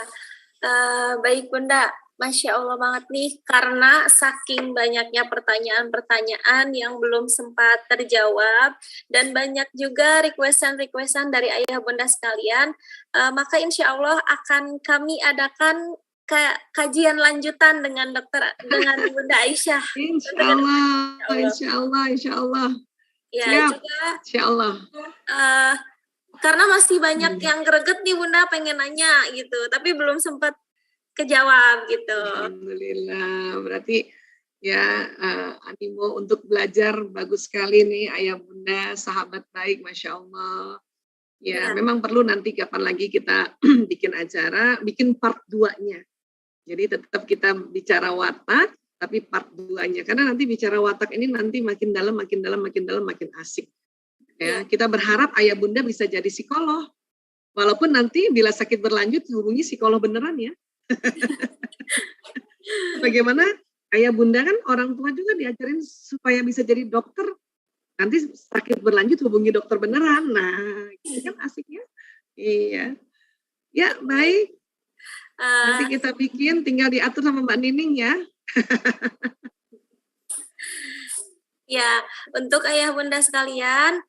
baik Bunda. Masya Allah banget nih, karena saking banyaknya pertanyaan-pertanyaan yang belum sempat terjawab, dan banyak juga requestan-requestan dari ayah bunda sekalian, maka insya Allah akan kami adakan kajian lanjutan dengan Bunda Aisyah. Insya Allah. Ya, siap. Juga, insya Allah. Karena masih banyak yang greget nih Bunda pengen nanya gitu, tapi belum sempat kejawab gitu. Alhamdulillah, berarti ya animo untuk belajar bagus sekali nih ayah bunda, sahabat baik, Masya Allah. Ya, memang perlu nanti kapan lagi kita bikin acara, bikin part 2-nya. Jadi tetap kita bicara watak, tapi part 2-nya. Karena nanti bicara watak ini nanti makin dalam, makin asik. Ya, kita berharap ayah bunda bisa jadi psikolog. Walaupun nanti bila sakit berlanjut hubungi psikolog beneran ya. Bagaimana ayah bunda kan orang tua juga diajarin supaya bisa jadi dokter. Nanti sakit berlanjut hubungi dokter beneran. Nah, itu kan asiknya. Iya. Ya, baik. Nanti kita bikin, tinggal diatur sama Mbak Nining ya. Ya, untuk ayah bunda sekalian,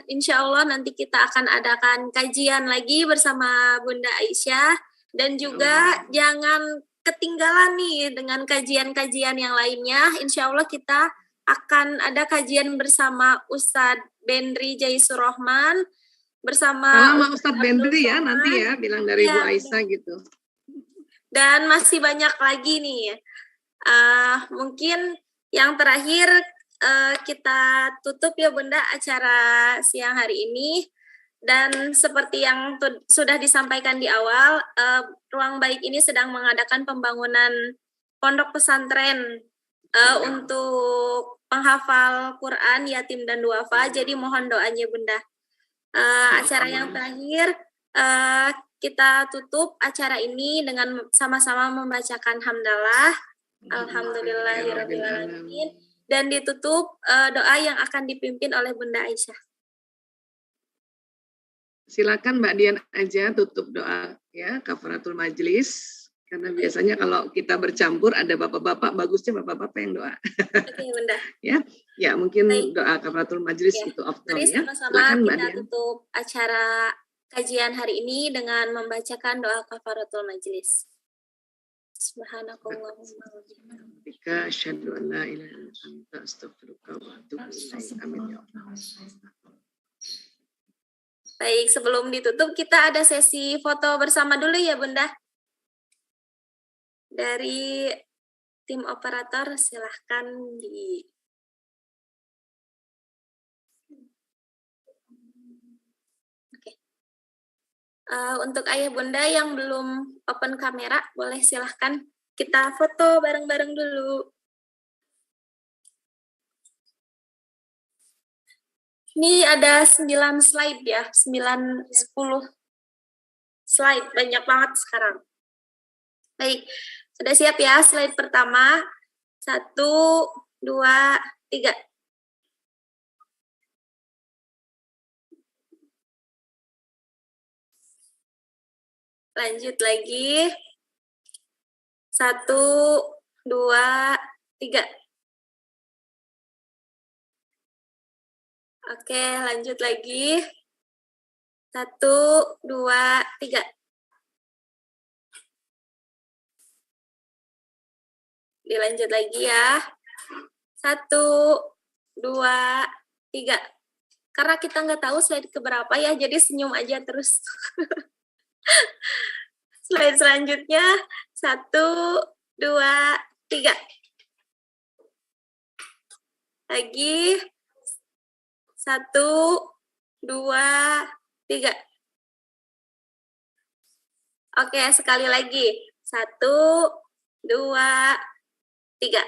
insya Allah nanti kita akan adakan kajian lagi bersama Bunda Aisyah. Dan juga jangan ketinggalan nih dengan kajian-kajian yang lainnya. Insya Allah kita akan ada kajian bersama Ustadz Bendri Jaisurrahman bersama Ustadz Bendri ya nanti ya bilang dari Bu Aisyah gitu. Dan masih banyak lagi nih. Mungkin yang terakhir kita tutup ya Bunda acara siang hari ini. Dan seperti yang sudah disampaikan di awal, Ruang Baik ini sedang mengadakan pembangunan pondok pesantren untuk penghafal Quran, yatim dan duafa. Jadi mohon doanya Bunda. Acara yang terakhir kita tutup acara ini dengan sama-sama membacakan hamdalah, alhamdulillahirabbil alamin, dan ditutup doa yang akan dipimpin oleh Bunda Aisyah. Silakan Mbak Dian aja tutup doa ya kafaratul majlis. Karena biasanya kalau kita bercampur ada bapak-bapak, bagusnya bapak-bapak yang doa. Oke, Bunda. Ya mungkin doa kafaratul majlis itu afdal Mari ya. Sama-sama kita tutup acara kajian hari ini dengan membacakan doa kafaratul majlis. Subhanakallahumma wa bihamdika asyhadu an la ilaha illa anta astaghfiruka wa atubu ilaik. Amin ya Allah. Baik, sebelum ditutup kita ada sesi foto bersama dulu ya Bunda. Dari tim operator silahkan di untuk ayah bunda yang belum open kamera boleh silahkan kita foto bareng-bareng dulu. Ini ada 9 slide ya, 9-10 slide, banyak banget sekarang. Baik, sudah siap ya slide pertama. 1, 2, 3. Lanjut lagi. 1, 2, 3. Oke, lanjut lagi. 1, 2, 3. Dilanjut lagi ya. 1, 2, 3. Karena kita nggak tahu slide keberapa ya, jadi senyum aja terus. Slide selanjutnya. 1, 2, 3. Lagi. 1, 2, 3. Oke, sekali lagi. 1, 2, 3.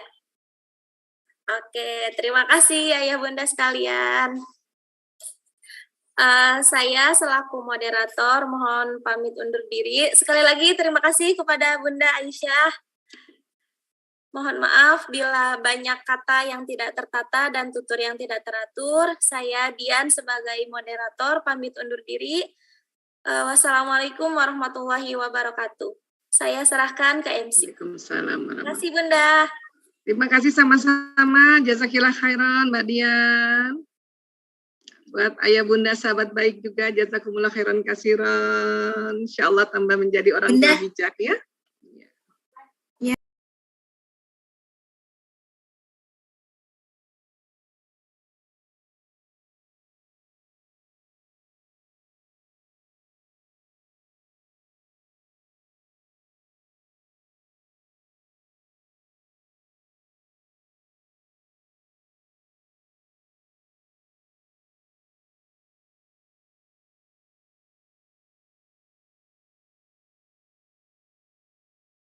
Oke, terima kasih ayah bunda sekalian. Saya selaku moderator mohon pamit undur diri. Sekali lagi terima kasih kepada Bunda Aisyah. Mohon maaf bila banyak kata yang tidak tertata dan tutur yang tidak teratur. Saya Dian sebagai moderator pamit undur diri. Wassalamualaikum warahmatullahi wabarakatuh. Saya serahkan ke MC. Waalaikumsalam. Terima kasih Bunda. Terima kasih sama-sama. Jazakillah khairan Mbak Dian. Buat ayah bunda sahabat baik juga jazakumullah khairan kasiran. Insyaallah tambah menjadi orang bijak ya.